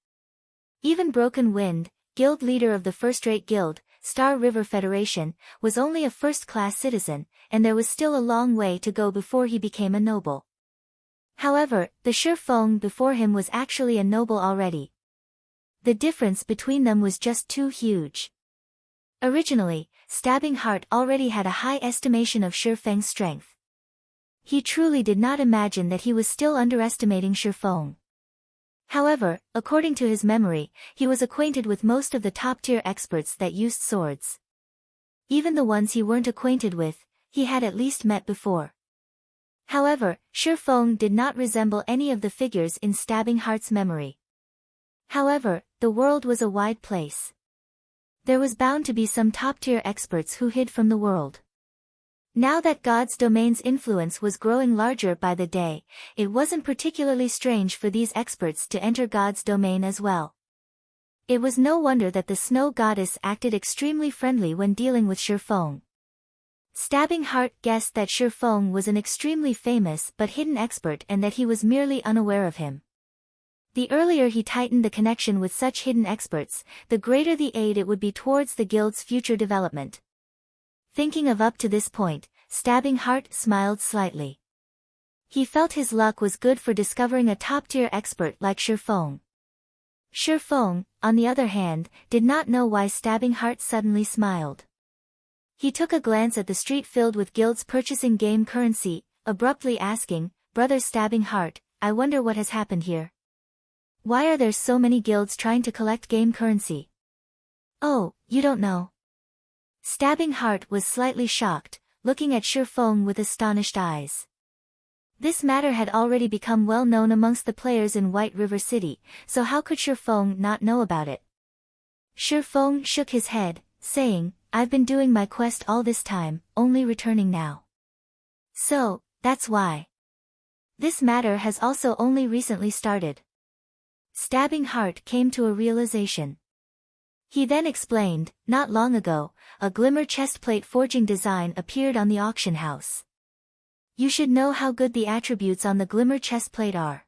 Even Broken Wind, guild leader of the first-rate guild, Star River Federation, was only a first-class citizen, and there was still a long way to go before he became a noble. However, the Shifeng before him was actually a noble already. The difference between them was just too huge. Originally, Stabbing Heart already had a high estimation of Shifeng's strength. He truly did not imagine that he was still underestimating Shifeng. However, according to his memory, he was acquainted with most of the top-tier experts that used swords. Even the ones he weren't acquainted with, he had at least met before. However, Shifeng did not resemble any of the figures in Stabbing Heart's memory. However, the world was a wide place. There was bound to be some top-tier experts who hid from the world. Now that God's domain's influence was growing larger by the day, it wasn't particularly strange for these experts to enter God's domain as well. It was no wonder that the snow goddess acted extremely friendly when dealing with Shifeng. Stabbing Heart guessed that Shifeng was an extremely famous but hidden expert and that he was merely unaware of him. The earlier he tightened the connection with such hidden experts, the greater the aid it would be towards the guild's future development. Thinking of up to this point, Stabbing Heart smiled slightly. He felt his luck was good for discovering a top-tier expert like Shifeng. Shifeng, on the other hand, did not know why Stabbing Heart suddenly smiled. He took a glance at the street filled with guilds purchasing game currency, abruptly asking, "Brother Stabbing Heart, I wonder what has happened here. Why are there so many guilds trying to collect game currency?" "Oh, you don't know?" Stabbing Heart was slightly shocked, looking at Shifeng with astonished eyes. This matter had already become well known amongst the players in White River City, so how could Shifeng not know about it? Shifeng shook his head, saying, "I've been doing my quest all this time, only returning now. So, that's why. This matter has also only recently started." Stabbing Heart came to a realization. He then explained, "Not long ago, a glimmer chestplate forging design appeared on the auction house. You should know how good the attributes on the glimmer chestplate are.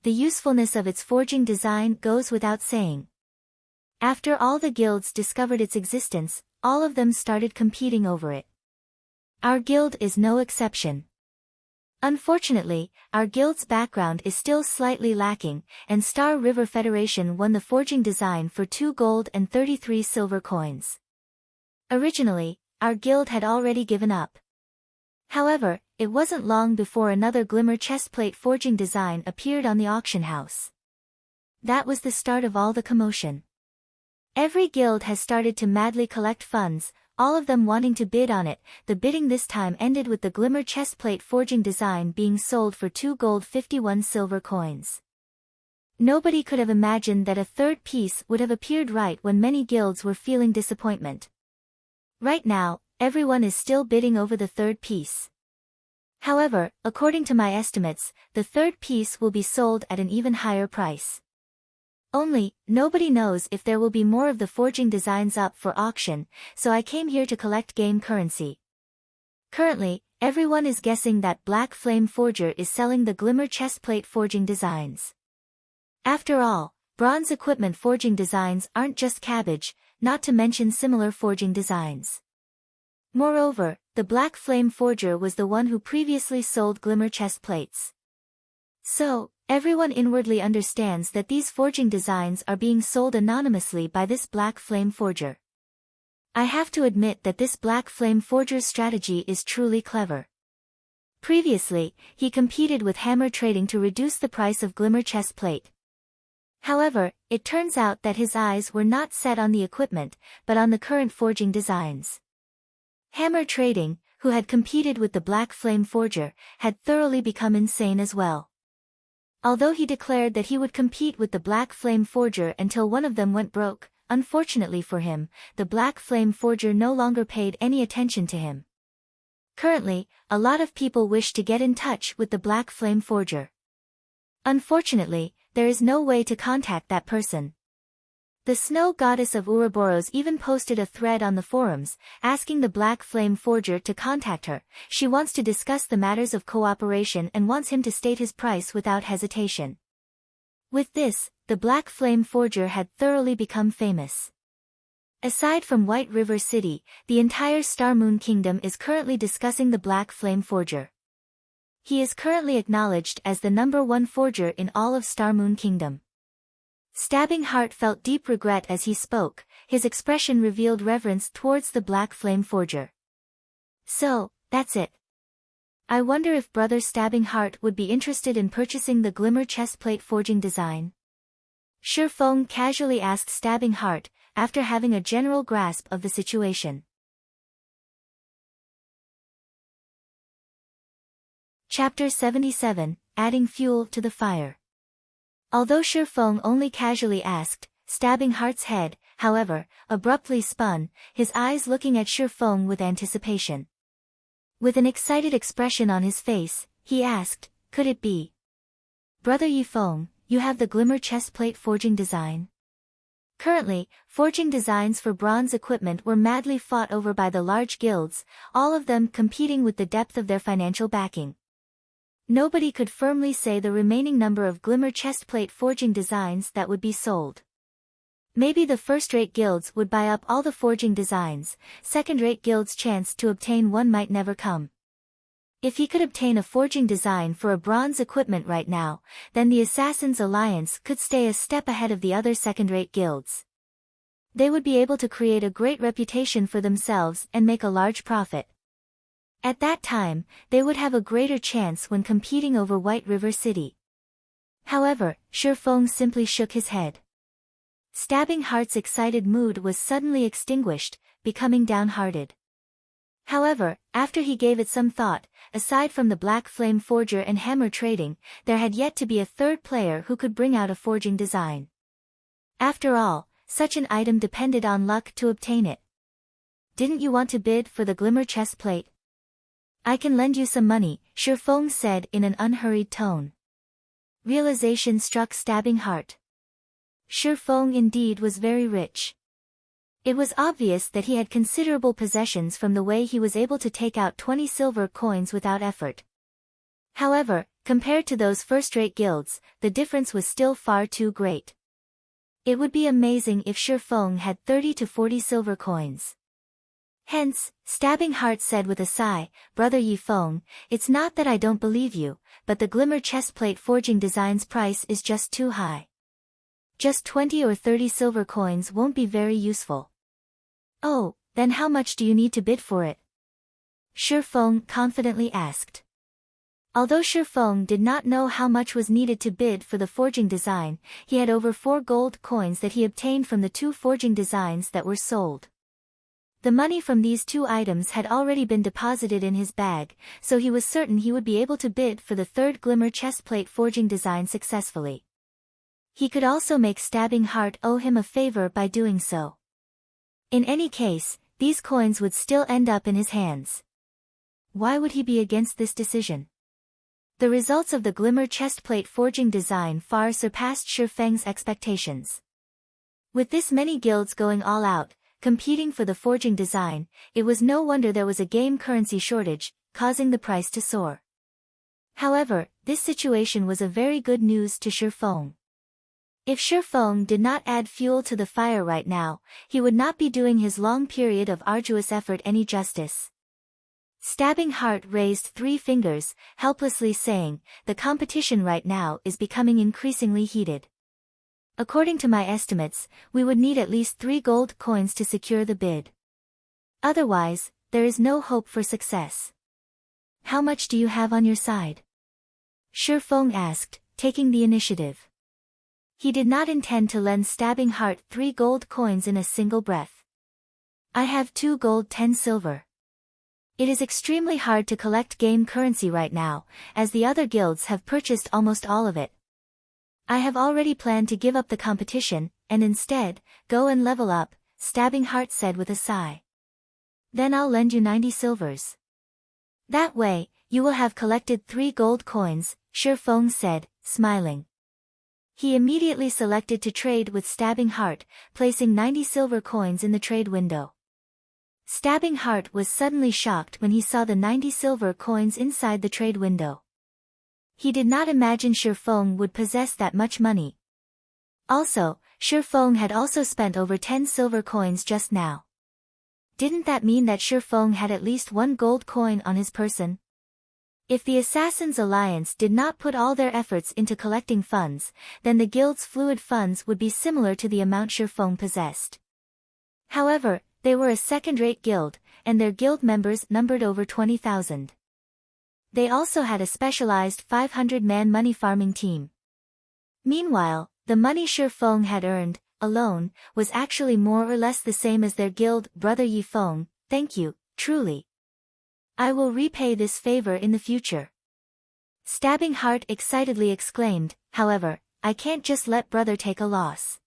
The usefulness of its forging design goes without saying. After all the guilds discovered its existence, all of them started competing over it. Our guild is no exception. Unfortunately, our guild's background is still slightly lacking, and Star River Federation won the forging design for 2 gold and 33 silver coins. Originally, our guild had already given up. However, it wasn't long before another glimmer chestplate forging design appeared on the auction house. That was the start of all the commotion. Every guild has started to madly collect funds, all of them wanting to bid on it. The bidding this time ended with the glimmer chestplate forging design being sold for 2 gold 51 silver coins. Nobody could have imagined that a third piece would have appeared right when many guilds were feeling disappointment. Right now, everyone is still bidding over the third piece. However, according to my estimates, the third piece will be sold at an even higher price. Only, nobody knows if there will be more of the forging designs up for auction, so I came here to collect game currency. Currently, everyone is guessing that Black Flame Forger is selling the glimmer chestplate forging designs. After all, bronze equipment forging designs aren't just cabbage, not to mention similar forging designs. Moreover, the Black Flame Forger was the one who previously sold glimmer chestplates. So, everyone inwardly understands that these forging designs are being sold anonymously by this Black Flame Forger. I have to admit that this Black Flame Forger's strategy is truly clever. Previously, he competed with hammer trading to reduce the price of glimmer chestplate. However, it turns out that his eyes were not set on the equipment, but on the current forging designs. Hammer trading, who had competed with the Black Flame Forger, had thoroughly become insane as well. Although he declared that he would compete with the Black Flame Forger until one of them went broke, unfortunately for him, the Black Flame Forger no longer paid any attention to him. Currently, a lot of people wish to get in touch with the Black Flame Forger. Unfortunately, there is no way to contact that person. The snow goddess of Ouroboros even posted a thread on the forums, asking the Black Flame Forger to contact her. She wants to discuss the matters of cooperation and wants him to state his price without hesitation. With this, the Black Flame Forger had thoroughly become famous. Aside from White River City, the entire Star Moon Kingdom is currently discussing the Black Flame Forger. He is currently acknowledged as the #1 forger in all of Star Moon Kingdom. Stabbing Heart felt deep regret as he spoke, his expression revealed reverence towards the Black Flame Forger. So, that's it. I wonder if Brother Stabbing Heart would be interested in purchasing the Glimmer chestplate forging design. Shifeng casually asked Stabbing Heart, after having a general grasp of the situation. Chapter 77, Adding Fuel to the Fire. Although Shifeng only casually asked, Stabbing Heart's head, however, abruptly spun, his eyes looking at Shifeng with anticipation. With an excited expression on his face, he asked, could it be? Brother Yifeng, you have the Glimmer chestplate forging design? Currently, forging designs for bronze equipment were madly fought over by the large guilds, all of them competing with the depth of their financial backing. Nobody could firmly say the remaining number of Glimmer chestplate forging designs that would be sold. Maybe the first-rate guilds would buy up all the forging designs, second-rate guilds' chance to obtain one might never come. If he could obtain a forging design for a bronze equipment right now, then the Assassins' Alliance could stay a step ahead of the other second-rate guilds. They would be able to create a great reputation for themselves and make a large profit. At that time, they would have a greater chance when competing over White River City. However, Shifeng simply shook his head. Stabbing Heart's excited mood was suddenly extinguished, becoming downhearted. However, after he gave it some thought, aside from the Black Flame Forger and Hammer Trading, there had yet to be a third player who could bring out a forging design. After all, such an item depended on luck to obtain it. Didn't you want to bid for the Glimmer chestplate? I can lend you some money, Shifeng said in an unhurried tone. Realization struck Stabbing Heart. Shifeng indeed was very rich. It was obvious that he had considerable possessions from the way he was able to take out 20 silver coins without effort. However, compared to those first-rate guilds, the difference was still far too great. It would be amazing if Shifeng had 30 to 40 silver coins. Hence, Stabbing Heart said with a sigh, Brother Yifeng, it's not that I don't believe you, but the Glimmer chestplate forging design's price is just too high. Just 20 or 30 silver coins won't be very useful. Oh, then how much do you need to bid for it? Shifeng confidently asked. Although Shifeng did not know how much was needed to bid for the forging design, he had over 4 gold coins that he obtained from the 2 forging designs that were sold. The money from these 2 items had already been deposited in his bag, so he was certain he would be able to bid for the 3rd Glimmer chestplate forging design successfully. He could also make Stabbing Heart owe him a favor by doing so. In any case, these coins would still end up in his hands. Why would he be against this decision? The results of the Glimmer chestplate forging design far surpassed Shifeng's expectations. With this many guilds going all out, competing for the forging design, it was no wonder there was a game currency shortage, causing the price to soar. However, this situation was a very good news to Shifeng. If Shifeng did not add fuel to the fire right now, he would not be doing his long period of arduous effort any justice. Stabbing Heart raised 3 fingers, helplessly saying, the competition right now is becoming increasingly heated. According to my estimates, we would need at least 3 gold coins to secure the bid. Otherwise, there is no hope for success. How much do you have on your side? Shifeng asked, taking the initiative. He did not intend to lend Stabbing Heart 3 gold coins in a single breath. I have 2 gold 10 silver. It is extremely hard to collect game currency right now, as the other guilds have purchased almost all of it. I have already planned to give up the competition, and instead, go and level up, Stabbing Heart said with a sigh. Then I'll lend you 90 silvers. That way, you will have collected 3 gold coins, Shifeng said, smiling. He immediately selected to trade with Stabbing Heart, placing 90 silver coins in the trade window. Stabbing Heart was suddenly shocked when he saw the 90 silver coins inside the trade window. He did not imagine Shi Feng would possess that much money. Also, Shi Feng had also spent over 10 silver coins just now. Didn't that mean that Shi Feng had at least 1 gold coin on his person? If the Assassins' Alliance did not put all their efforts into collecting funds, then the guild's fluid funds would be similar to the amount Shi Feng possessed. However, they were a second-rate guild, and their guild members numbered over 20,000. They also had a specialized 500-man money farming team. Meanwhile, the money Shi Feng had earned, alone, was actually more or less the same as their guild. Brother Yi Feng, thank you, truly. I will repay this favor in the future. Stabbing Heart excitedly exclaimed, however, I can't just let brother take a loss.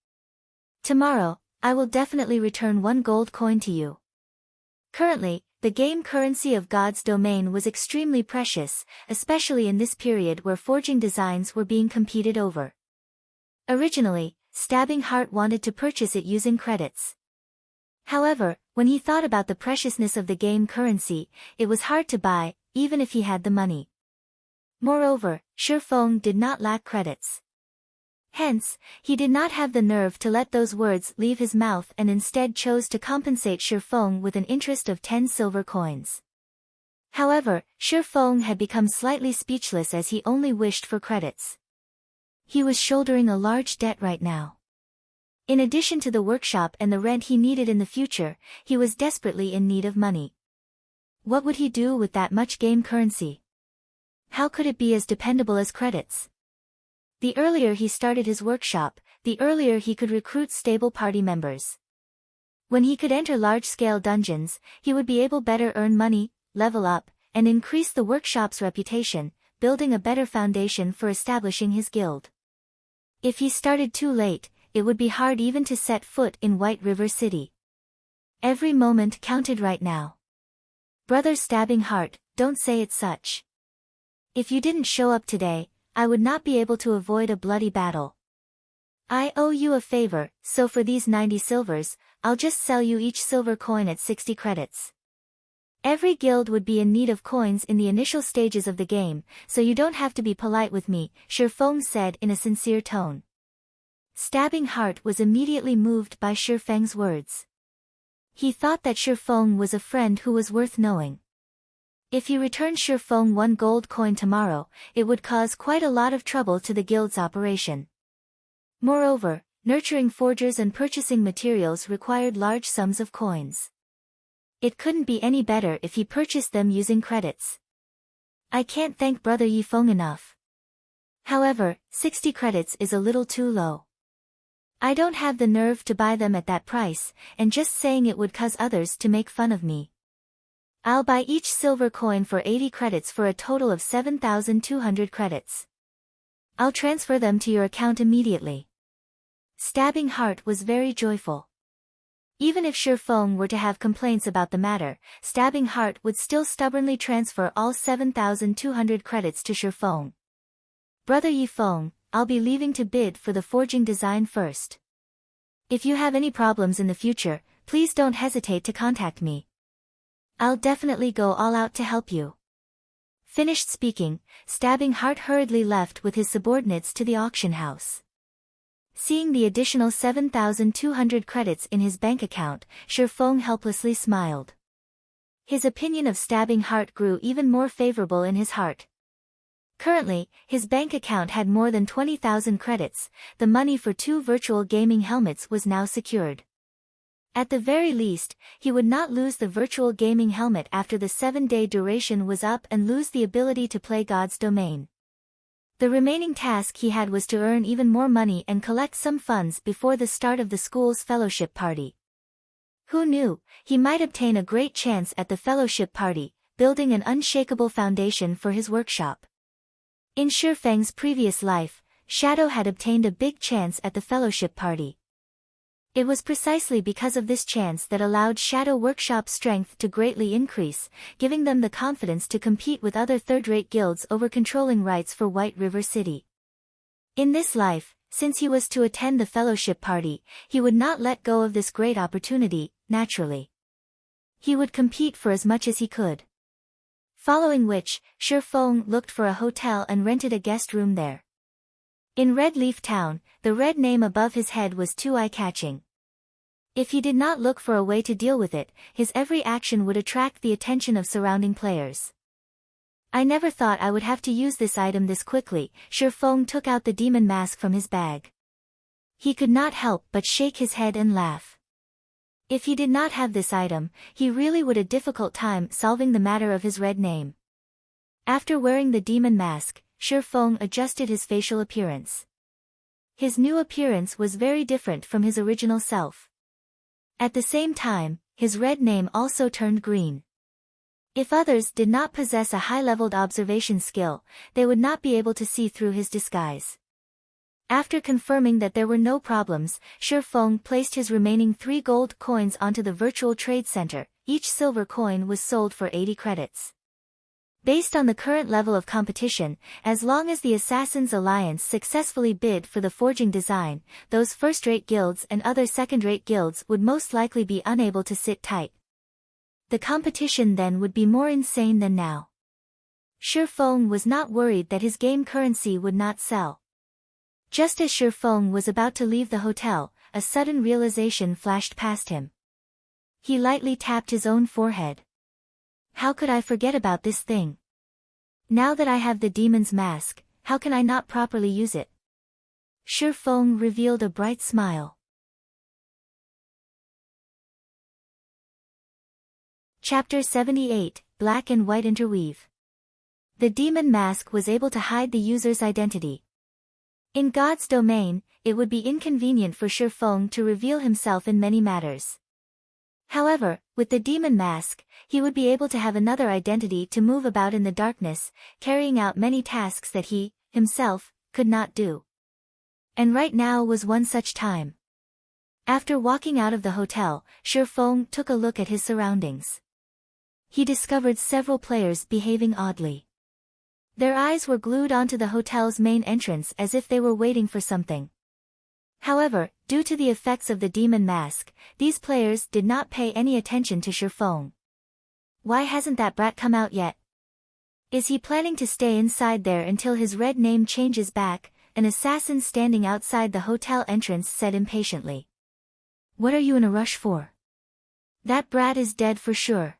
Tomorrow, I will definitely return 1 gold coin to you. Currently, the game currency of God's domain was extremely precious, especially in this period where forging designs were being competed over. Originally, Stabbing Heart wanted to purchase it using credits. However, when he thought about the preciousness of the game currency, it was hard to buy, even if he had the money. Moreover, Shi Feng did not lack credits. Hence, he did not have the nerve to let those words leave his mouth and instead chose to compensate Shi Feng with an interest of 10 silver coins. However, Shi Feng had become slightly speechless as he only wished for credits. He was shouldering a large debt right now. In addition to the workshop and the rent he needed in the future, he was desperately in need of money. What would he do with that much game currency? How could it be as dependable as credits? The earlier he started his workshop, the earlier he could recruit stable party members. When he could enter large-scale dungeons, he would be able better earn money, level up, and increase the workshop's reputation, building a better foundation for establishing his guild. If he started too late, it would be hard even to set foot in White River City. Every moment counted right now. Brother Stabbing Heart, don't say it such. If you didn't show up today, I would not be able to avoid a bloody battle. I owe you a favor, so for these 90 silvers, I'll just sell you each silver coin at 60 credits. Every guild would be in need of coins in the initial stages of the game, so you don't have to be polite with me, Shi Feng said in a sincere tone. Stabbing Heart was immediately moved by Shi Feng's words. He thought that Shi Feng was a friend who was worth knowing. If he returned Shi Feng 1 gold coin tomorrow, it would cause quite a lot of trouble to the guild's operation. Moreover, nurturing forgers and purchasing materials required large sums of coins. It couldn't be any better if he purchased them using credits. I can't thank Brother Yi Feng enough. However, 60 credits is a little too low. I don't have the nerve to buy them at that price, and just saying it would cause others to make fun of me. I'll buy each silver coin for 80 credits for a total of 7,200 credits. I'll transfer them to your account immediately. Stabbing Heart was very joyful. Even if Shi Feng were to have complaints about the matter, Stabbing Heart would still stubbornly transfer all 7,200 credits to Shi Feng. Brother Yi Feng, I'll be leaving to bid for the forging design first. If you have any problems in the future, please don't hesitate to contact me. I'll definitely go all out to help you. Finished speaking, Stabbing Heart hurriedly left with his subordinates to the auction house. Seeing the additional 7,200 credits in his bank account, Shi Feng helplessly smiled. His opinion of Stabbing Heart grew even more favorable in his heart. Currently, his bank account had more than 20,000 credits, the money for 2 virtual gaming helmets was now secured. At the very least, he would not lose the virtual gaming helmet after the 7-day duration was up and lose the ability to play God's domain. The remaining task he had was to earn even more money and collect some funds before the start of the school's fellowship party. Who knew, he might obtain a great chance at the fellowship party, building an unshakable foundation for his workshop. In Shi Feng's previous life, Shadow had obtained a big chance at the fellowship party. It was precisely because of this chance that allowed Shadow Workshop's strength to greatly increase, giving them the confidence to compete with other third-rate guilds over controlling rights for White River City. In this life, Since he was to attend the fellowship party, he would not let go of this great opportunity, naturally. He would compete for as much as he could. Following which, Shi Feng looked for a hotel and rented a guest room there. In Red Leaf Town, the red name above his head was too eye-catching. If he did not look for a way to deal with it, his every action would attract the attention of surrounding players. I never thought I would have to use this item this quickly. Shi Feng took out the demon mask from his bag. He could not help but shake his head and laugh. If he did not have this item, he really would have a difficult time solving the matter of his red name. After wearing the demon mask, Shi Feng adjusted his facial appearance. His new appearance was very different from his original self. At the same time, his red name also turned green. If others did not possess a high-leveled observation skill, they would not be able to see through his disguise. After confirming that there were no problems, Shi Feng placed his remaining 3 gold coins onto the virtual trade center. Each silver coin was sold for 80 credits. Based on the current level of competition, as long as the Assassins' Alliance successfully bid for the forging design, those first-rate guilds and other second-rate guilds would most likely be unable to sit tight. The competition then would be more insane than now. Shi Feng was not worried that his game currency would not sell. Just as Shi Feng was about to leave the hotel, a sudden realization flashed past him. He lightly tapped his own forehead. How could I forget about this thing? Now that I have the demon's mask, how can I not properly use it? Shi Feng revealed a bright smile. Chapter 78, Black and White Interweave. The demon mask was able to hide the user's identity. In God's domain, it would be inconvenient for Shi Feng to reveal himself in many matters. However, with the demon mask, he would be able to have another identity to move about in the darkness, carrying out many tasks that he, himself, could not do. And right now was one such time. After walking out of the hotel, Shi Feng took a look at his surroundings. He discovered several players behaving oddly. Their eyes were glued onto the hotel's main entrance as if they were waiting for something. However, due to the effects of the demon mask, these players did not pay any attention to Shi Feng. Why hasn't that brat come out yet? Is he planning to stay inside there until his red name changes back? An assassin standing outside the hotel entrance said impatiently. What are you in a rush for? That brat is dead for sure.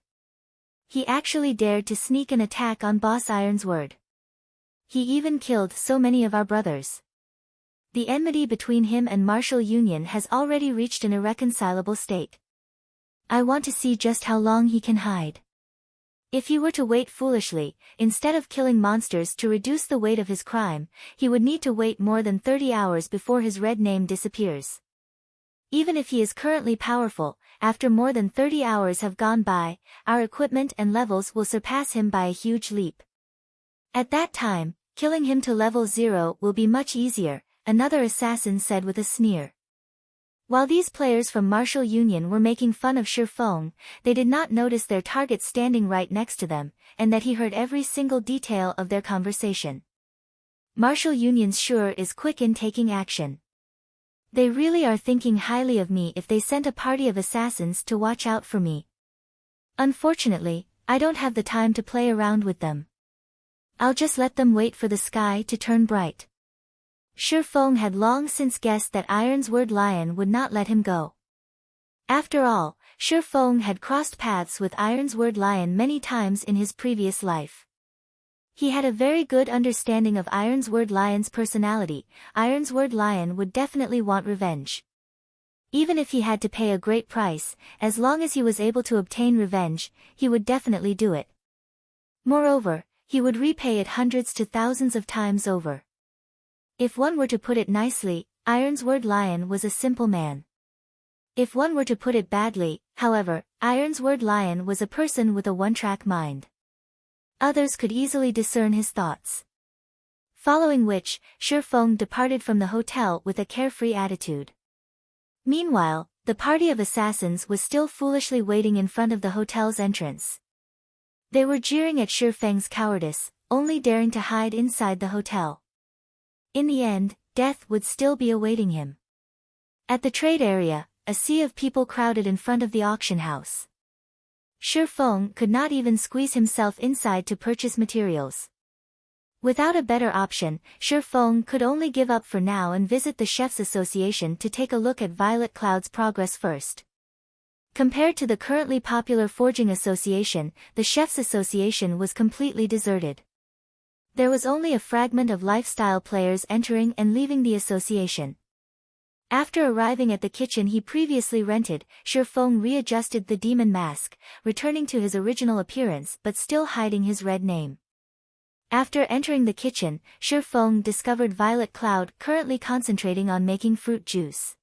He actually dared to sneak an attack on Boss Ironsword. He even killed so many of our brothers. The enmity between him and Martial Union has already reached an irreconcilable state. I want to see just how long he can hide. If he were to wait foolishly, instead of killing monsters to reduce the weight of his crime, he would need to wait more than 30 hours before his red name disappears. Even if he is currently powerful, after more than 30 hours have gone by, our equipment and levels will surpass him by a huge leap. At that time, killing him to level 0 will be much easier, another assassin said with a sneer. While these players from Martial Union were making fun of Shi Feng, they did not notice their target standing right next to them, and that he heard every single detail of their conversation. Martial Union's sure is quick in taking action. They really are thinking highly of me if they sent a party of assassins to watch out for me. Unfortunately, I don't have the time to play around with them. I'll just let them wait for the sky to turn bright. Shi Feng had long since guessed that Ironsword Lion would not let him go. After all, Shi Feng had crossed paths with Ironsword Lion many times in his previous life. He had a very good understanding of Ironsword Lion's personality. Ironsword Lion would definitely want revenge. Even if he had to pay a great price, as long as he was able to obtain revenge, he would definitely do it. Moreover, he would repay it hundreds to thousands of times over. If one were to put it nicely, Ironsword Lion was a simple man. If one were to put it badly, however, Ironsword Lion was a person with a one-track mind. Others could easily discern his thoughts. Following which, Shi Feng departed from the hotel with a carefree attitude. Meanwhile, the party of assassins was still foolishly waiting in front of the hotel's entrance. They were jeering at Shi Feng's cowardice, only daring to hide inside the hotel. In the end, death would still be awaiting him. At the trade area, a sea of people crowded in front of the auction house. Shifeng could not even squeeze himself inside to purchase materials. Without a better option, Shifeng could only give up for now and visit the Chefs Association to take a look at Violet Cloud's progress first. Compared to the currently popular Forging Association, the Chefs Association was completely deserted. There was only a fragment of lifestyle players entering and leaving the association. After arriving at the kitchen he previously rented, Shifeng readjusted the demon mask, returning to his original appearance but still hiding his red name. After entering the kitchen, Shifeng discovered Violet Cloud currently concentrating on making fruit juice.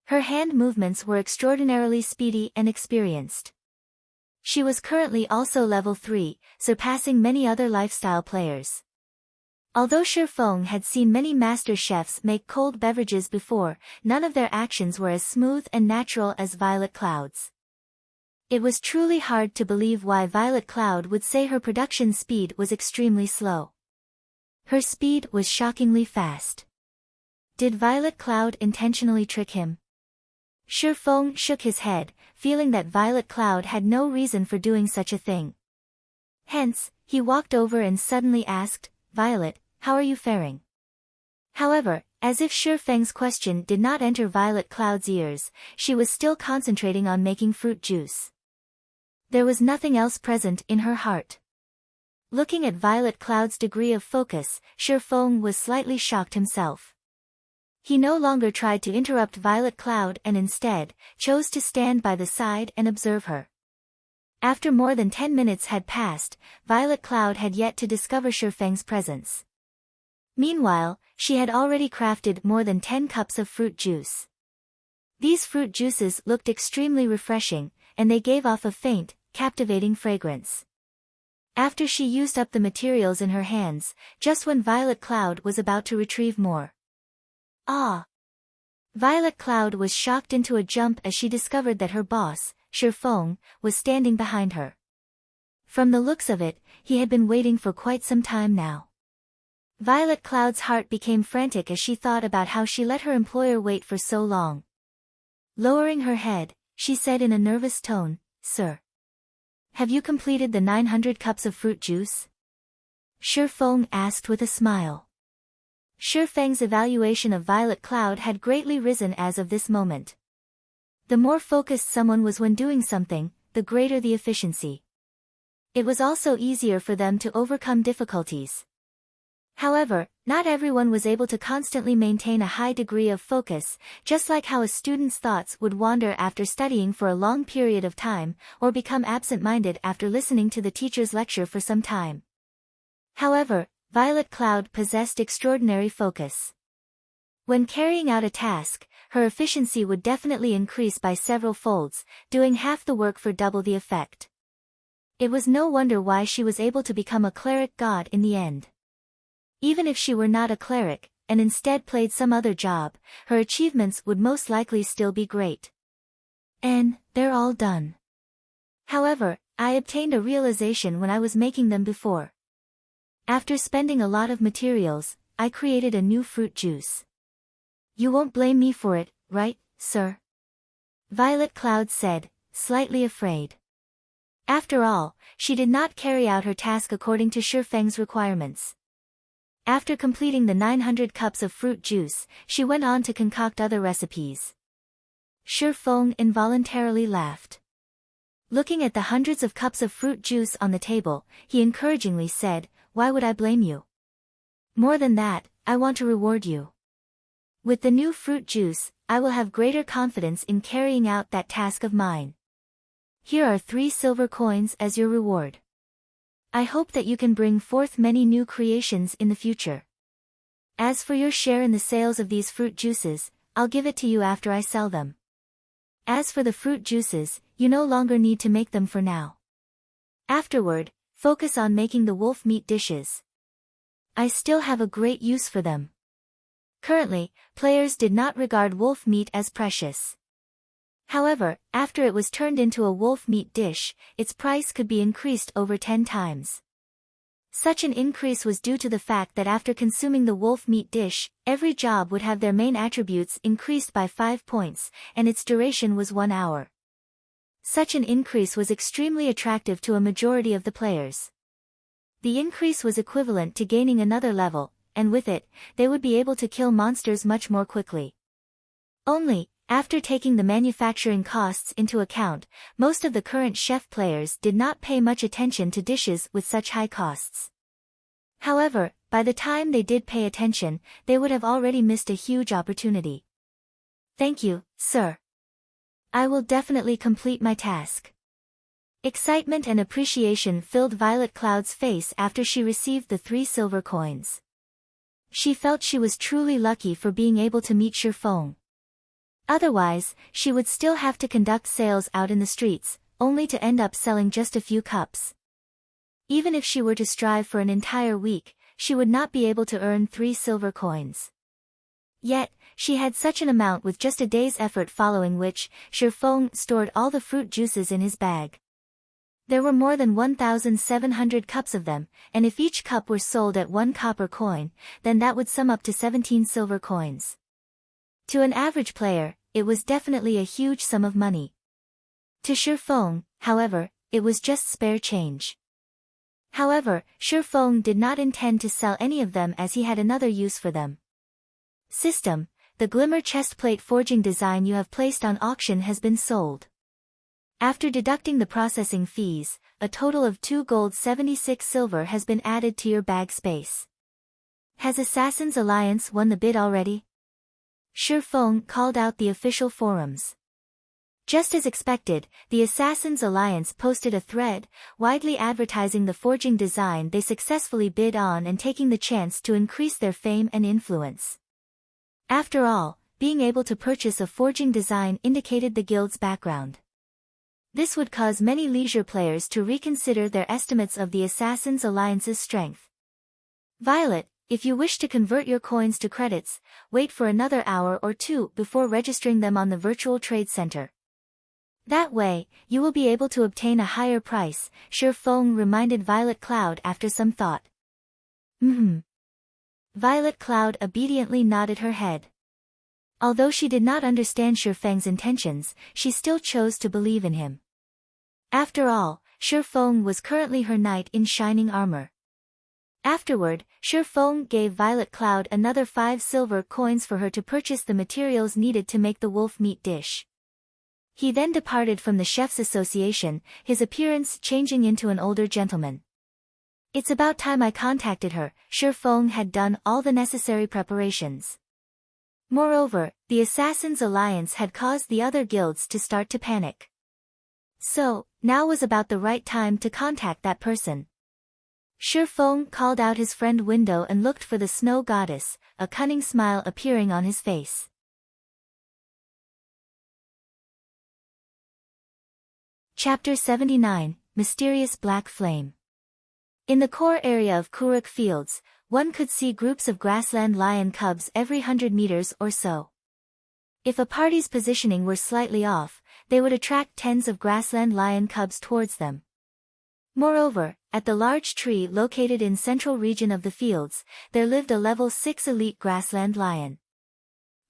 Her hand movements were extraordinarily speedy and experienced. She was currently also level 3, surpassing many other lifestyle players. Although Shifeng had seen many master chefs make cold beverages before, none of their actions were as smooth and natural as Violet Cloud's. It was truly hard to believe why Violet Cloud would say her production speed was extremely slow. Her speed was shockingly fast. Did Violet Cloud intentionally trick him? Shifeng shook his head, feeling that Violet Cloud had no reason for doing such a thing. Hence, he walked over and suddenly asked, "Violet, how are you faring?" However, as if Shifeng's question did not enter Violet Cloud's ears, she was still concentrating on making fruit juice. There was nothing else present in her heart. Looking at Violet Cloud's degree of focus, Shifeng was slightly shocked himself. He no longer tried to interrupt Violet Cloud and instead, chose to stand by the side and observe her. After more than 10 minutes had passed, Violet Cloud had yet to discover Shifeng's presence. Meanwhile, she had already crafted more than 10 cups of fruit juice. These fruit juices looked extremely refreshing, and they gave off a faint, captivating fragrance. After she used up the materials in her hands, just when Violet Cloud was about to retrieve more. Ah! Violet Cloud was shocked into a jump as she discovered that her boss, Shifeng, was standing behind her. From the looks of it, he had been waiting for quite some time now. Violet Cloud's heart became frantic as she thought about how she let her employer wait for so long. Lowering her head, she said in a nervous tone, "Sir, have you completed the 900 cups of fruit juice?" Shifeng asked with a smile. Shifeng's evaluation of Violet Cloud had greatly risen as of this moment. The more focused someone was when doing something, the greater the efficiency. It was also easier for them to overcome difficulties. However, not everyone was able to constantly maintain a high degree of focus, just like how a student's thoughts would wander after studying for a long period of time, or become absent-minded after listening to the teacher's lecture for some time. However, Violet Cloud possessed extraordinary focus. When carrying out a task, her efficiency would definitely increase by several folds, doing half the work for double the effect. It was no wonder why she was able to become a cleric god in the end. Even if she were not a cleric, and instead played some other job, her achievements would most likely still be great. And they're all done. However, I obtained a realization when I was making them before. After spending a lot of materials, I created a new fruit juice. You won't blame me for it, right, sir? Violet Cloud said, slightly afraid. After all, she did not carry out her task according to Shifeng's requirements. After completing the 900 cups of fruit juice, she went on to concoct other recipes. Shifeng involuntarily laughed. Looking at the hundreds of cups of fruit juice on the table, he encouragingly said, "Why would I blame you? More than that, I want to reward you. With the new fruit juice, I will have greater confidence in carrying out that task of mine. Here are 3 silver coins as your reward. I hope that you can bring forth many new creations in the future. As for your share in the sales of these fruit juices, I'll give it to you after I sell them. As for the fruit juices, you no longer need to make them for now. Afterward, focus on making the wolf meat dishes. I still have a great use for them." Currently, players did not regard wolf meat as precious. However, after it was turned into a wolf meat dish, its price could be increased over 10 times. Such an increase was due to the fact that after consuming the wolf meat dish, every job would have their main attributes increased by 5 points, and its duration was 1 hour. Such an increase was extremely attractive to a majority of the players. The increase was equivalent to gaining another level, and with it, they would be able to kill monsters much more quickly. Only, after taking the manufacturing costs into account, most of the current chef players did not pay much attention to dishes with such high costs. However, by the time they did pay attention, they would have already missed a huge opportunity. Thank you, sir. I will definitely complete my task. Excitement and appreciation filled Violet Cloud's face after she received the 3 silver coins. She felt she was truly lucky for being able to meet Shifeng. Otherwise, she would still have to conduct sales out in the streets, only to end up selling just a few cups. Even if she were to strive for an entire week, she would not be able to earn 3 silver coins. Yet, she had such an amount with just a day's effort, following which, Shifeng stored all the fruit juices in his bag. There were more than 1,700 cups of them, and if each cup were sold at 1 copper coin, then that would sum up to 17 silver coins. To an average player, it was definitely a huge sum of money. To Shifeng, however, it was just spare change. However, Shifeng did not intend to sell any of them as he had another use for them. System, the glimmer chestplate forging design you have placed on auction has been sold. After deducting the processing fees, a total of 2 gold 76 silver has been added to your bag space. Has Assassin's Alliance won the bid already? Shifeng called out the official forums. Just as expected, the Assassin's Alliance posted a thread, widely advertising the forging design they successfully bid on and taking the chance to increase their fame and influence. After all, being able to purchase a forging design indicated the guild's background. This would cause many leisure players to reconsider their estimates of the Assassin's Alliance's strength. Violet, if you wish to convert your coins to credits, wait for another hour or 2 before registering them on the virtual trade center. That way, you will be able to obtain a higher price, Shifeng reminded Violet Cloud after some thought. Violet Cloud obediently nodded her head. Although she did not understand Shifeng's intentions, she still chose to believe in him. After all, Shifeng was currently her knight in shining armor. Afterward, Shifeng gave Violet Cloud another 5 silver coins for her to purchase the materials needed to make the wolf meat dish. He then departed from the Chef's Association, his appearance changing into an older gentleman. It's about time I contacted her. Shifeng had done all the necessary preparations. Moreover, the Assassin's Alliance had caused the other guilds to start to panic. So, now was about the right time to contact that person. Shifeng called out his friend Window and looked for the snow goddess, a cunning smile appearing on his face. Chapter 79, Mysterious Black Flame. In the core area of Kuruk Fields, one could see groups of grassland lion cubs every 100 meters or so. If a party's positioning were slightly off, they would attract tens of grassland lion cubs towards them. Moreover, at the large tree located in central region of the fields, there lived a level 6 elite grassland lion.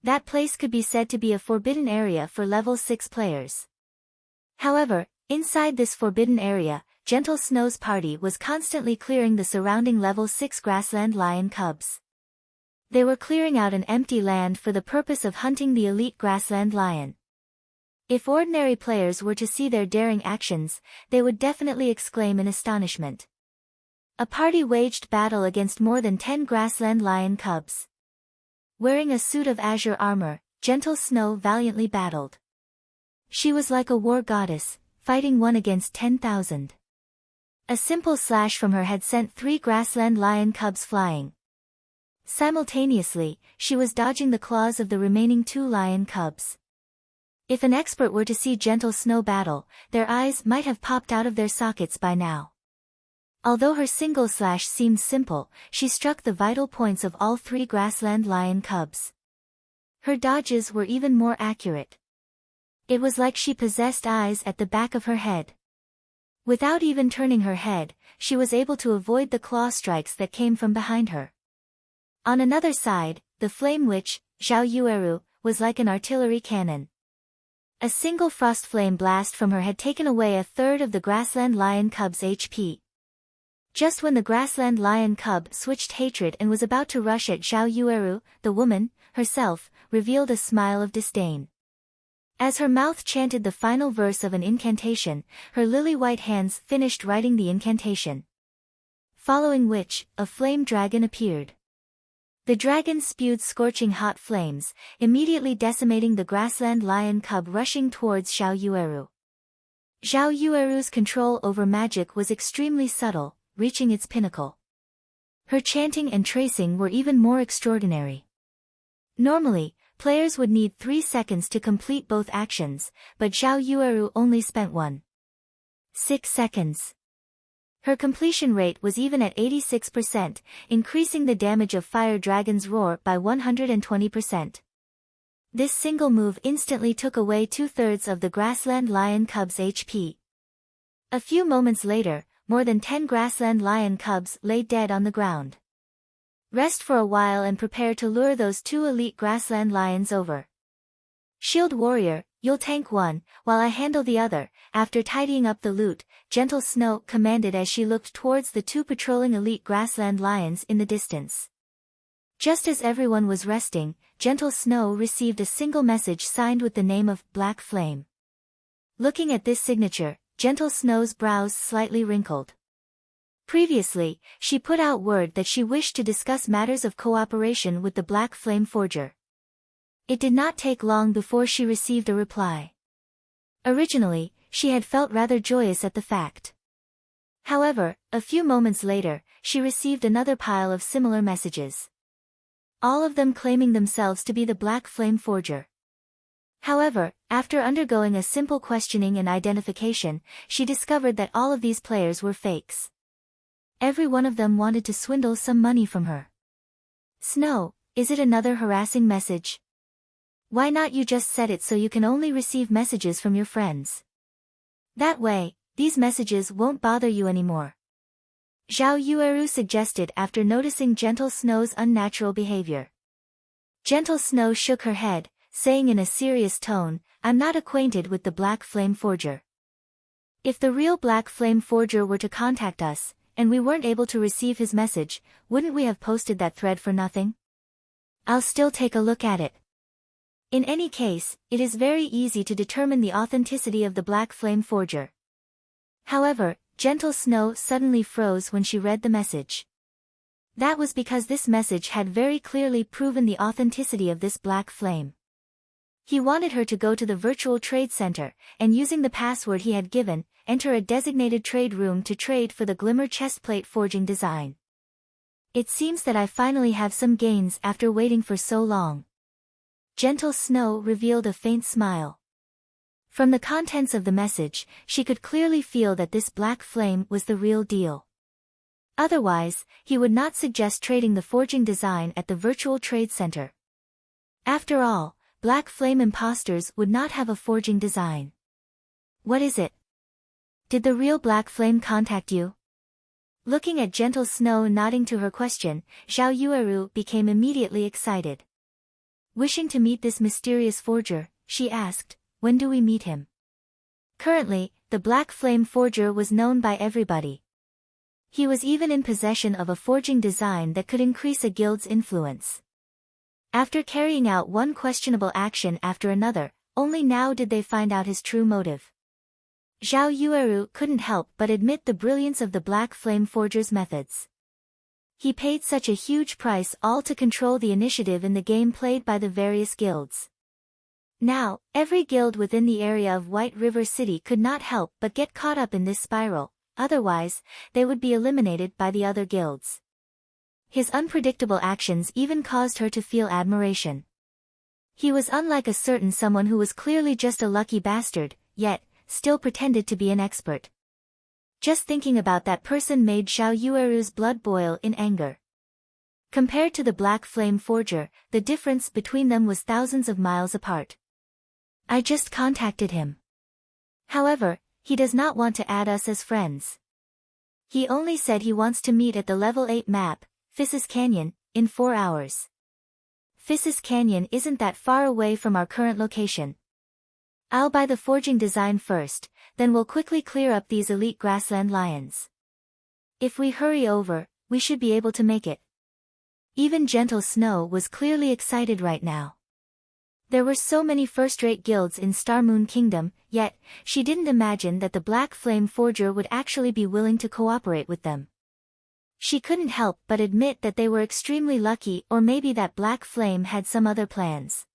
That place could be said to be a forbidden area for level 6 players. However, inside this forbidden area, Gentle Snow's party was constantly clearing the surrounding level 6 grassland lion cubs. They were clearing out an empty land for the purpose of hunting the elite grassland lion. If ordinary players were to see their daring actions, they would definitely exclaim in astonishment. A party waged battle against more than 10 grassland lion cubs. Wearing a suit of azure armor, Gentle Snow valiantly battled. She was like a war goddess, fighting 1 against 10,000. A simple slash from her had sent 3 grassland lion cubs flying. Simultaneously, she was dodging the claws of the remaining 2 lion cubs. If an expert were to see Gentle Snow battle, their eyes might have popped out of their sockets by now. Although her single slash seemed simple, she struck the vital points of all 3 grassland lion cubs. Her dodges were even more accurate. It was like she possessed eyes at the back of her head. Without even turning her head, she was able to avoid the claw strikes that came from behind her. On another side, the flame witch, Zhao Yueru, was like an artillery cannon. A single frost flame blast from her had taken away a third of the grassland lion cub's HP. Just when the grassland lion cub switched hatred and was about to rush at Zhao Yueru, the woman, herself, revealed a smile of disdain. As her mouth chanted the final verse of an incantation, her lily-white hands finished writing the incantation. Following which, a flame dragon appeared. The dragon spewed scorching hot flames, immediately decimating the grassland lion cub rushing towards Zhao Yueru. Zhao Yueru's control over magic was extremely subtle, reaching its pinnacle. Her chanting and tracing were even more extraordinary. Normally, players would need 3 seconds to complete both actions, but Zhao Yueru only spent 1.6 seconds. Her completion rate was even at 86%, increasing the damage of Fire Dragon's Roar by 120%. This single move instantly took away 2/3 of the grassland lion cub's HP. A few moments later, more than 10 grassland lion cubs lay dead on the ground. Rest for a while and prepare to lure those 2 elite grassland lions over. Shield Warrior, you'll tank one, while I handle the other. After tidying up the loot, Gentle Snow commanded as she looked towards the 2 patrolling elite grassland lions in the distance. Just as everyone was resting, Gentle Snow received a single message signed with the name of Black Flame. Looking at this signature, Gentle Snow's brows slightly wrinkled. Previously, she put out word that she wished to discuss matters of cooperation with the Black Flame Forger. It did not take long before she received a reply. Originally, she had felt rather joyous at the fact. However, a few moments later, she received another pile of similar messages. All of them claiming themselves to be the Black Flame Forger. However, after undergoing a simple questioning and identification, she discovered that all of these players were fakes. Every one of them wanted to swindle some money from her. Snow, is it another harassing message? Why not you just set it so you can only receive messages from your friends? That way, these messages won't bother you anymore. Zhao Yueru suggested after noticing Gentle Snow's unnatural behavior. Gentle Snow shook her head, saying in a serious tone, I'm not acquainted with the Black Flame Forger. If the real Black Flame Forger were to contact us, and we weren't able to receive his message, wouldn't we have posted that thread for nothing? I'll still take a look at it. In any case, it is very easy to determine the authenticity of the Black Flame Forger. However, Gentle Snow suddenly froze when she read the message. That was because this message had very clearly proven the authenticity of this Black Flame. He wanted her to go to the virtual trade center, and using the password he had given, enter a designated trade room to trade for the Glimmer chestplate forging design. It seems that I finally have some gains after waiting for so long. Gentle Snow revealed a faint smile. From the contents of the message, she could clearly feel that this Black Flame was the real deal. Otherwise, he would not suggest trading the forging design at the virtual trade center. After all, Black Flame imposters would not have a forging design. What is it? Did the real Black Flame contact you? Looking at Gentle Snow nodding to her question, Zhao Yueru became immediately excited. Wishing to meet this mysterious forger, she asked, when do we meet him? Currently, the Black Flame Forger was known by everybody. He was even in possession of a forging design that could increase a guild's influence. After carrying out one questionable action after another, only now did they find out his true motive. Zhao Yueru couldn't help but admit the brilliance of the Black Flame Forger's methods. He paid such a huge price all to control the initiative in the game played by the various guilds. Now, every guild within the area of White River City could not help but get caught up in this spiral, otherwise, they would be eliminated by the other guilds. His unpredictable actions even caused her to feel admiration. He was unlike a certain someone who was clearly just a lucky bastard, yet, still pretended to be an expert. Just thinking about that person made Zhao Yueru's blood boil in anger. Compared to the Black Flame Forger, the difference between them was thousands of miles apart. I just contacted him. However, He does not want to add us as friends. He only said he wants to meet at the level 8 map, Fissus Canyon, in 4 hours. Fissus Canyon isn't that far away from our current location. I'll buy the forging design first, then we'll quickly clear up these elite grassland lions. If we hurry over, we should be able to make it. Even Gentle Snow was clearly excited right now. There were so many first-rate guilds in Star Moon Kingdom, yet, she didn't imagine that the Black Flame Forger would actually be willing to cooperate with them. She couldn't help but admit that they were extremely lucky, or maybe that Black Flame had some other plans.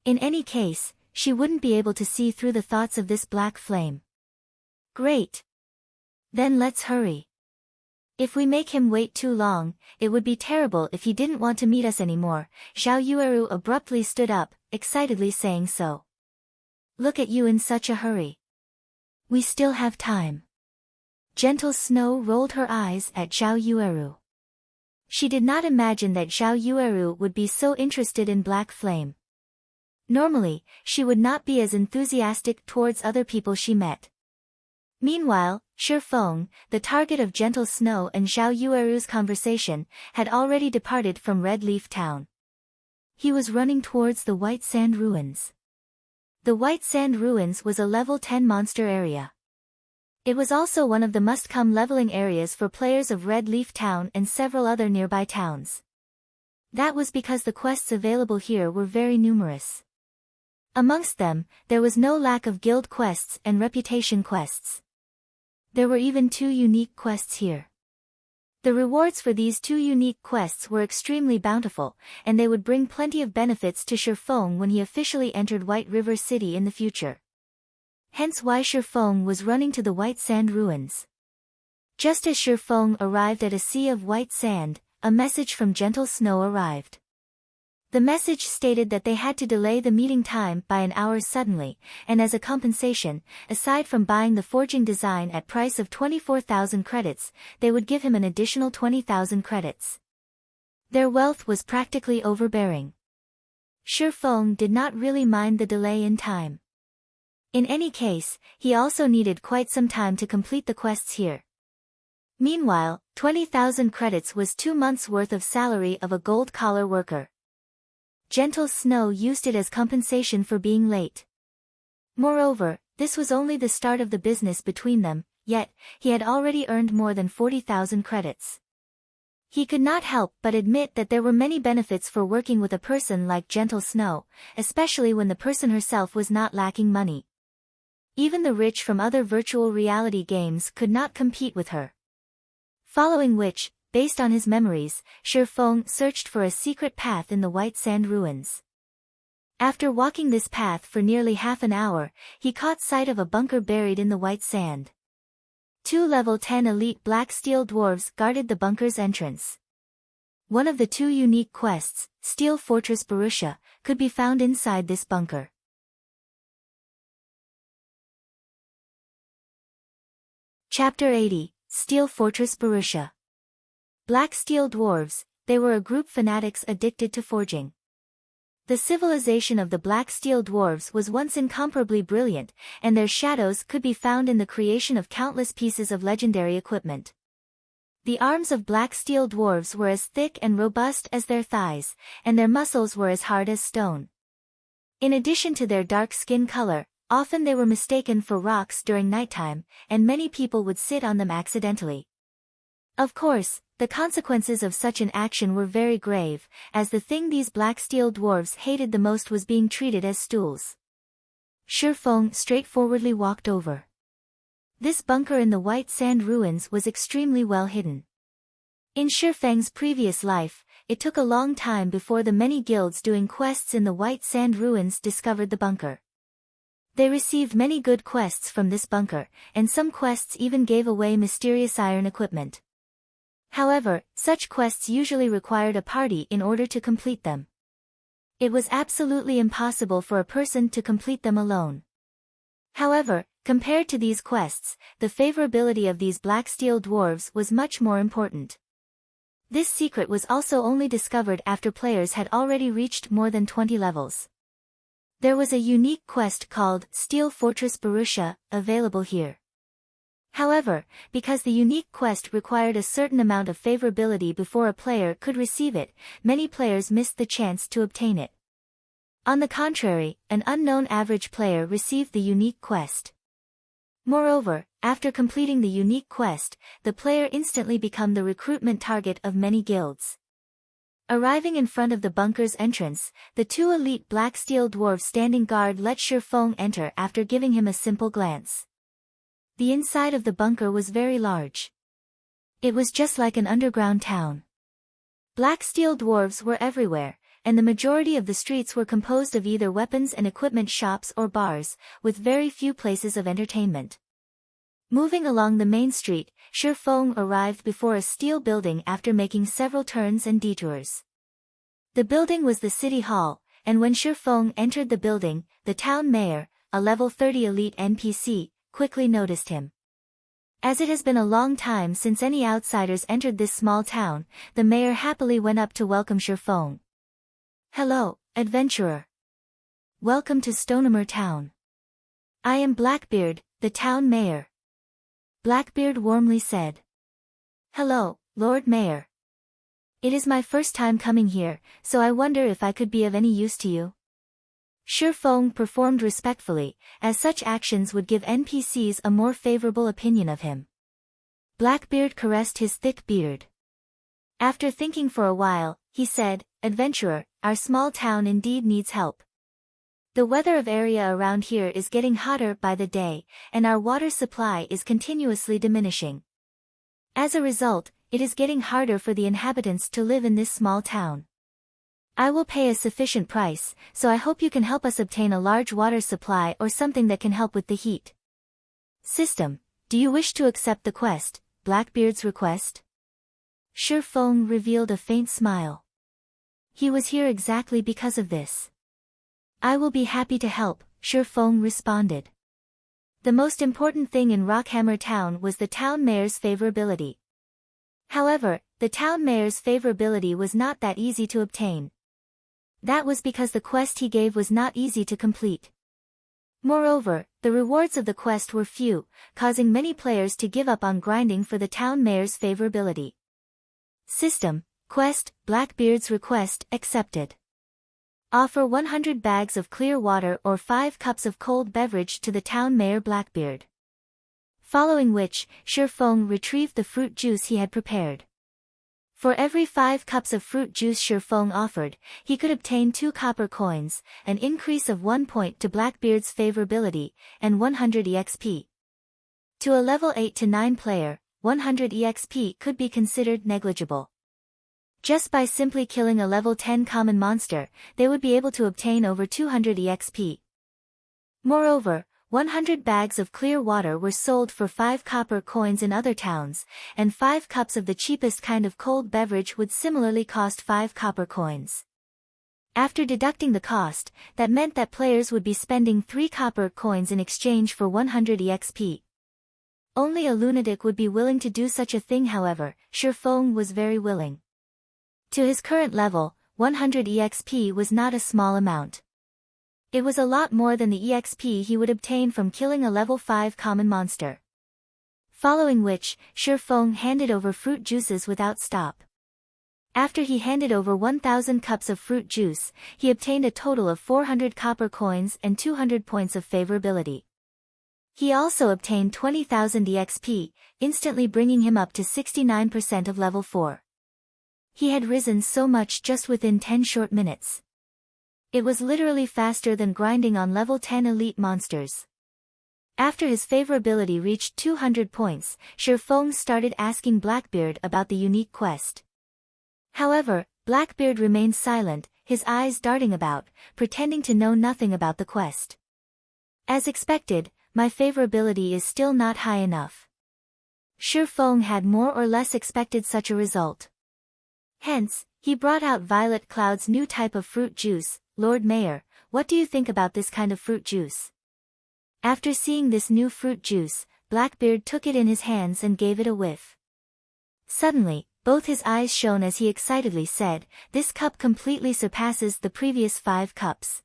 In any case, she wouldn't be able to see through the thoughts of this Black Flame. Great. Then let's hurry. If we make him wait too long, it would be terrible if he didn't want to meet us anymore. Xiao Yueru abruptly stood up, excitedly saying so. Look at you in such a hurry. We still have time. Gentle Snow rolled her eyes at Xiao Yueru. She did not imagine that Xiao Yueru would be so interested in Black Flame. Normally, she would not be as enthusiastic towards other people she met. Meanwhile, Shifeng, the target of Gentle Snow and Xiao Yueru's conversation, had already departed from Red Leaf Town. He was running towards the White Sand Ruins. The White Sand Ruins was a level 10 monster area. It was also one of the must-come leveling areas for players of Red Leaf Town and several other nearby towns. That was because the quests available here were very numerous. Amongst them, there was no lack of guild quests and reputation quests. There were even 2 unique quests here. The rewards for these 2 unique quests were extremely bountiful, and they would bring plenty of benefits to Shifeng when he officially entered White River City in the future. Hence why Shifeng was running to the White Sand Ruins. Just as Shifeng arrived at a sea of white sand, a message from Gentle Snow arrived. The message stated that they had to delay the meeting time by an hour suddenly, and as a compensation, aside from buying the forging design at price of 24,000 credits, they would give him an additional 20,000 credits. Their wealth was practically overbearing. Shifeng did not really mind the delay in time. In any case, he also needed quite some time to complete the quests here. Meanwhile, 20,000 credits was 2 months' worth of salary of a gold-collar worker. Gentle Snow used it as compensation for being late. Moreover, this was only the start of the business between them, yet, he had already earned more than 40,000 credits. He could not help but admit that there were many benefits for working with a person like Gentle Snow, especially when the person herself was not lacking money. Even the rich from other virtual reality games could not compete with her. Following which, based on his memories, Shifeng searched for a secret path in the White Sand Ruins. After walking this path for nearly half an hour, he caught sight of a bunker buried in the white sand. 2 level 10 elite black steel dwarves guarded the bunker's entrance. One of the 2 unique quests, Steel Fortress Barrutia, could be found inside this bunker. Chapter 80, Steel Fortress Barrutia. Black Steel Dwarves, they were a group fanatics addicted to forging. The civilization of the Black Steel Dwarves was once incomparably brilliant, and their shadows could be found in the creation of countless pieces of legendary equipment. The arms of Black Steel Dwarves were as thick and robust as their thighs, and their muscles were as hard as stone. In addition to their dark skin color, often they were mistaken for rocks during nighttime, and many people would sit on them accidentally. Of course, the consequences of such an action were very grave, as the thing these Black Steel Dwarves hated the most was being treated as stools. Shifeng straightforwardly walked over. This bunker in the White Sand Ruins was extremely well hidden. In Shifeng's previous life, it took a long time before the many guilds doing quests in the White Sand Ruins discovered the bunker. They received many good quests from this bunker, and some quests even gave away mysterious iron equipment. However, such quests usually required a party in order to complete them. It was absolutely impossible for a person to complete them alone. However, compared to these quests, the favorability of these Black Steel Dwarves was much more important. This secret was also only discovered after players had already reached more than 20 levels. There was a unique quest called Steel Fortress Barrutia, available here. However, because the unique quest required a certain amount of favorability before a player could receive it, many players missed the chance to obtain it. On the contrary, an unknown average player received the unique quest. Moreover, after completing the unique quest, the player instantly became the recruitment target of many guilds. Arriving in front of the bunker's entrance, the two elite black steel dwarves standing guard let Shifeng enter after giving him a simple glance. The inside of the bunker was very large. It was just like an underground town. Black steel dwarves were everywhere, and the majority of the streets were composed of either weapons and equipment shops or bars, with very few places of entertainment. Moving along the main street, Shifeng arrived before a steel building after making several turns and detours. The building was the city hall, and when Shifeng entered the building, the town mayor, a level 30 elite NPC, quickly noticed him. As it has been a long time since any outsiders entered this small town, the mayor happily went up to welcome Shifeng. "Hello, adventurer. Welcome to Stonemer Town. I am Blackbeard, the town mayor." Blackbeard warmly said. "Hello, Lord Mayor. It is my first time coming here, so I wonder if I could be of any use to you." Shifeng performed respectfully, as such actions would give NPCs a more favorable opinion of him. Blackbeard caressed his thick beard. After thinking for a while, he said, "Adventurer, our small town indeed needs help. The weather of area around here is getting hotter by the day, and our water supply is continuously diminishing. As a result, it is getting harder for the inhabitants to live in this small town. I will pay a sufficient price, so I hope you can help us obtain a large water supply or something that can help with the heat." "System, do you wish to accept the quest, Blackbeard's request?" Shifeng revealed a faint smile. He was here exactly because of this. "I will be happy to help," Shifeng responded. The most important thing in Rockhammer Town was the town mayor's favorability. However, the town mayor's favorability was not that easy to obtain. That was because the quest he gave was not easy to complete. Moreover, the rewards of the quest were few, causing many players to give up on grinding for the town mayor's favorability. System, quest, Blackbeard's request, accepted. Offer 100 bags of clear water or 5 cups of cold beverage to the town mayor Blackbeard. Following which, Shifeng retrieved the fruit juice he had prepared. For every 5 cups of fruit juice Shifeng offered, he could obtain 2 copper coins, an increase of 1 point to Blackbeard's favorability, and 100 EXP. To a level 8 to 9 player, 100 EXP could be considered negligible. Just by simply killing a level 10 common monster, they would be able to obtain over 200 EXP. Moreover, 100 bags of clear water were sold for 5 copper coins in other towns, and 5 cups of the cheapest kind of cold beverage would similarly cost 5 copper coins. After deducting the cost, that meant that players would be spending 3 copper coins in exchange for 100 EXP. Only a lunatic would be willing to do such a thing. However, Shifeng was very willing. To his current level, 100 EXP was not a small amount. It was a lot more than the EXP he would obtain from killing a level 5 common monster. Following which, Shifeng handed over fruit juices without stop. After he handed over 1,000 cups of fruit juice, he obtained a total of 400 copper coins and 200 points of favorability. He also obtained 20,000 EXP, instantly bringing him up to 69% of level 4. He had risen so much just within 10 short minutes. It was literally faster than grinding on level 10 elite monsters. After his favorability reached 200 points, Shifeng started asking Blackbeard about the unique quest. However, Blackbeard remained silent, his eyes darting about, pretending to know nothing about the quest. As expected, my favorability is still not high enough. Shifeng had more or less expected such a result. Hence, he brought out Violet Cloud's new type of fruit juice. "Lord Mayor, what do you think about this kind of fruit juice?" After seeing this new fruit juice, Blackbeard took it in his hands and gave it a whiff. Suddenly, both his eyes shone as he excitedly said, "This cup completely surpasses the previous 5 cups.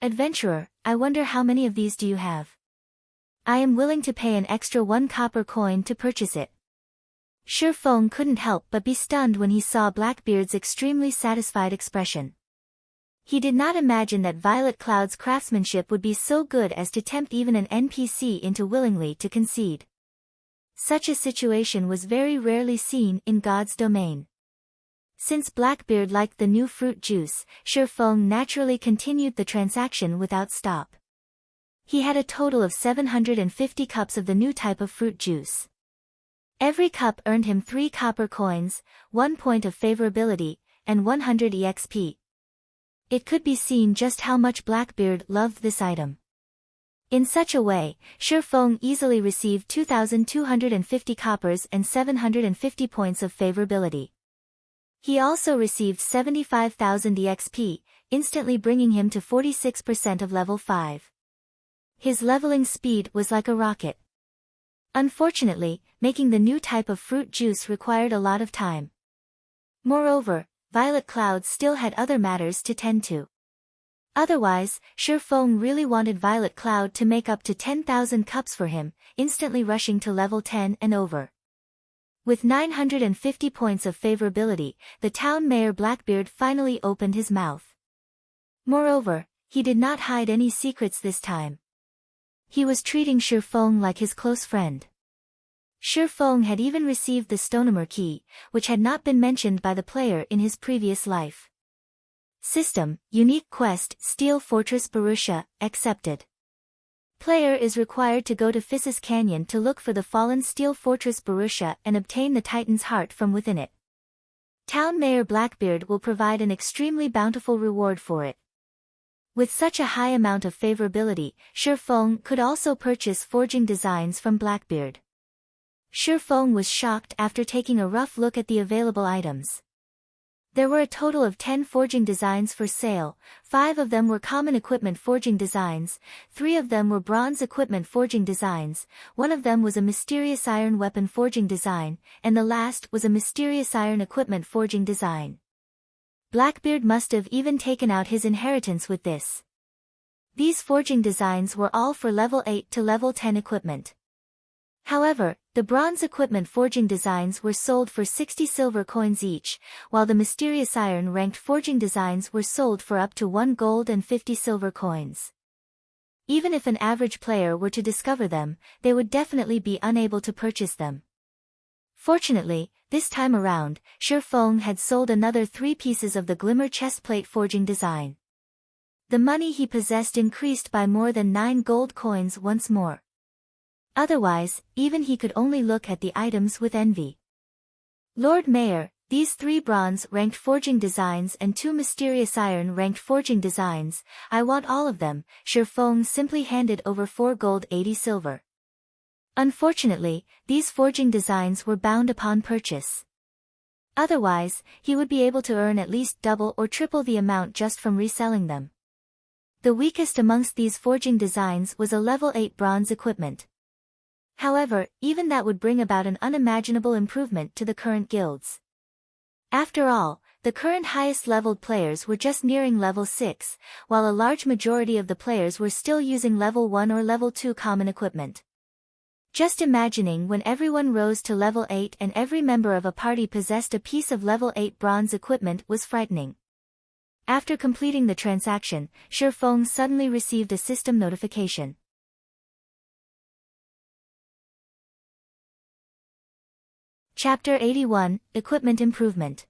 Adventurer, I wonder how many of these do you have? I am willing to pay an extra 1 copper coin to purchase it. Shi Feng couldn't help but be stunned when he saw Blackbeard's extremely satisfied expression. He did not imagine that Violet Cloud's craftsmanship would be so good as to tempt even an NPC into willingly to concede. Such a situation was very rarely seen in God's domain. Since Blackbeard liked the new fruit juice, Shi Feng naturally continued the transaction without stop. He had a total of 750 cups of the new type of fruit juice. Every cup earned him 3 copper coins, 1 point of favorability, and 100 EXP. It could be seen just how much Blackbeard loved this item. In such a way, Shi Feng easily received 2,250 coppers and 750 points of favorability. He also received 75,000 EXP, instantly bringing him to 46% of level 5. His leveling speed was like a rocket. Unfortunately, making the new type of fruit juice required a lot of time. Moreover, Violet Cloud still had other matters to tend to. Otherwise, Shi Feng really wanted Violet Cloud to make up to 10,000 cups for him, instantly rushing to level 10 and over. With 950 points of favorability, the town mayor Blackbeard finally opened his mouth. Moreover, he did not hide any secrets this time. He was treating Shi Feng like his close friend. Shi Feng had even received the Stonehammer key, which had not been mentioned by the player in his previous life. System, Unique Quest, Steel Fortress Barrutia, accepted. Player is required to go to Phissis Canyon to look for the fallen Steel Fortress Barrutia and obtain the Titan's heart from within it. Town Mayor Blackbeard will provide an extremely bountiful reward for it. With such a high amount of favorability, Shi Feng could also purchase forging designs from Blackbeard. Shi Feng was shocked after taking a rough look at the available items. There were a total of 10 forging designs for sale, 5 of them were common equipment forging designs, 3 of them were bronze equipment forging designs, 1 of them was a mysterious iron weapon forging design, and the last was a mysterious iron equipment forging design. Blackbeard must have even taken out his inheritance with this. These forging designs were all for level 8 to level 10 equipment. However, the bronze equipment forging designs were sold for 60 silver coins each, while the mysterious iron ranked forging designs were sold for up to 1 gold and 50 silver coins. Even if an average player were to discover them, they would definitely be unable to purchase them. Fortunately, this time around, Shi Feng had sold another 3 pieces of the glimmer chestplate forging design. The money he possessed increased by more than 9 gold coins once more. Otherwise, even he could only look at the items with envy. Lord Mayor, these 3 bronze-ranked forging designs and 2 mysterious iron-ranked forging designs, I want all of them. Shi Feng simply handed over 4 gold 80 silver. Unfortunately, these forging designs were bound upon purchase. Otherwise, he would be able to earn at least double or triple the amount just from reselling them. The weakest amongst these forging designs was a level 8 bronze equipment. However, even that would bring about an unimaginable improvement to the current guilds. After all, the current highest-leveled players were just nearing level 6, while a large majority of the players were still using level 1 or level 2 common equipment. Just imagining when everyone rose to level 8 and every member of a party possessed a piece of level 8 bronze equipment was frightening. After completing the transaction, Shi Feng suddenly received a system notification. Chapter 81, Equipment Improvement.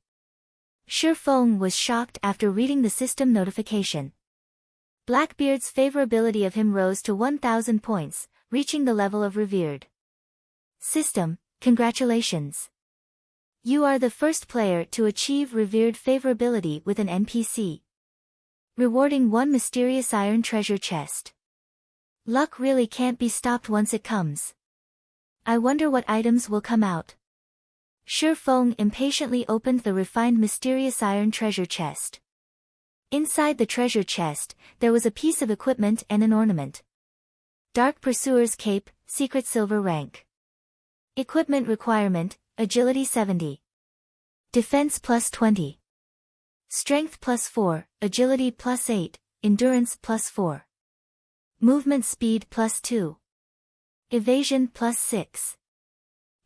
Shi Feng was shocked after reading the system notification. Blackbeard's favorability of him rose to 1,000 points, reaching the level of revered. System, congratulations. You are the first player to achieve revered favorability with an NPC. Rewarding 1 mysterious iron treasure chest. Luck really can't be stopped once it comes. I wonder what items will come out. Shi Feng impatiently opened the refined mysterious iron treasure chest. Inside the treasure chest, there was a piece of equipment and an ornament. Dark Pursuer's Cape, Secret Silver Rank. Equipment requirement, Agility 70. Defense plus 20. Strength plus 4, Agility plus 8, endurance +4. Movement speed +2. Evasion +6.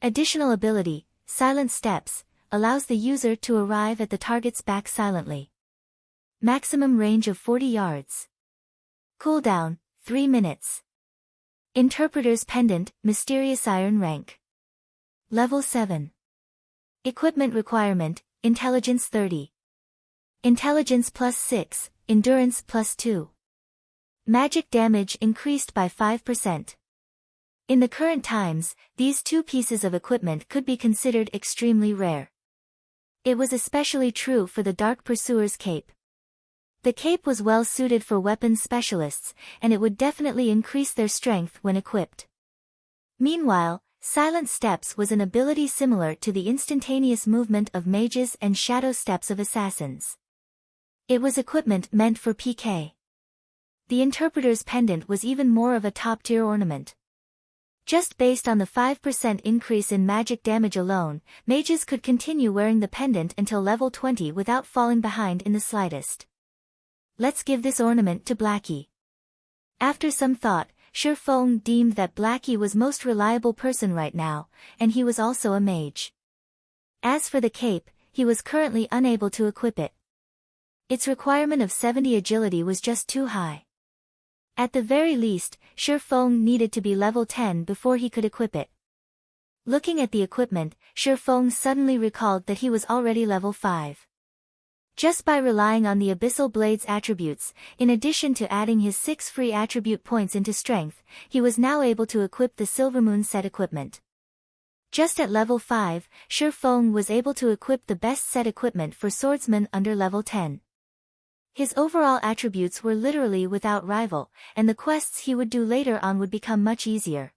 Additional ability, Silent Steps, allows the user to arrive at the target's back silently. Maximum range of 40 yards. Cooldown, 3 minutes. Interpreter's Pendant, Mysterious Iron rank. Level 7. Equipment requirement, Intelligence 30. Intelligence +6, Endurance +2. Magic damage increased by 5%. In the current times, these two pieces of equipment could be considered extremely rare. It was especially true for the Dark Pursuer's cape. The cape was well suited for weapons specialists, and it would definitely increase their strength when equipped. Meanwhile, Silent Steps was an ability similar to the instantaneous movement of mages and shadow steps of assassins. It was equipment meant for PK. The Interpreter's Pendant was even more of a top-tier ornament. Just based on the 5% increase in magic damage alone, mages could continue wearing the pendant until level 20 without falling behind in the slightest. Let's give this ornament to Blackie. After some thought, Shifeng deemed that Blackie was most reliable person right now, and he was also a mage. As for the cape, he was currently unable to equip it. Its requirement of 70 agility was just too high. At the very least, Shifeng needed to be level 10 before he could equip it. Looking at the equipment, Shifeng suddenly recalled that he was already level 5. Just by relying on the Abyssal Blade's attributes, in addition to adding his 6 free attribute points into strength, he was now able to equip the Silvermoon set equipment. Just at level 5, Shifeng was able to equip the best set equipment for swordsmen under level 10. His overall attributes were literally without rival, and the quests he would do later on would become much easier.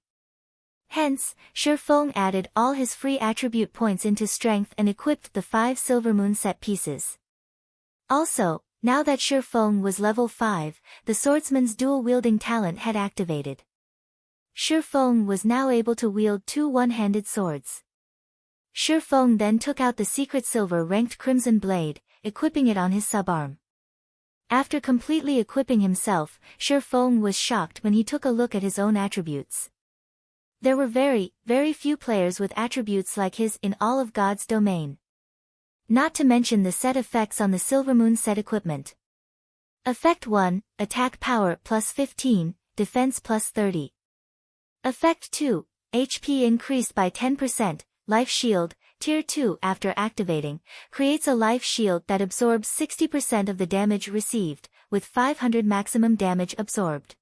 Hence, Shifeng added all his free attribute points into strength and equipped the 5 Silvermoon set pieces. Also, now that Shifeng was level 5, the swordsman's dual-wielding talent had activated. Shifeng was now able to wield 2 one-handed swords. Shifeng then took out the secret silver-ranked Crimson Blade, equipping it on his subarm. After completely equipping himself, Shifeng was shocked when he took a look at his own attributes. There were very, very few players with attributes like his in all of God's domain. Not to mention the set effects on the Silvermoon set equipment. Effect 1, Attack Power +15, Defense +30. Effect 2, HP increased by 10%, Life Shield, Tier 2 after activating, creates a life shield that absorbs 60% of the damage received, with 500 maximum damage absorbed.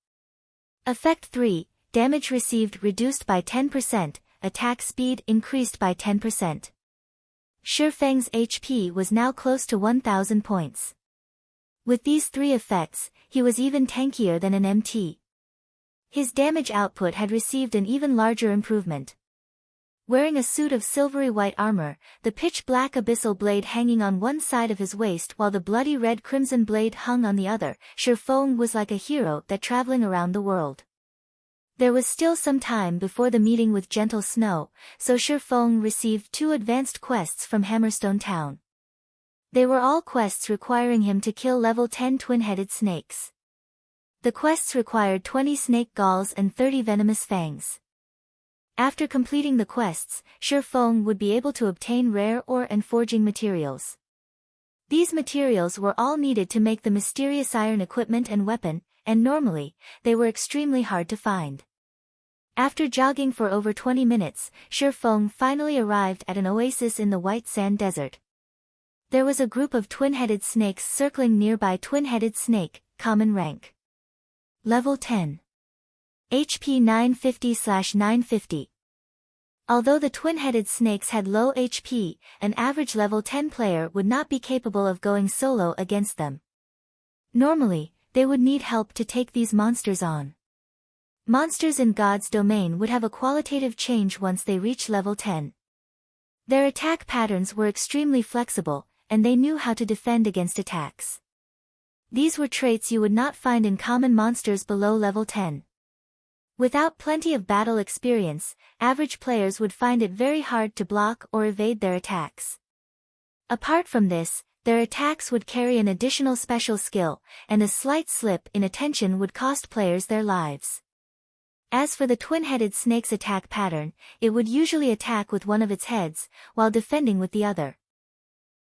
Effect 3, Damage received reduced by 10%, Attack Speed increased by 10%. Shifeng's HP was now close to 1000 points. With these 3 effects, he was even tankier than an MT. His damage output had received an even larger improvement. Wearing a suit of silvery white armor, the pitch-black abyssal blade hanging on one side of his waist while the bloody red crimson blade hung on the other, Shifeng was like a hero that traveling around the world. There was still some time before the meeting with Gentle Snow, so Shifeng received 2 advanced quests from Hammerstone Town. They were all quests requiring him to kill level 10 twin-headed snakes. The quests required 20 snake galls and 30 venomous fangs. After completing the quests, Shifeng would be able to obtain rare ore and forging materials. These materials were all needed to make the mysterious iron equipment and weapon, and normally, they were extremely hard to find. After jogging for over 20 minutes, Shifeng finally arrived at an oasis in the white sand desert. There was a group of twin-headed snakes circling nearby. Twin-headed snake, common rank. Level 10. HP 950/950. Although the twin-headed snakes had low HP, an average level 10 player would not be capable of going solo against them. Normally, they would need help to take these monsters on. Monsters in God's domain would have a qualitative change once they reach level 10. Their attack patterns were extremely flexible, and they knew how to defend against attacks. These were traits you would not find in common monsters below level 10. Without plenty of battle experience, average players would find it very hard to block or evade their attacks. Apart from this, Their attacks would carry an additional special skill, and a slight slip in attention would cost players their lives. As for the twin-headed snake's attack pattern, it would usually attack with one of its heads, while defending with the other.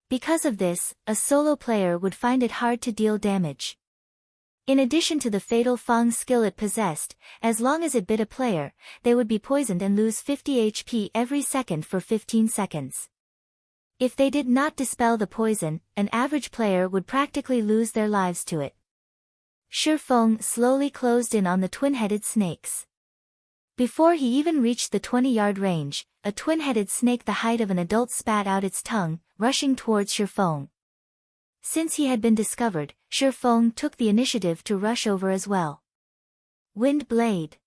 Because of this, a solo player would find it hard to deal damage. In addition to the fatal Fang skill it possessed, as long as it bit a player, they would be poisoned and lose 50 HP every second for 15 seconds. If they did not dispel the poison, an average player would practically lose their lives to it. Shifeng slowly closed in on the twin-headed snakes. Before he even reached the 20-yard range, a twin-headed snake the height of an adult spat out its tongue, rushing towards Shifeng. Since he had been discovered, Shifeng took the initiative to rush over as well. Wind Blade.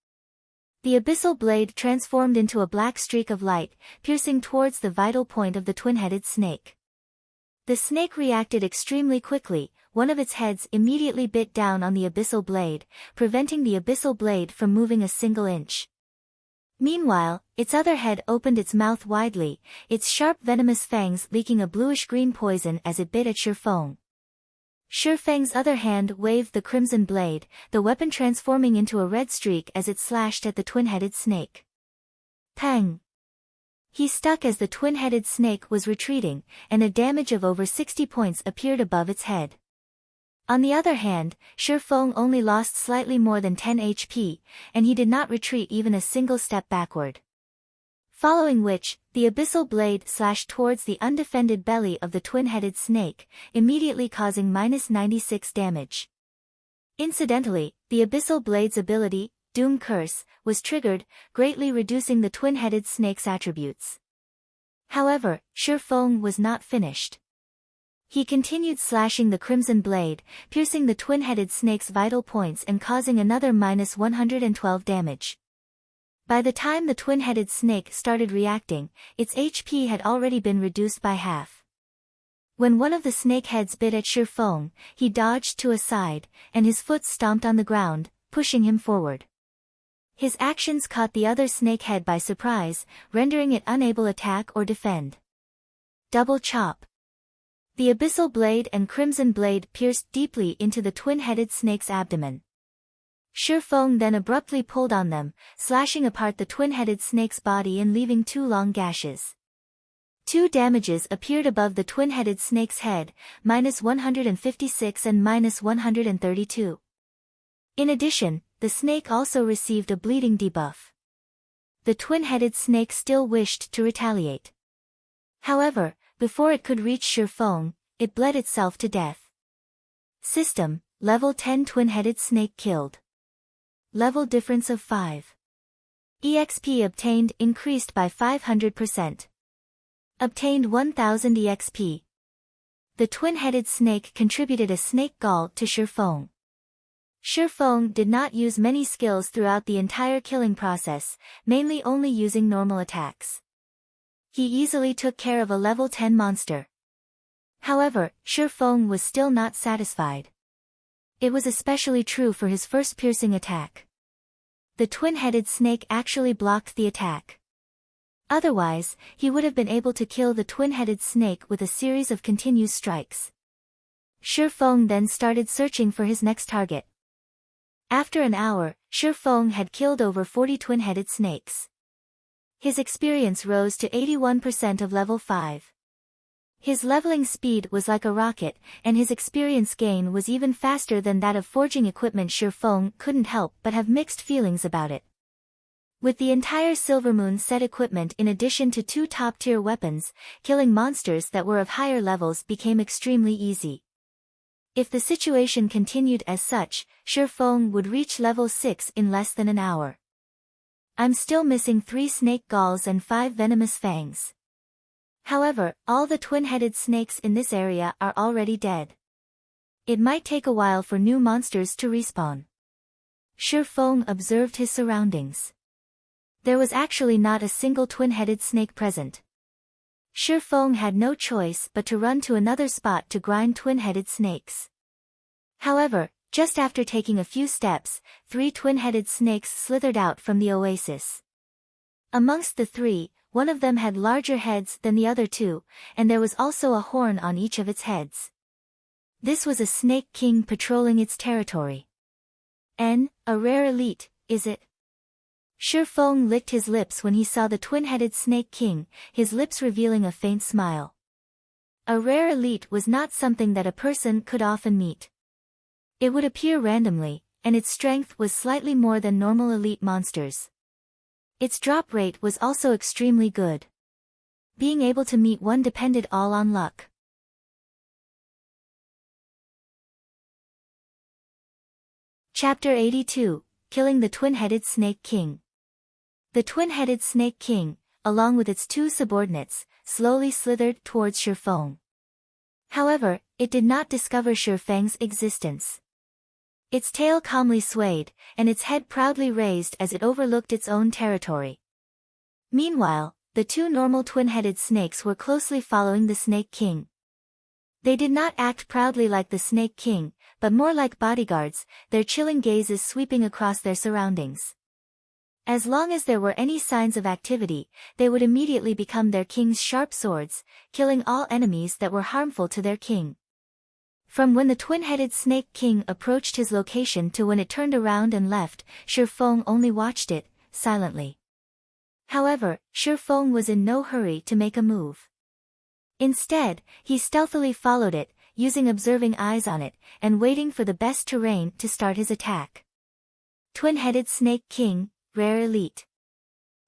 The abyssal blade transformed into a black streak of light, piercing towards the vital point of the twin-headed snake. The snake reacted extremely quickly, one of its heads immediately bit down on the abyssal blade, preventing the abyssal blade from moving a single inch. Meanwhile, its other head opened its mouth widely, its sharp venomous fangs leaking a bluish-green poison as it bit at Shifeng. Shifeng's other hand waved the crimson blade, the weapon transforming into a red streak as it slashed at the twin-headed snake. Pang! He stuck as the twin-headed snake was retreating, and a damage of over 60 points appeared above its head. On the other hand, Shifeng only lost slightly more than 10 HP, and he did not retreat even a single step backward. Following which, the abyssal blade slashed towards the undefended belly of the twin-headed snake, immediately causing -96 damage. Incidentally, the abyssal blade's ability, Doom Curse, was triggered, greatly reducing the twin-headed snake's attributes. However, Shifeng was not finished. He continued slashing the crimson blade, piercing the twin-headed snake's vital points and causing another -112 damage. By the time the twin-headed snake started reacting, its HP had already been reduced by half. When one of the snake heads bit at Shifeng, he dodged to a side, and his foot stomped on the ground, pushing him forward. His actions caught the other snake head by surprise, rendering it unable to attack or defend. Double chop. The abyssal blade and crimson blade pierced deeply into the twin-headed snake's abdomen. Shifeng then abruptly pulled on them, slashing apart the twin-headed snake's body and leaving 2 long gashes. 2 damages appeared above the twin-headed snake's head, -156 and -132. In addition, the snake also received a bleeding debuff. The twin-headed snake still wished to retaliate. However, before it could reach Shifeng, it bled itself to death. System, Level 10 Twin-Headed Snake killed. Level difference of 5. EXP obtained increased by 500%. Obtained 1000 EXP. The twin-headed snake contributed a snake gall to Shifeng. Shifeng did not use many skills throughout the entire killing process, mainly only using normal attacks. He easily took care of a level 10 monster. However, Shifeng was still not satisfied. It was especially true for his first piercing attack. The twin-headed snake actually blocked the attack. Otherwise, he would have been able to kill the twin-headed snake with a series of continuous strikes. Shifeng then started searching for his next target. After an hour, Shifeng had killed over 40 twin-headed snakes. His experience rose to 81% of level 5. His leveling speed was like a rocket, and his experience gain was even faster than that of forging equipment. Shifeng couldn't help but have mixed feelings about it. With the entire Silvermoon set equipment in addition to 2 top-tier weapons, killing monsters that were of higher levels became extremely easy. If the situation continued as such, Shifeng would reach level 6 in less than an hour. I'm still missing 3 snake galls and 5 venomous fangs. However, all the twin-headed snakes in this area are already dead. It might take a while for new monsters to respawn. Shifeng observed his surroundings. There was actually not a single twin-headed snake present. Shifeng had no choice but to run to another spot to grind twin-headed snakes. However, just after taking a few steps, 3 twin-headed snakes slithered out from the oasis. Amongst the 3, one of them had larger heads than the other two, and there was also a horn on each of its heads. This was a Snake King patrolling its territory. A rare elite, is it? Shifeng licked his lips when he saw the twin-headed Snake King, his lips revealing a faint smile. A rare elite was not something that a person could often meet. It would appear randomly, and its strength was slightly more than normal elite monsters. Its drop rate was also extremely good. Being able to meet one depended all on luck. Chapter 82, Killing the Twin-Headed Snake King. The twin-headed Snake King, along with its two subordinates, slowly slithered towards Shifeng. However, it did not discover Shifeng's existence. Its tail calmly swayed, and its head proudly raised as it overlooked its own territory. Meanwhile, the two normal twin-headed snakes were closely following the Snake King. They did not act proudly like the Snake King, but more like bodyguards, their chilling gazes sweeping across their surroundings. As long as there were any signs of activity, they would immediately become their king's sharp swords, killing all enemies that were harmful to their king. From when the twin-headed Snake King approached his location to when it turned around and left, Shifeng only watched it, silently. However, Shifeng was in no hurry to make a move. Instead, he stealthily followed it, using observing eyes on it, and waiting for the best terrain to start his attack. Twin-headed Snake King, Rare Elite.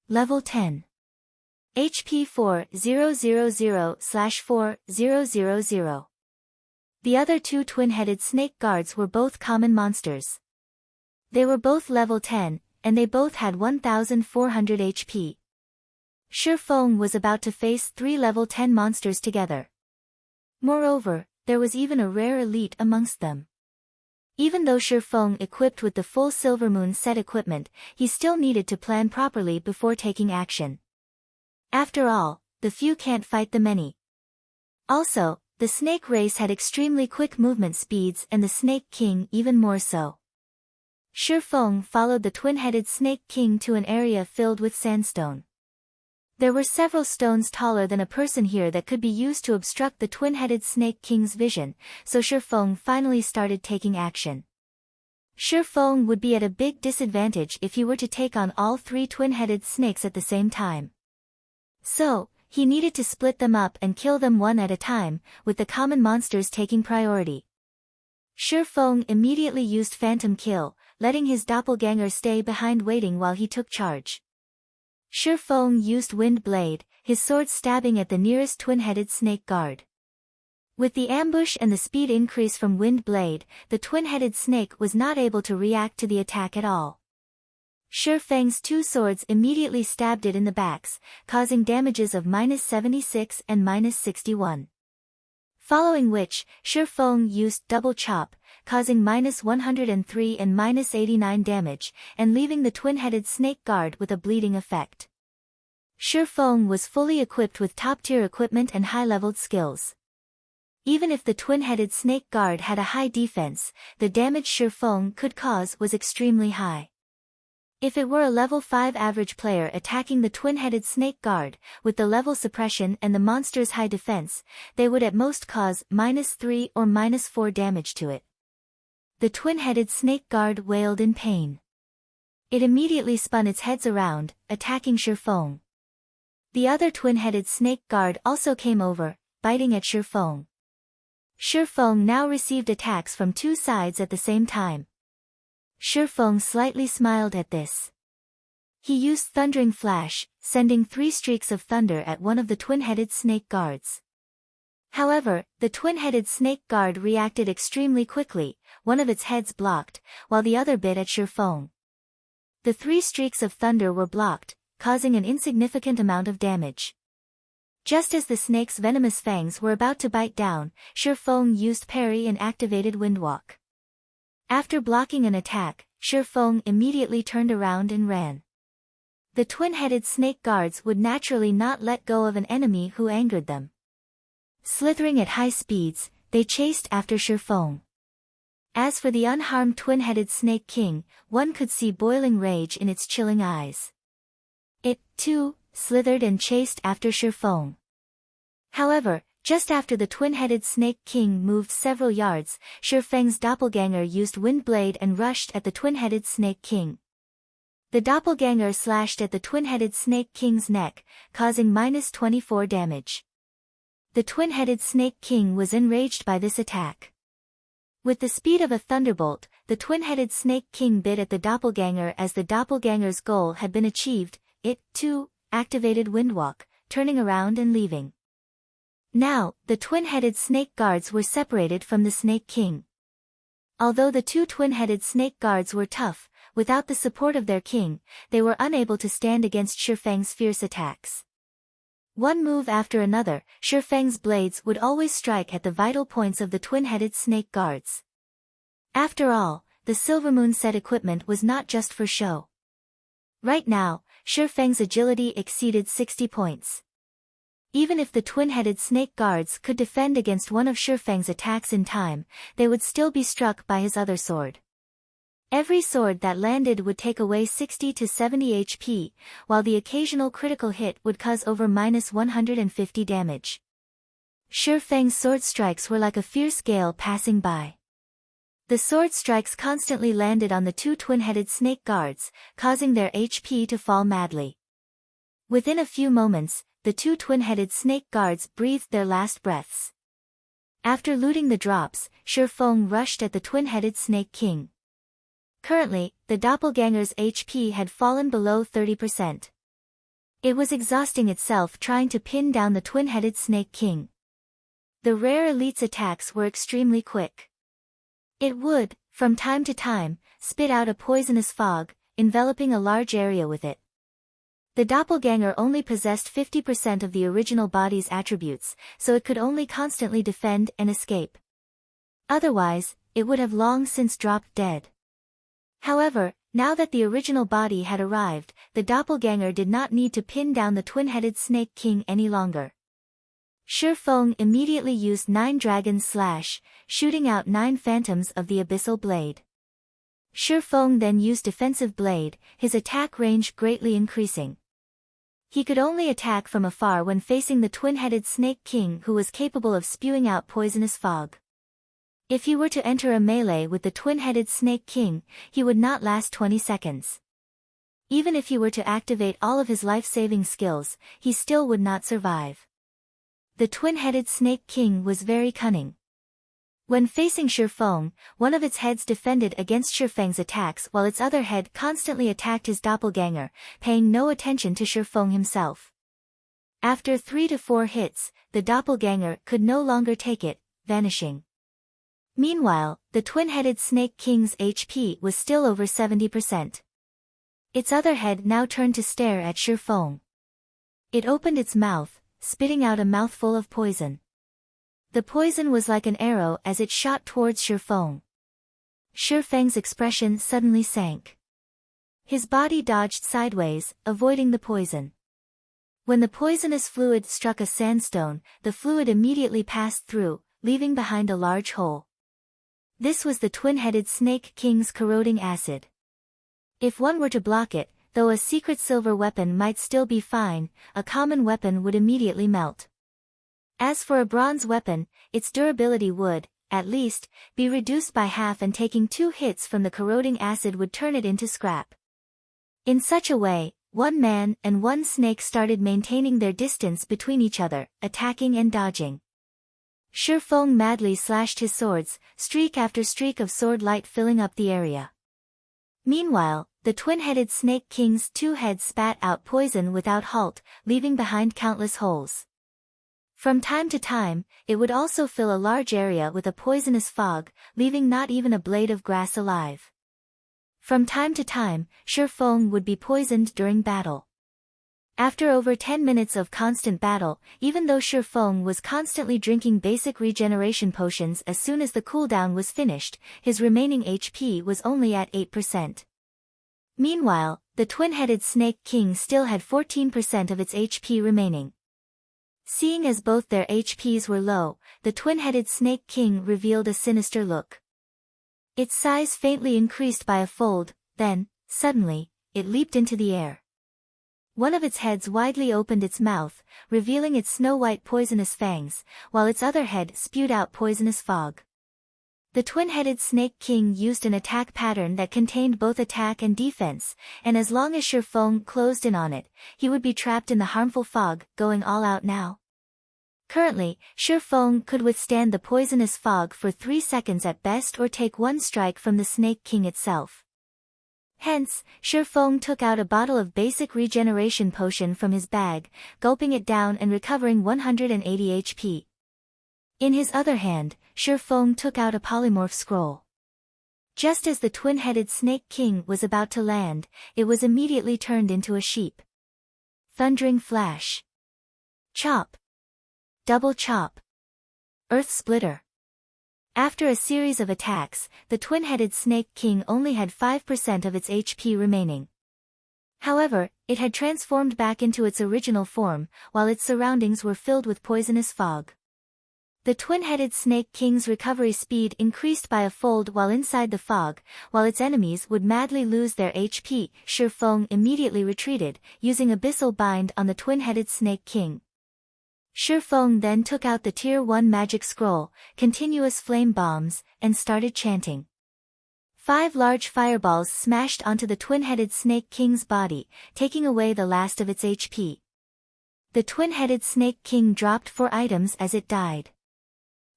Level 10. HP 4000/4000. The other two twin-headed snake guards were both common monsters. They were both level 10, and they both had 1400 HP. Shifeng was about to face 3 level 10 monsters together. Moreover, there was even a rare elite amongst them. Even though Shifeng equipped with the full Silvermoon set equipment, he still needed to plan properly before taking action. After all, the few can't fight the many. Also, the snake race had extremely quick movement speeds and the Snake King even more so. Shifeng followed the twin-headed Snake King to an area filled with sandstone. There were several stones taller than a person here that could be used to obstruct the twin-headed Snake King's vision, so Shifeng finally started taking action. Shifeng would be at a big disadvantage if he were to take on all 3 twin-headed snakes at the same time. So, he needed to split them up and kill them one at a time, with the common monsters taking priority. Shifeng immediately used Phantom Kill, letting his doppelganger stay behind waiting while he took charge. Shifeng used Wind Blade, his sword stabbing at the nearest twin-headed snake guard. With the ambush and the speed increase from Wind Blade, the twin-headed snake was not able to react to the attack at all. Shifeng's 2 swords immediately stabbed it in the backs, causing damages of -76 and -61. Following which, Shifeng used Double Chop, causing -103 and -89 damage, and leaving the twin-headed snake guard with a bleeding effect. Shifeng was fully equipped with top-tier equipment and high-leveled skills. Even if the twin-headed snake guard had a high defense, the damage Shifeng could cause was extremely high. If it were a level 5 average player attacking the twin-headed snake guard, with the level suppression and the monster's high defense, they would at most cause -3 or -4 damage to it. The twin-headed snake guard wailed in pain. It immediately spun its heads around, attacking Shifeng. The other twin-headed snake guard also came over, biting at Shifeng. Shifeng now received attacks from 2 sides at the same time. Shifeng slightly smiled at this. He used Thundering Flash, sending 3 streaks of thunder at one of the twin-headed snake guards. However, the twin-headed snake guard reacted extremely quickly, one of its heads blocked, while the other bit at Shifeng. The 3 streaks of thunder were blocked, causing an insignificant amount of damage. Just as the snake's venomous fangs were about to bite down, Shifeng used Parry and activated Windwalk. After blocking an attack, Shifeng immediately turned around and ran. The twin-headed snake guards would naturally not let go of an enemy who angered them. Slithering at high speeds, they chased after Shifeng. As for the unharmed twin-headed Snake King, one could see boiling rage in its chilling eyes. It, too, slithered and chased after Shifeng. However, just after the twin-headed Snake King moved several yards, Shifeng's doppelganger used Windblade and rushed at the twin-headed Snake King. The doppelganger slashed at the twin-headed Snake King's neck, causing -24 damage. The twin-headed Snake King was enraged by this attack. With the speed of a thunderbolt, the twin-headed Snake King bit at the doppelganger. As the doppelganger's goal had been achieved, it, too, activated Windwalk, turning around and leaving. Now, the twin-headed snake guards were separated from the Snake King. Although the two twin-headed snake guards were tough, without the support of their king, they were unable to stand against Shifeng's fierce attacks. One move after another, Shifeng's blades would always strike at the vital points of the twin-headed snake guards. After all, the Silvermoon set equipment was not just for show. Right now, Shifeng's agility exceeded 60 points. Even if the twin-headed snake guards could defend against one of Shifeng's attacks in time, they would still be struck by his other sword. Every sword that landed would take away 60 to 70 HP, while the occasional critical hit would cause over -150 damage. Shifeng's sword strikes were like a fierce gale passing by. The sword strikes constantly landed on the two twin-headed snake guards, causing their HP to fall madly. Within a few moments, the two twin-headed snake guards breathed their last breaths. After looting the drops, Shifeng rushed at the twin-headed Snake King. Currently, the doppelganger's HP had fallen below 30%. It was exhausting itself trying to pin down the twin-headed Snake King. The rare elite's attacks were extremely quick. It would, from time to time, spit out a poisonous fog, enveloping a large area with it. The doppelganger only possessed 50% of the original body's attributes, so it could only constantly defend and escape. Otherwise, it would have long since dropped dead. However, now that the original body had arrived, the doppelganger did not need to pin down the twin-headed Snake King any longer. Shifeng immediately used 9 Dragon Slash, shooting out 9 phantoms of the Abyssal Blade. Shifeng then used Defensive Blade, his attack range greatly increasing. He could only attack from afar when facing the twin-headed Snake King, who was capable of spewing out poisonous fog. If he were to enter a melee with the twin-headed Snake King, he would not last 20 seconds. Even if he were to activate all of his life-saving skills, he still would not survive. The twin-headed Snake King was very cunning. When facing Shifeng, one of its heads defended against Shifeng's attacks while its other head constantly attacked his doppelganger, paying no attention to Shifeng himself. After 3 to 4 hits, the doppelganger could no longer take it, vanishing. Meanwhile, the twin-headed Snake King's HP was still over 70%. Its other head now turned to stare at Shifeng. It opened its mouth, spitting out a mouthful of poison. The poison was like an arrow as it shot towards Shifeng. Shifeng's expression suddenly sank. His body dodged sideways, avoiding the poison. When the poisonous fluid struck a sandstone, the fluid immediately passed through, leaving behind a large hole. This was the twin-headed Snake King's corroding acid. If one were to block it, though a secret silver weapon might still be fine, a common weapon would immediately melt. As for a bronze weapon, its durability would, at least, be reduced by half, and taking 2 hits from the corroding acid would turn it into scrap. In such a way, one man and one snake started maintaining their distance between each other, attacking and dodging. Shifeng madly slashed his swords, streak after streak of sword light filling up the area. Meanwhile, the twin-headed Snake King's 2 heads spat out poison without halt, leaving behind countless holes. From time to time, it would also fill a large area with a poisonous fog, leaving not even a blade of grass alive. From time to time, Shifeng would be poisoned during battle. After over 10 minutes of constant battle, even though Shifeng was constantly drinking basic regeneration potions as soon as the cooldown was finished, his remaining HP was only at 8%. Meanwhile, the twin-headed Snake King still had 14% of its HP remaining. Seeing as both their HPs were low, the twin-headed Snake King revealed a sinister look. Its size faintly increased by a fold, then, suddenly, it leaped into the air. One of its heads widely opened its mouth, revealing its snow-white poisonous fangs, while its other head spewed out poisonous fog. The twin-headed Snake King used an attack pattern that contained both attack and defense, and as long as Shifeng closed in on it, he would be trapped in the harmful fog, going all out now. Currently, Shifeng could withstand the poisonous fog for 3 seconds at best or take one strike from the Snake King itself. Hence, Shifeng took out a bottle of basic regeneration potion from his bag, gulping it down and recovering 180 HP. In his other hand, Shifeng took out a polymorph scroll. Just as the twin-headed Snake King was about to land, it was immediately turned into a sheep. Thundering flash. Chop. Double chop. Earth splitter. After a series of attacks, the twin-headed Snake King only had 5% of its HP remaining. However, it had transformed back into its original form, while its surroundings were filled with poisonous fog. The twin-headed Snake King's recovery speed increased by a fold while inside the fog, while its enemies would madly lose their HP. Shifeng immediately retreated, using Abyssal Bind on the twin-headed Snake King. Shifeng then took out the Tier 1 magic scroll, continuous flame bombs, and started chanting. 5 large fireballs smashed onto the twin-headed Snake King's body, taking away the last of its HP. The twin-headed Snake King dropped 4 items as it died.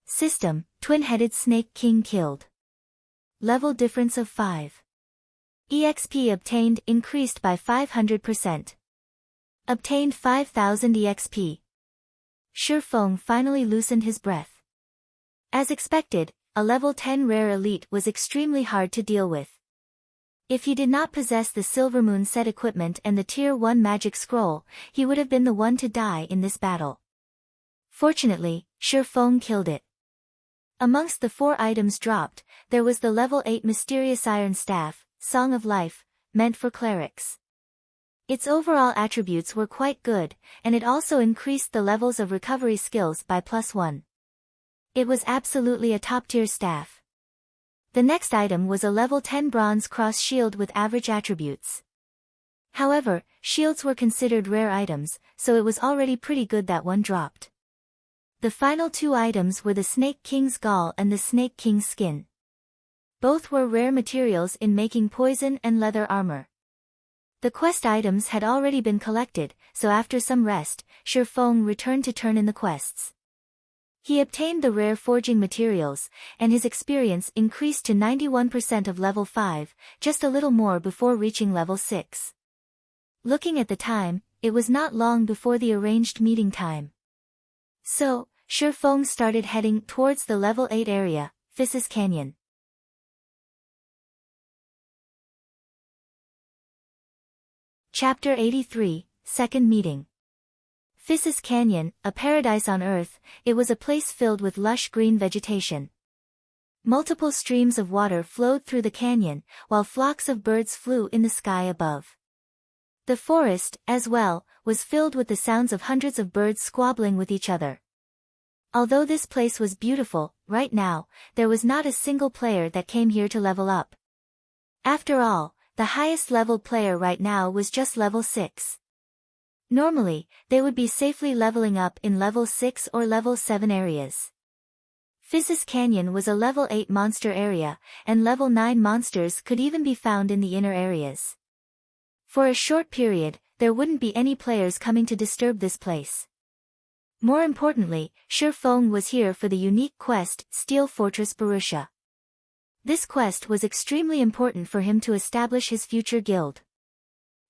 System: Twin-headed Snake King killed. Level difference of 5. EXP obtained increased by 500%. Obtained 5000 EXP. Shifeng finally loosened his breath. As expected, a level 10 rare elite was extremely hard to deal with. If he did not possess the Silvermoon set equipment and the Tier 1 magic scroll, he would have been the one to die in this battle. Fortunately, Shifeng killed it. Amongst the 4 items dropped, there was the level 8 Mysterious Iron Staff, Song of Life, meant for clerics. Its overall attributes were quite good, and it also increased the levels of recovery skills by +1. It was absolutely a top-tier staff. The next item was a level 10 Bronze Cross Shield with average attributes. However, shields were considered rare items, so it was already pretty good that one dropped. The final 2 items were the Snake King's Gall and the Snake King's Skin. Both were rare materials in making poison and leather armor. The quest items had already been collected, so after some rest, Shifeng returned to turn in the quests. He obtained the rare forging materials, and his experience increased to 91% of level 5, just a little more before reaching level 6. Looking at the time, it was not long before the arranged meeting time. So, Shifeng started heading towards the level 8 area, Physis Canyon. Chapter 83, Second Meeting. Physis Canyon, a paradise on Earth, it was a place filled with lush green vegetation. Multiple streams of water flowed through the canyon, while flocks of birds flew in the sky above. The forest, as well, was filled with the sounds of hundreds of birds squabbling with each other. Although this place was beautiful, right now, there was not a single player that came here to level up. After all, the highest leveled player right now was just level 6. Normally, they would be safely leveling up in level 6 or level 7 areas. Physis Canyon was a level 8 monster area, and level 9 monsters could even be found in the inner areas. For a short period, there wouldn't be any players coming to disturb this place. More importantly, Shifeng was here for the unique quest, Steel Fortress Barrutia. This quest was extremely important for him to establish his future guild.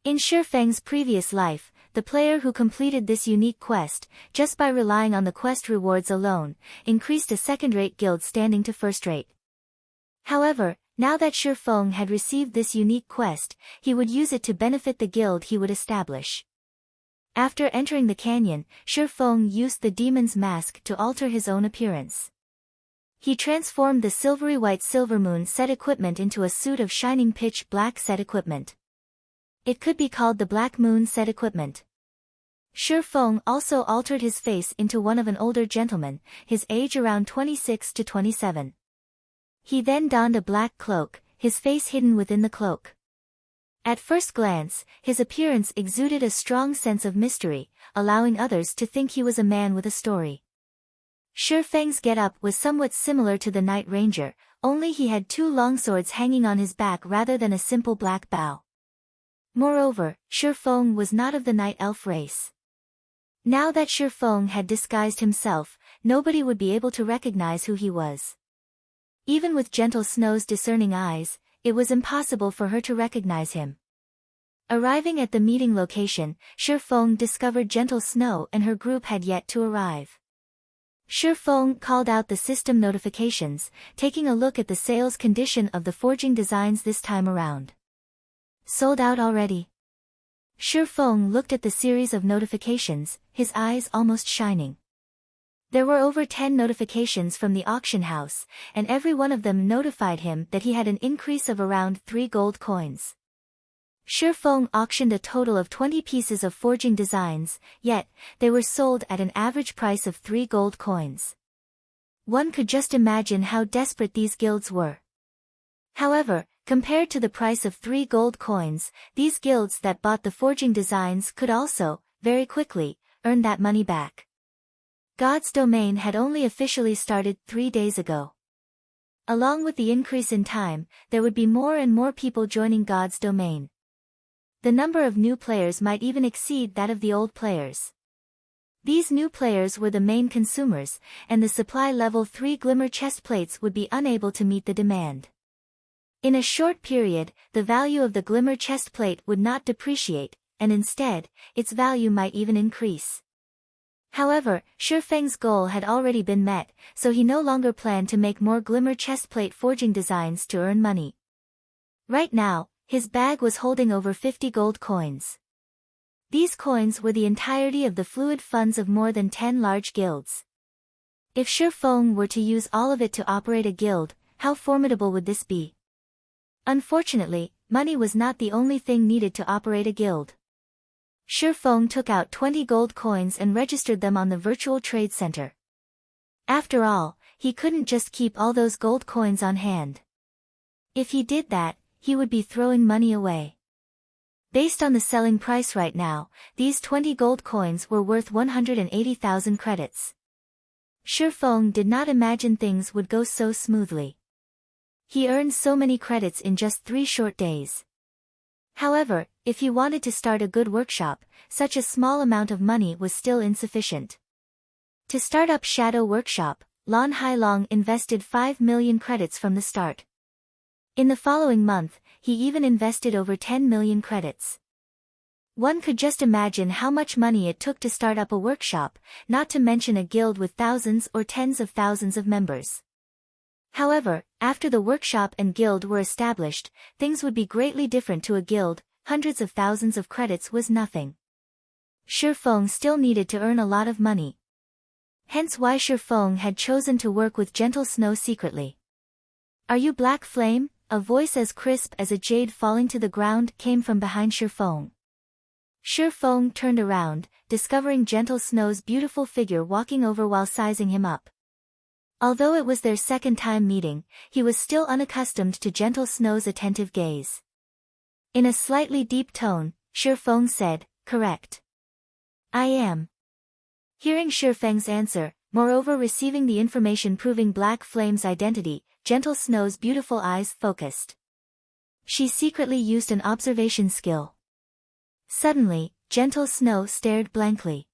In Shifeng's previous life, the player who completed this unique quest, just by relying on the quest rewards alone, increased a second-rate guild standing to first-rate. However, now that Shifeng had received this unique quest, he would use it to benefit the guild he would establish. After entering the canyon, Shifeng used the demon's mask to alter his own appearance. He transformed the silvery white Silvermoon set equipment into a suit of shining pitch black set equipment. It could be called the Black Moon set equipment. Shifeng also altered his face into one of an older gentleman, his age around 26 to 27. He then donned a black cloak, his face hidden within the cloak. At first glance, his appearance exuded a strong sense of mystery, allowing others to think he was a man with a story. Shi Feng's get-up was somewhat similar to the Night Ranger, only he had two longswords hanging on his back rather than a simple black bow. Moreover, Shi Feng was not of the Night Elf race. Now that Shi Feng had disguised himself, nobody would be able to recognize who he was. Even with Gentle Snow's discerning eyes, it was impossible for her to recognize him. Arriving at the meeting location, Shi Feng discovered Gentle Snow and her group had yet to arrive. Shi Feng called out the system notifications, taking a look at the sales condition of the forging designs this time around. Sold out already. Shi Feng looked at the series of notifications, his eyes almost shining. There were over 10 notifications from the auction house, and every one of them notified him that he had an increase of around 3 gold coins. Shi Feng auctioned a total of 20 pieces of forging designs, yet, they were sold at an average price of 3 gold coins. One could just imagine how desperate these guilds were. However, compared to the price of 3 gold coins, these guilds that bought the forging designs could also, very quickly, earn that money back. God's domain had only officially started 3 days ago. Along with the increase in time, there would be more and more people joining God's domain. The number of new players might even exceed that of the old players. These new players were the main consumers, and the supply level 3 glimmer chest plates would be unable to meet the demand. In a short period, the value of the glimmer chest plate would not depreciate, and instead, its value might even increase. However, Shi Feng's goal had already been met, so he no longer planned to make more glimmer chest plate forging designs to earn money. Right now, his bag was holding over 50 gold coins. These coins were the entirety of the fluid funds of more than 10 large guilds. If Shi Feng were to use all of it to operate a guild, how formidable would this be? Unfortunately, money was not the only thing needed to operate a guild. Shi Feng took out 20 gold coins and registered them on the virtual trade center. After all, he couldn't just keep all those gold coins on hand. If he did that, he would be throwing money away. Based on the selling price right now, these 20 gold coins were worth 180,000 credits. Shi Feng did not imagine things would go so smoothly. He earned so many credits in just 3 short days. However, if he wanted to start a good workshop, such a small amount of money was still insufficient. To start up Shadow Workshop, Lan Hailong invested 5 million credits from the start. In the following month, he even invested over 10 million credits. One could just imagine how much money it took to start up a workshop, not to mention a guild with thousands or tens of thousands of members. However, after the workshop and guild were established, things would be greatly different to a guild. Hundreds of thousands of credits was nothing. Shi Feng still needed to earn a lot of money. Hence why Shi Feng had chosen to work with Gentle Snow secretly. "Are you Black Flame?" A voice as crisp as a jade falling to the ground came from behind Shi Feng. Shi Feng turned around, discovering Gentle Snow's beautiful figure walking over while sizing him up. Although it was their second time meeting, he was still unaccustomed to Gentle Snow's attentive gaze. In a slightly deep tone, Shi Feng said, "Correct. I am." Hearing Shi Feng's answer, moreover receiving the information proving Black Flame's identity, Gentle Snow's beautiful eyes focused. She secretly used an observation skill. Suddenly, Gentle Snow stared blankly.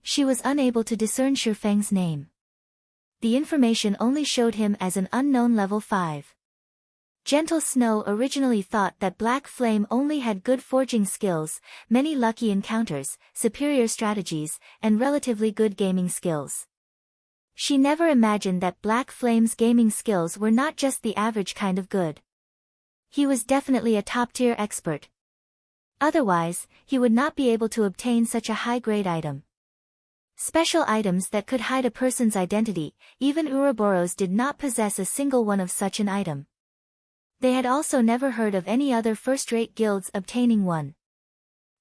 She was unable to discern Shi Feng's name. The information only showed him as an unknown level 5. Gentle Snow originally thought that Black Flame only had good forging skills, many lucky encounters, superior strategies, and relatively good gaming skills. She never imagined that Black Flame's gaming skills were not just the average kind of good. He was definitely a top-tier expert. Otherwise, he would not be able to obtain such a high-grade item. Special items that could hide a person's identity, even Ouroboros did not possess a single one of such an item. They had also never heard of any other first-rate guilds obtaining one.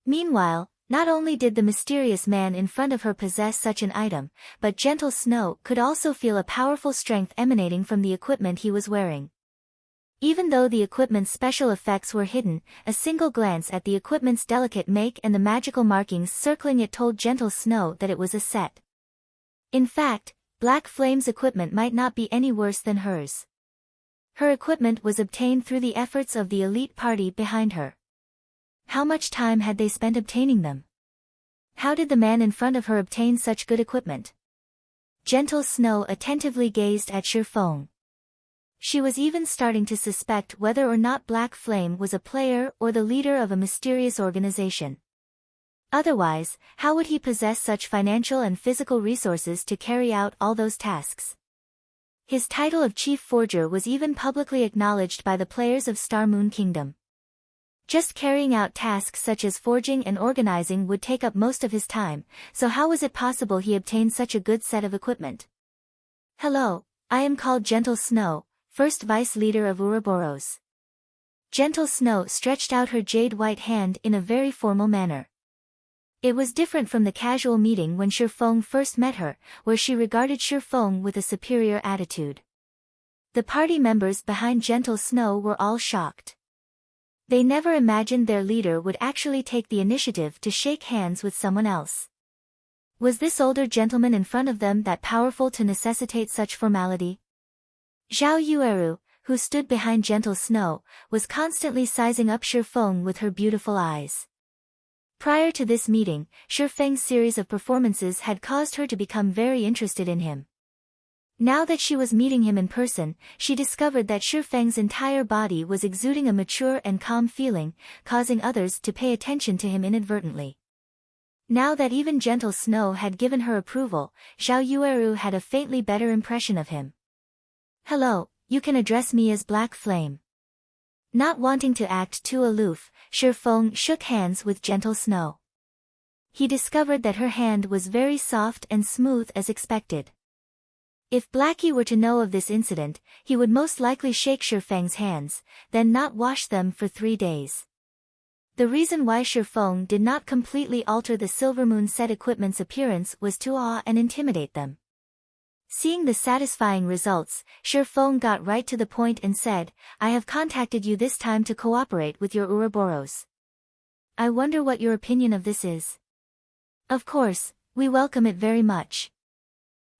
Meanwhile, not only did the mysterious man in front of her possess such an item, but Gentle Snow could also feel a powerful strength emanating from the equipment he was wearing. Even though the equipment's special effects were hidden, a single glance at the equipment's delicate make and the magical markings circling it told Gentle Snow that it was a set. In fact, Black Flame's equipment might not be any worse than hers. Her equipment was obtained through the efforts of the elite party behind her. How much time had they spent obtaining them? How did the man in front of her obtain such good equipment? Gentle Snow attentively gazed at Shifeng. She was even starting to suspect whether or not Black Flame was a player or the leader of a mysterious organization. Otherwise, how would he possess such financial and physical resources to carry out all those tasks? His title of Chief Forger was even publicly acknowledged by the players of Star Moon Kingdom. Just carrying out tasks such as forging and organizing would take up most of his time, so how was it possible he obtained such a good set of equipment? Hello, I am called Gentle Snow, first vice leader of Ouroboros. Gentle Snow stretched out her jade-white hand in a very formal manner. It was different from the casual meeting when Shifeng first met her, where she regarded Shifeng with a superior attitude. The party members behind Gentle Snow were all shocked. They never imagined their leader would actually take the initiative to shake hands with someone else. Was this older gentleman in front of them that powerful to necessitate such formality? Zhao Yueru, who stood behind Gentle Snow, was constantly sizing up Shifeng with her beautiful eyes. Prior to this meeting, Shifeng's series of performances had caused her to become very interested in him. Now that she was meeting him in person, she discovered that Shifeng's entire body was exuding a mature and calm feeling, causing others to pay attention to him inadvertently. Now that even Gentle Snow had given her approval, Zhao Yueru had a faintly better impression of him. Hello, you can address me as Black Flame. Not wanting to act too aloof, Shifeng shook hands with Gentle Snow. He discovered that her hand was very soft and smooth as expected. If Blackie were to know of this incident, he would most likely shake Shifeng's hands, then not wash them for 3 days. The reason why Shifeng did not completely alter the Silvermoon set equipment's appearance was to awe and intimidate them. Seeing the satisfying results, Shifeng got right to the point and said, I have contacted you this time to cooperate with your Ouroboros. I wonder what your opinion of this is. Of course, we welcome it very much.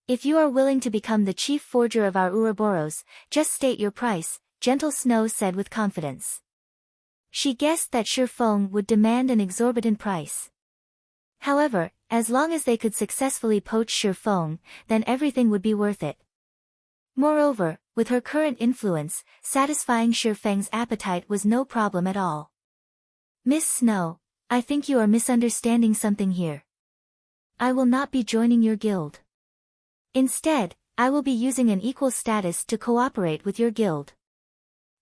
If you are willing to become the chief forger of our Ouroboros, just state your price, Gentle Snow said with confidence. She guessed that Shifeng would demand an exorbitant price. However, as long as they could successfully poach Shifeng, then everything would be worth it. Moreover, with her current influence, satisfying Shifeng's appetite was no problem at all. Miss Snow, I think you are misunderstanding something here. I will not be joining your guild. Instead, I will be using an equal status to cooperate with your guild.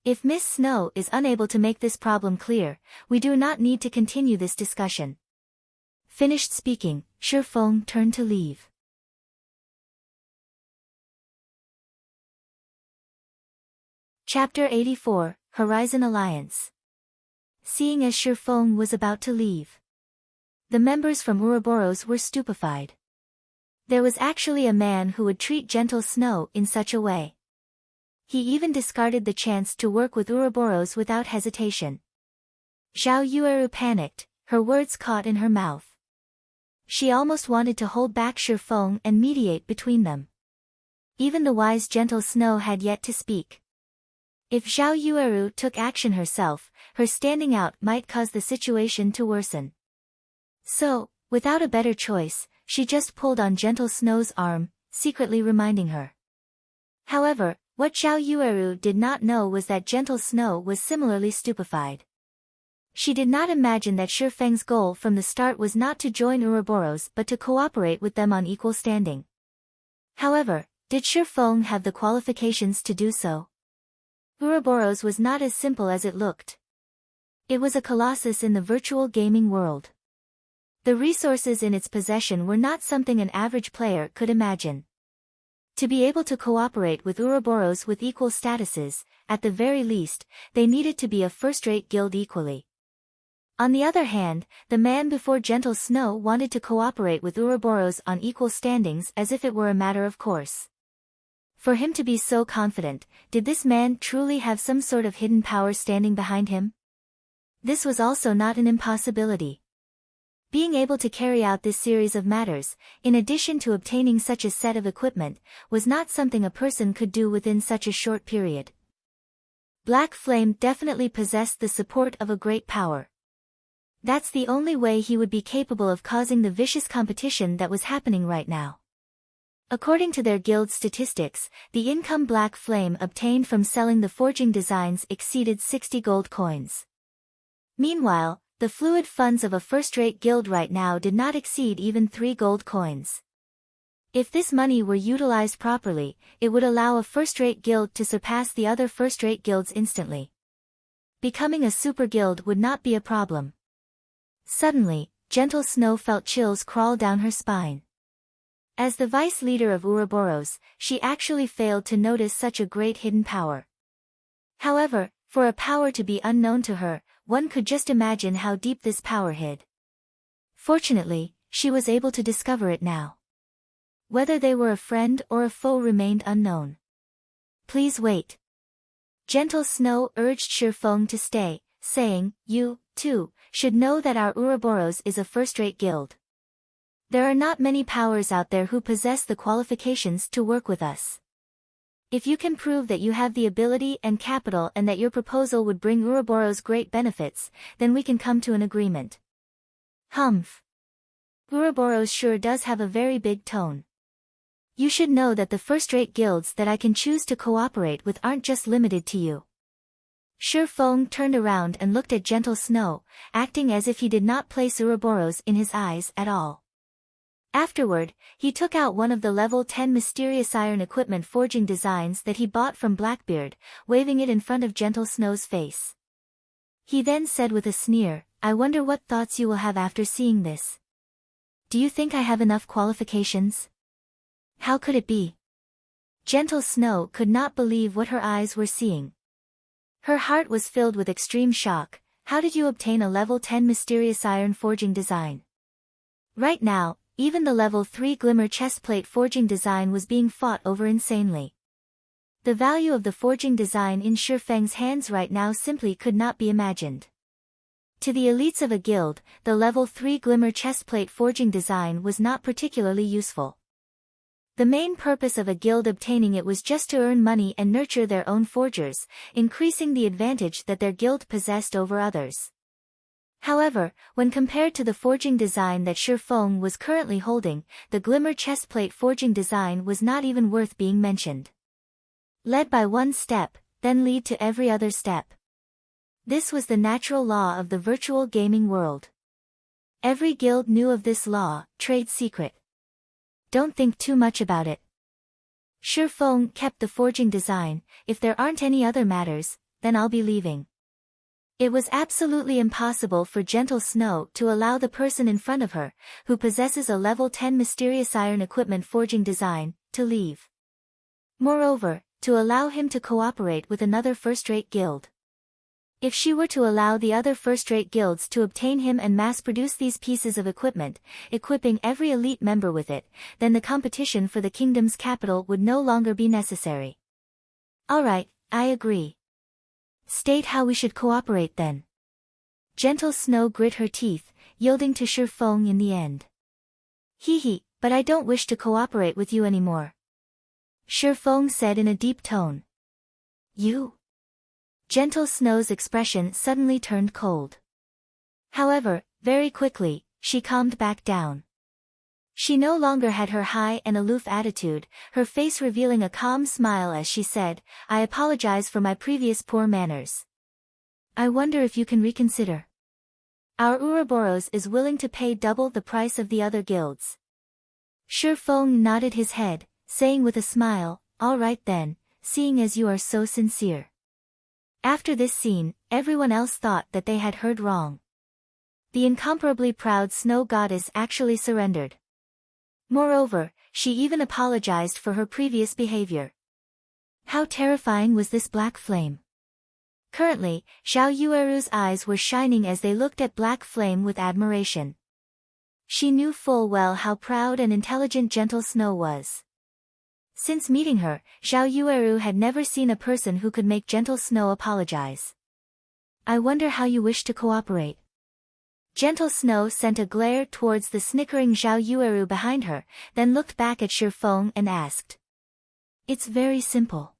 If Miss Snow is unable to make this problem clear, we do not need to continue this discussion. Finished speaking, Shifeng turned to leave. Chapter 84, Horizon Alliance. Seeing as Shifeng was about to leave, the members from Ouroboros were stupefied. There was actually a man who would treat Gentle Snow in such a way. He even discarded the chance to work with Ouroboros without hesitation. Zhao Yueru panicked, her words caught in her mouth. She almost wanted to hold back Shifeng and mediate between them. Even the wise Gentle Snow had yet to speak. If Zhao Yueru took action herself, her standing out might cause the situation to worsen. So, without a better choice, she just pulled on Gentle Snow's arm, secretly reminding her. However, what Zhao Yueru did not know was that Gentle Snow was similarly stupefied. She did not imagine that Shifeng's goal from the start was not to join Ouroboros but to cooperate with them on equal standing. However, did Shifeng have the qualifications to do so? Ouroboros was not as simple as it looked. It was a colossus in the virtual gaming world. The resources in its possession were not something an average player could imagine. To be able to cooperate with Ouroboros with equal statuses, at the very least, they needed to be a first-rate guild equally. On the other hand, the man before Gentle Snow wanted to cooperate with Ouroboros on equal standings as if it were a matter of course. For him to be so confident, did this man truly have some sort of hidden power standing behind him? This was also not an impossibility. Being able to carry out this series of matters, in addition to obtaining such a set of equipment, was not something a person could do within such a short period. Black Flame definitely possessed the support of a great power. That's the only way he would be capable of causing the vicious competition that was happening right now. According to their guild statistics, the income Black Flame obtained from selling the forging designs exceeded 60 gold coins. Meanwhile, the fluid funds of a first-rate guild right now did not exceed even 3 gold coins. If this money were utilized properly, it would allow a first-rate guild to surpass the other first-rate guilds instantly. Becoming a super guild would not be a problem. Suddenly, Gentle Snow felt chills crawl down her spine. As the vice leader of Ouroboros, she actually failed to notice such a great hidden power. However, for a power to be unknown to her, one could just imagine how deep this power hid. Fortunately, she was able to discover it now. Whether they were a friend or a foe remained unknown. Please wait. Gentle Snow urged Shifeng to stay, saying, "You, too, should know that our Ouroboros is a first-rate guild. There are not many powers out there who possess the qualifications to work with us. If you can prove that you have the ability and capital and that your proposal would bring Ouroboros great benefits, then we can come to an agreement." Humph. Ouroboros sure does have a very big tone. You should know that the first-rate guilds that I can choose to cooperate with aren't just limited to you. Shifeng turned around and looked at Gentle Snow, acting as if he did not place Ouroboros in his eyes at all. Afterward, he took out one of the level 10 mysterious iron equipment forging designs that he bought from Blackbeard, waving it in front of Gentle Snow's face. He then said with a sneer, "I wonder what thoughts you will have after seeing this. Do you think I have enough qualifications?" How could it be? Gentle Snow could not believe what her eyes were seeing. Her heart was filled with extreme shock. How did you obtain a level 10 mysterious iron forging design? Right now, even the level 3 glimmer chestplate forging design was being fought over insanely. The value of the forging design in Shifeng's hands right now simply could not be imagined. To the elites of a guild, the level 3 glimmer chestplate forging design was not particularly useful. The main purpose of a guild obtaining it was just to earn money and nurture their own forgers, increasing the advantage that their guild possessed over others. However, when compared to the forging design that Shifeng was currently holding, the glimmer chestplate forging design was not even worth being mentioned. Led by one step, then lead to every other step. This was the natural law of the virtual gaming world. Every guild knew of this law, trade secret. Don't think too much about it. Shifeng kept the forging design. If there aren't any other matters, then I'll be leaving. It was absolutely impossible for Gentle Snow to allow the person in front of her, who possesses a level 10 mysterious iron equipment forging design, to leave. Moreover, to allow him to cooperate with another first-rate guild. If she were to allow the other first-rate guilds to obtain him and mass-produce these pieces of equipment, equipping every elite member with it, then the competition for the kingdom's capital would no longer be necessary. Alright, I agree. State how we should cooperate then. Gentle Snow grit her teeth, yielding to Shifeng in the end. Hee, but I don't wish to cooperate with you anymore. Shifeng said in a deep tone. You? Gentle Snow's expression suddenly turned cold. However, very quickly, she calmed back down. She no longer had her high and aloof attitude, her face revealing a calm smile as she said, "I apologize for my previous poor manners. I wonder if you can reconsider. Our Ouroboros is willing to pay double the price of the other guilds." Shifeng nodded his head, saying with a smile, "All right then, seeing as you are so sincere." After this scene, everyone else thought that they had heard wrong. The incomparably proud snow goddess actually surrendered. Moreover, she even apologized for her previous behavior. How terrifying was this black flame? Currently, Xiao Yueru's eyes were shining as they looked at Black Flame with admiration. She knew full well how proud and intelligent Gentle Snow was. Since meeting her, Xiao Yueru had never seen a person who could make Gentle Snow apologize. I wonder how you wish to cooperate. Gentle Snow sent a glare towards the snickering Xiao Yueru behind her, then looked back at Shifeng and asked. It's very simple.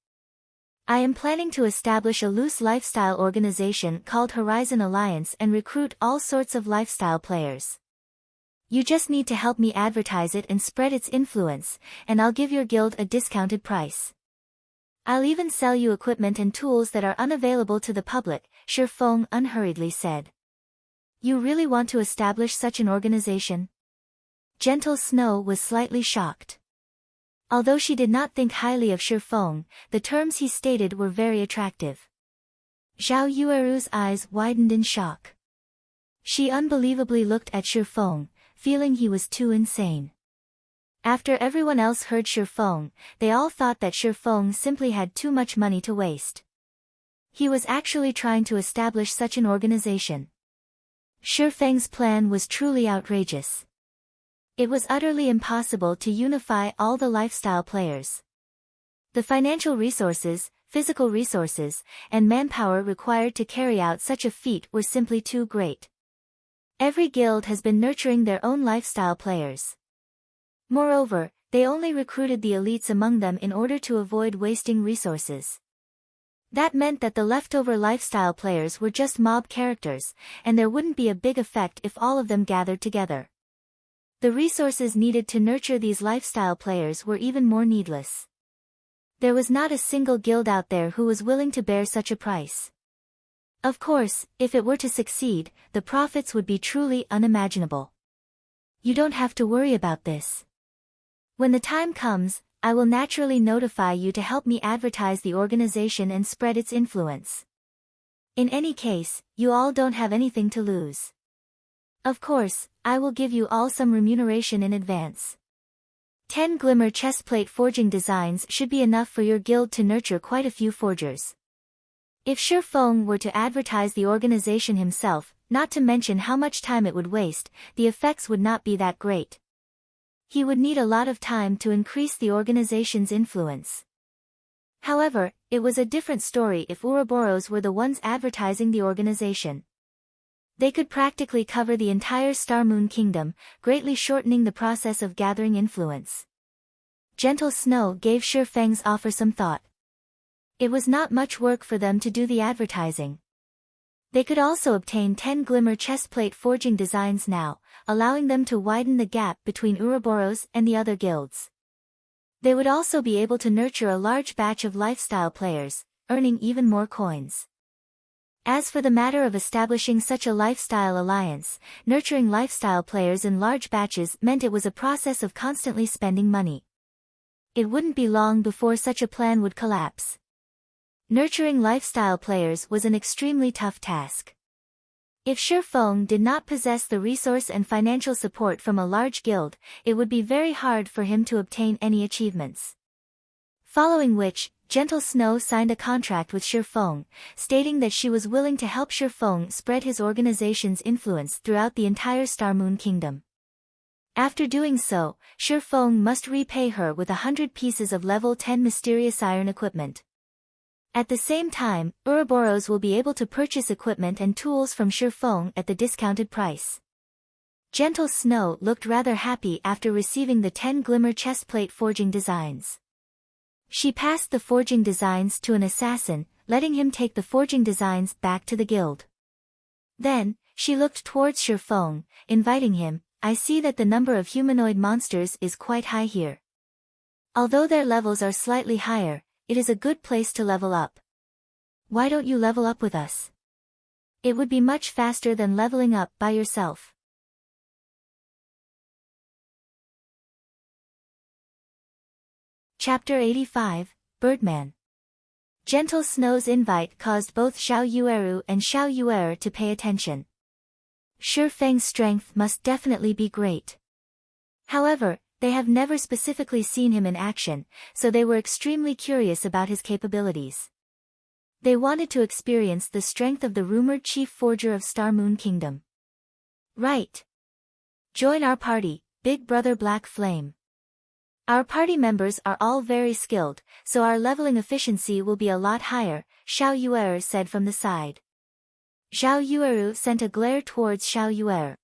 I am planning to establish a loose lifestyle organization called Horizon Alliance and recruit all sorts of lifestyle players. You just need to help me advertise it and spread its influence, and I'll give your guild a discounted price. I'll even sell you equipment and tools that are unavailable to the public, Shifeng unhurriedly said. You really want to establish such an organization? Gentle Snow was slightly shocked. Although she did not think highly of Shifeng, the terms he stated were very attractive. Xiao Yueru's eyes widened in shock. She unbelievably looked at Shifeng, feeling he was too insane. After everyone else heard Shifeng, they all thought that Shifeng simply had too much money to waste. He was actually trying to establish such an organization. Shifeng's plan was truly outrageous. It was utterly impossible to unify all the lifestyle players. The financial resources, physical resources, and manpower required to carry out such a feat were simply too great. Every guild has been nurturing their own lifestyle players. Moreover, they only recruited the elites among them in order to avoid wasting resources. That meant that the leftover lifestyle players were just mob characters, and there wouldn't be a big effect if all of them gathered together. The resources needed to nurture these lifestyle players were even more needless. There was not a single guild out there who was willing to bear such a price. Of course, if it were to succeed, the profits would be truly unimaginable. You don't have to worry about this. When the time comes, I will naturally notify you to help me advertise the organization and spread its influence. In any case, you all don't have anything to lose. Of course, I will give you all some remuneration in advance. 10 glimmer chestplate forging designs should be enough for your guild to nurture quite a few forgers. If Shifeng were to advertise the organization himself, not to mention how much time it would waste, the effects would not be that great. He would need a lot of time to increase the organization's influence. However, it was a different story if Ouroboros were the ones advertising the organization. They could practically cover the entire Star Moon Kingdom, greatly shortening the process of gathering influence. Gentle Snow gave Shifeng's offer some thought. It was not much work for them to do the advertising. They could also obtain 10 glimmer chestplate forging designs now, allowing them to widen the gap between Ouroboros and the other guilds. They would also be able to nurture a large batch of lifestyle players, earning even more coins. As for the matter of establishing such a lifestyle alliance, nurturing lifestyle players in large batches meant it was a process of constantly spending money. It wouldn't be long before such a plan would collapse. Nurturing lifestyle players was an extremely tough task. If Shifeng did not possess the resource and financial support from a large guild, it would be very hard for him to obtain any achievements. Following which, Gentle Snow signed a contract with Shifeng, stating that she was willing to help Shifeng spread his organization's influence throughout the entire Star Moon Kingdom. After doing so, Shifeng must repay her with 100 pieces of level 10 mysterious iron equipment. At the same time, Ouroboros will be able to purchase equipment and tools from Shifeng at the discounted price. Gentle Snow looked rather happy after receiving the 10 glimmer chestplate forging designs. She passed the forging designs to an assassin, letting him take the forging designs back to the guild. Then, she looked towards Shifeng, inviting him. I see that the number of humanoid monsters is quite high here. Although their levels are slightly higher, it is a good place to level up. Why don't you level up with us? It would be much faster than leveling up by yourself. Chapter 85, Birdman. Gentle Snow's invite caused both Xiao Yueru and Xiao Yuer to pay attention. Shifeng's strength must definitely be great. However, they have never specifically seen him in action, so they were extremely curious about his capabilities. They wanted to experience the strength of the rumored chief forger of Star Moon Kingdom. Right. Join our party, Big Brother Black Flame. Our party members are all very skilled, so our leveling efficiency will be a lot higher, Xiao Yuer said from the side. Zhao Yueru sent a glare towards Xiao Yuer.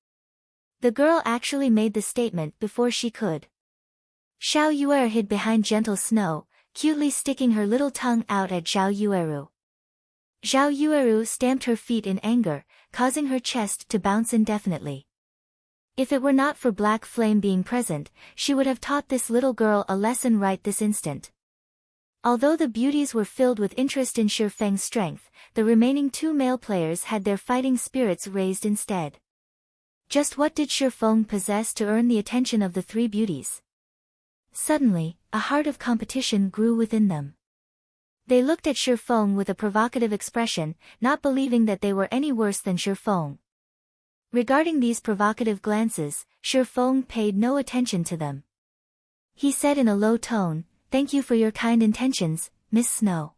The girl actually made the statement before she could. Xiao Yuer hid behind gentle snow, cutely sticking her little tongue out at Zhao Yueru. Zhao Yueru stamped her feet in anger, causing her chest to bounce indefinitely. If it were not for Black Flame being present, she would have taught this little girl a lesson right this instant. Although the beauties were filled with interest in Shi Feng's strength, the remaining two male players had their fighting spirits raised instead. Just what did Shi Feng possess to earn the attention of the three beauties? Suddenly, a heart of competition grew within them. They looked at Shi Feng with a provocative expression, not believing that they were any worse than Shi Feng. Regarding these provocative glances, Shi Feng paid no attention to them. He said in a low tone, "Thank you for your kind intentions, Miss Snow.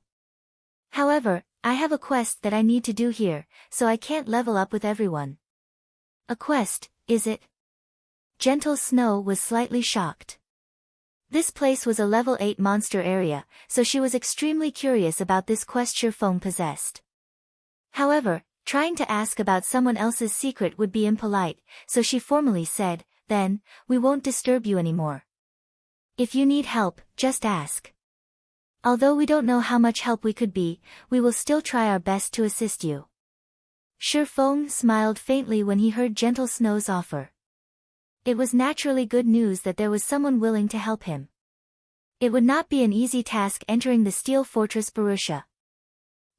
However, I have a quest that I need to do here, so I can't level up with everyone." "A quest, is it?" Gentle Snow was slightly shocked. This place was a level 8 monster area, so she was extremely curious about this quest Shi Feng possessed. However, trying to ask about someone else's secret would be impolite, so she formally said, "Then, we won't disturb you anymore. If you need help, just ask. Although we don't know how much help we could be, we will still try our best to assist you." Shi Feng smiled faintly when he heard Gentle Snow's offer. It was naturally good news that there was someone willing to help him. It would not be an easy task entering the steel fortress Barrutia.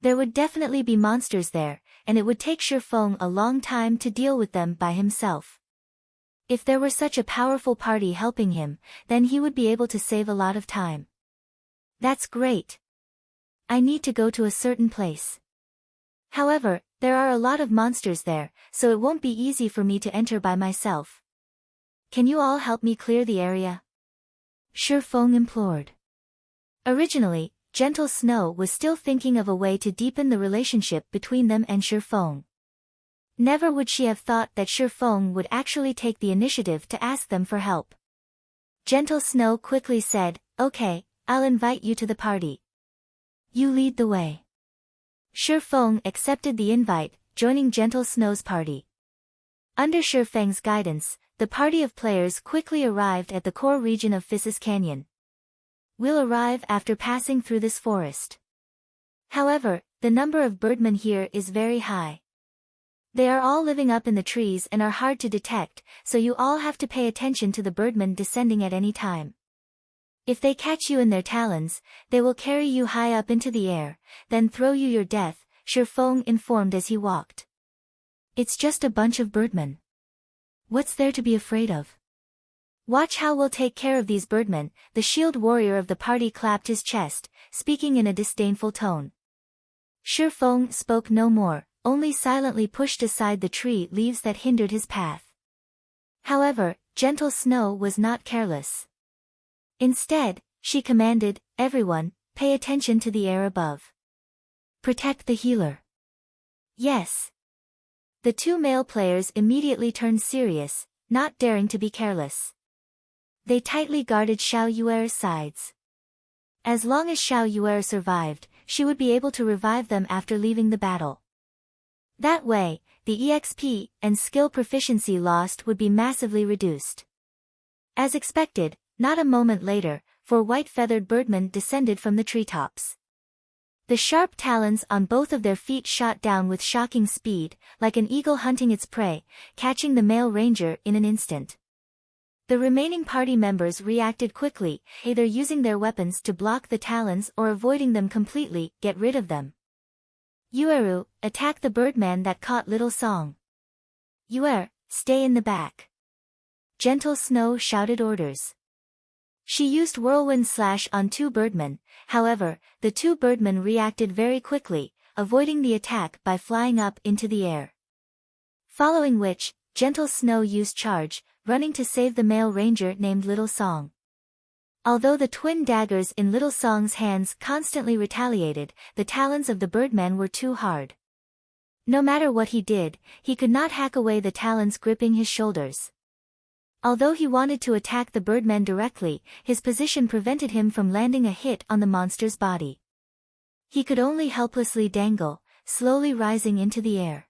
There would definitely be monsters there, and it would take Shi Feng a long time to deal with them by himself. If there were such a powerful party helping him, then he would be able to save a lot of time. "That's great. I need to go to a certain place. However, there are a lot of monsters there, so it won't be easy for me to enter by myself. Can you all help me clear the area?" Shi Feng implored. Originally, Gentle Snow was still thinking of a way to deepen the relationship between them and Shi Feng. Never would she have thought that Shi Feng would actually take the initiative to ask them for help. Gentle Snow quickly said, "Okay, I'll invite you to the party. You lead the way." Shi Feng accepted the invite, joining Gentle Snow's party. Under Shi Feng's guidance, the party of players quickly arrived at the core region of Phissis Canyon. "We'll arrive after passing through this forest. However, the number of birdmen here is very high. They are all living up in the trees and are hard to detect, so you all have to pay attention to the birdmen descending at any time. If they catch you in their talons, they will carry you high up into the air, then throw you your death," Shi Feng informed as he walked. "It's just a bunch of birdmen. What's there to be afraid of? Watch how we'll take care of these birdmen." The shield warrior of the party clapped his chest, speaking in a disdainful tone. Shi Feng spoke no more, only silently pushed aside the tree leaves that hindered his path. However, Gentle Snow was not careless. Instead, she commanded, "Everyone, pay attention to the air above. Protect the healer." "Yes." The two male players immediately turned serious, not daring to be careless. They tightly guarded Xiao Yuer's sides. As long as Xiao Yuer survived, she would be able to revive them after leaving the battle. That way, the EXP and skill proficiency lost would be massively reduced. As expected, not a moment later, 4 white-feathered birdmen descended from the treetops. The sharp talons on both of their feet shot down with shocking speed, like an eagle hunting its prey, catching the male ranger in an instant. The remaining party members reacted quickly, either using their weapons to block the talons or avoiding them completely, get rid of them. "Yueru, attack the birdman that caught Little Song. Yuer, stay in the back." Gentle Snow shouted orders. She used Whirlwind Slash on 2 birdmen, however, the 2 birdmen reacted very quickly, avoiding the attack by flying up into the air. Following which, Gentle Snow used Charge, running to save the male ranger named Little Song. Although the twin daggers in Little Song's hands constantly retaliated, the talons of the birdman were too hard. No matter what he did, he could not hack away the talons gripping his shoulders. Although he wanted to attack the Birdman directly, his position prevented him from landing a hit on the monster's body. He could only helplessly dangle, slowly rising into the air.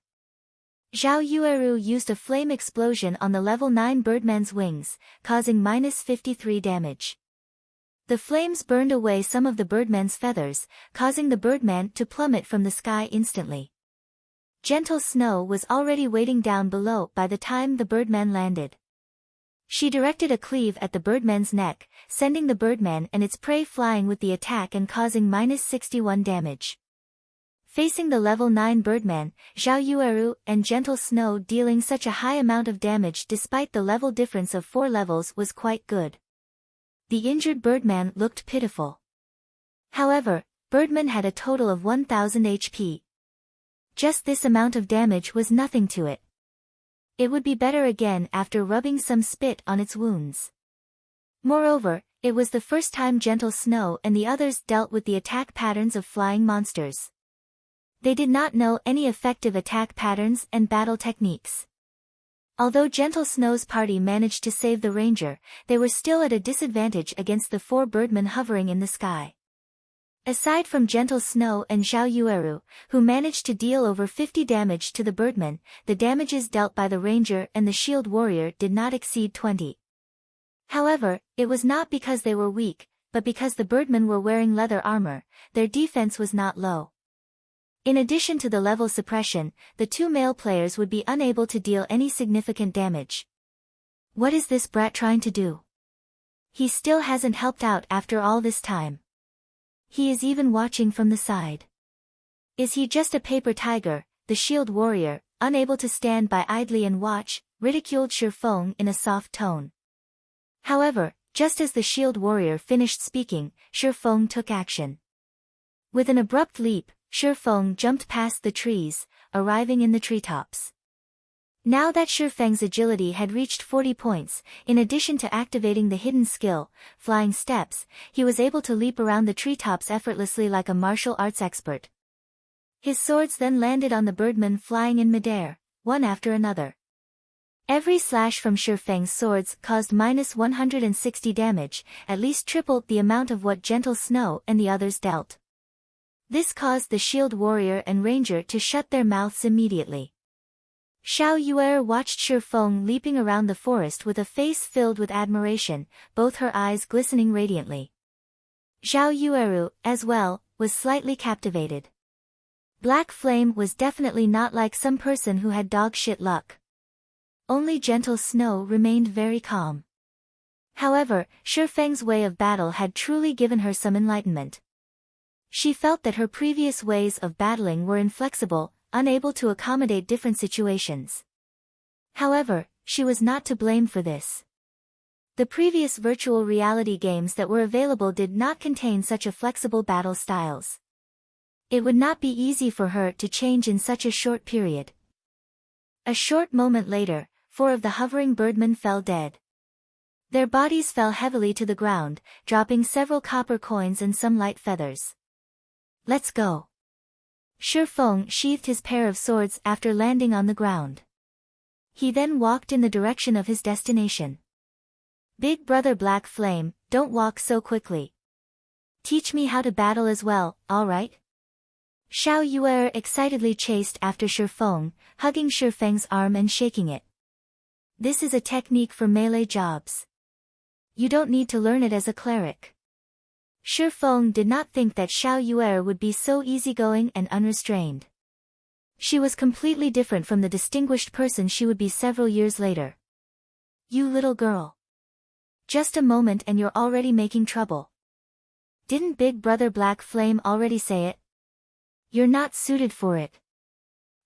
Zhao Yueru used a flame explosion on the level 9 Birdman's wings, causing -53 damage. The flames burned away some of the Birdman's feathers, causing the Birdman to plummet from the sky instantly. Gentle Snow was already waiting down below by the time the Birdman landed. She directed a cleave at the Birdman's neck, sending the Birdman and its prey flying with the attack and causing -61 damage. Facing the level 9 Birdman, Zhao Yueru and Gentle Snow dealing such a high amount of damage despite the level difference of 4 levels was quite good. The injured Birdman looked pitiful. However, Birdman had a total of 1000 HP. Just this amount of damage was nothing to it. It would be better again after rubbing some spit on its wounds. Moreover, it was the first time Gentle Snow and the others dealt with the attack patterns of flying monsters. They did not know any effective attack patterns and battle techniques. Although Gentle Snow's party managed to save the ranger, they were still at a disadvantage against the 4 Birdmen hovering in the sky. Aside from Gentle Snow and Zhao Yueru, who managed to deal over 50 damage to the Birdmen, the damages dealt by the ranger and the shield warrior did not exceed 20. However, it was not because they were weak, but because the Birdmen were wearing leather armor, their defense was not low. In addition to the level suppression, the 2 male players would be unable to deal any significant damage. What is this brat trying to do? He still hasn't helped out after all this time. He is even watching from the side. Is he just a paper tiger? The shield warrior, unable to stand by idly and watch, ridiculed Shifeng in a soft tone. However, just as the shield warrior finished speaking, Shifeng took action. With an abrupt leap, Shifeng jumped past the trees, arriving in the treetops. Now that Shifeng's agility had reached 40 points, in addition to activating the hidden skill, Flying Steps, he was able to leap around the treetops effortlessly like a martial arts expert. His swords then landed on the Birdmen flying in midair, one after another. Every slash from Shifeng's swords caused -160 damage, at least tripled the amount of what Gentle Snow and the others dealt. This caused the shield warrior and ranger to shut their mouths immediately. Zhao Yuer watched Shifeng leaping around the forest with a face filled with admiration, both her eyes glistening radiantly. Zhao Yueru, as well, was slightly captivated. Black Flame was definitely not like some person who had dog shit luck. Only Gentle Snow remained very calm. However, Shifeng's way of battle had truly given her some enlightenment. She felt that her previous ways of battling were inflexible, unable to accommodate different situations. However, she was not to blame for this. The previous virtual reality games that were available did not contain such a flexible battle styles. It would not be easy for her to change in such a short period. A short moment later, 4 of the hovering Birdmen fell dead. Their bodies fell heavily to the ground, dropping several copper coins and some light feathers. Let's go. Shifeng sheathed his pair of swords after landing on the ground. He then walked in the direction of his destination. Big brother Black Flame, don't walk so quickly. Teach me how to battle as well, alright? Zhao Yuer excitedly chased after Shifeng, hugging Shifeng's arm and shaking it. This is a technique for melee jobs. You don't need to learn it as a cleric. Shifeng did not think that Zhao Yuer would be so easygoing and unrestrained. She was completely different from the distinguished person she would be several years later. You little girl. Just a moment and you're already making trouble. Didn't Big Brother Black Flame already say it? You're not suited for it.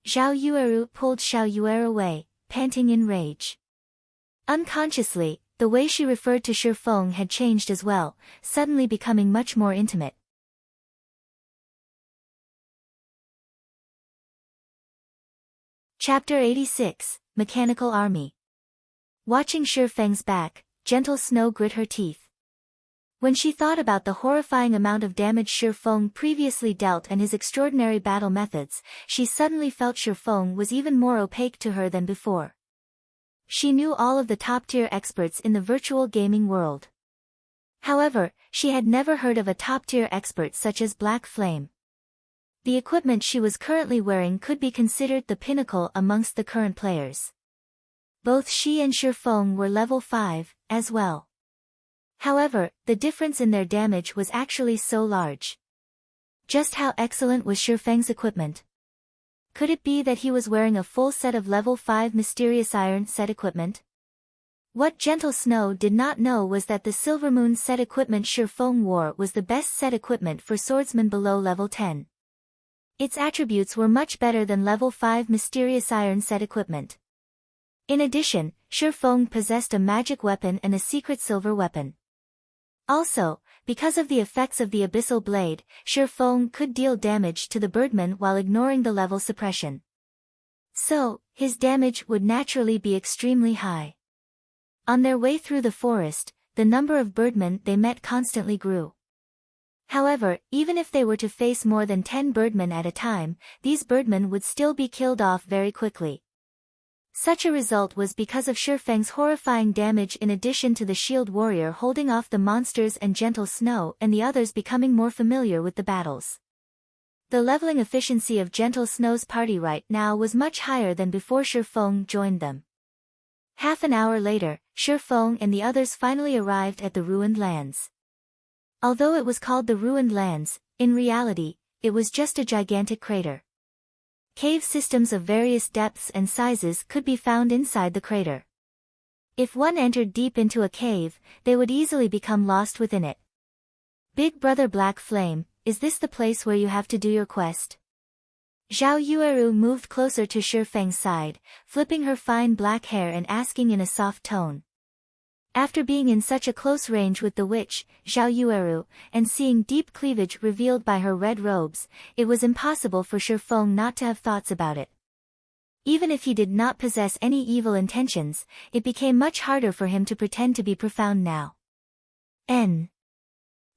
Zhao Yueru pulled Zhao Yuer away, panting in rage. Unconsciously, the way she referred to Shifeng had changed as well, suddenly becoming much more intimate. Chapter 86, Mechanical Army. Watching Shifeng's back, Gentle Snow grit her teeth. When she thought about the horrifying amount of damage Shifeng previously dealt and his extraordinary battle methods, she suddenly felt Shifeng was even more opaque to her than before. She knew all of the top-tier experts in the virtual gaming world. However, she had never heard of a top-tier expert such as Black Flame. The equipment she was currently wearing could be considered the pinnacle amongst the current players. Both she and Shifeng were level 5, as well. However, the difference in their damage was actually so large. Just how excellent was Shifeng's equipment? Could it be that he was wearing a full set of level 5 mysterious iron set equipment? What Gentle Snow did not know was that the Silvermoon set equipment Shifeng wore was the best set equipment for swordsmen below level 10. Its attributes were much better than level 5 mysterious iron set equipment. In addition, Shifeng possessed a magic weapon and a secret silver weapon. Also, because of the effects of the Abyssal Blade, Shifeng could deal damage to the Birdman while ignoring the level suppression. So, his damage would naturally be extremely high. On their way through the forest, the number of Birdmen they met constantly grew. However, even if they were to face more than 10 Birdmen at a time, these Birdmen would still be killed off very quickly. Such a result was because of Shifeng's horrifying damage in addition to the shield warrior holding off the monsters and Gentle Snow and the others becoming more familiar with the battles. The leveling efficiency of Gentle Snow's party right now was much higher than before Shifeng joined them. Half an hour later, Shifeng and the others finally arrived at the Ruined Lands. Although it was called the Ruined Lands, in reality, it was just a gigantic crater. Cave systems of various depths and sizes could be found inside the crater. If one entered deep into a cave, they would easily become lost within it. Big Brother Black Flame, is this the place where you have to do your quest? Zhao Yueru moved closer to Shifeng's side, flipping her fine black hair and asking in a soft tone. After being in such a close range with the witch, Zhao Yueru, and seeing deep cleavage revealed by her red robes, it was impossible for Shifeng not to have thoughts about it. Even if he did not possess any evil intentions, it became much harder for him to pretend to be profound now.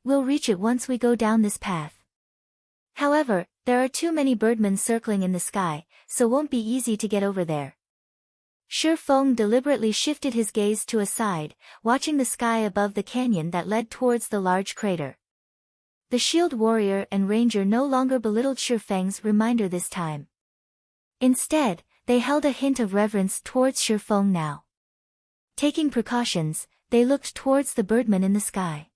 We'll reach it once we go down this path. However, there are too many Birdmen circling in the sky, so won't be easy to get over there. Shifeng deliberately shifted his gaze to a side, watching the sky above the canyon that led towards the large crater. The shield warrior and ranger no longer belittled Shifeng's reminder this time. Instead, they held a hint of reverence towards Shifeng now. Taking precautions, they looked towards the Birdman in the sky.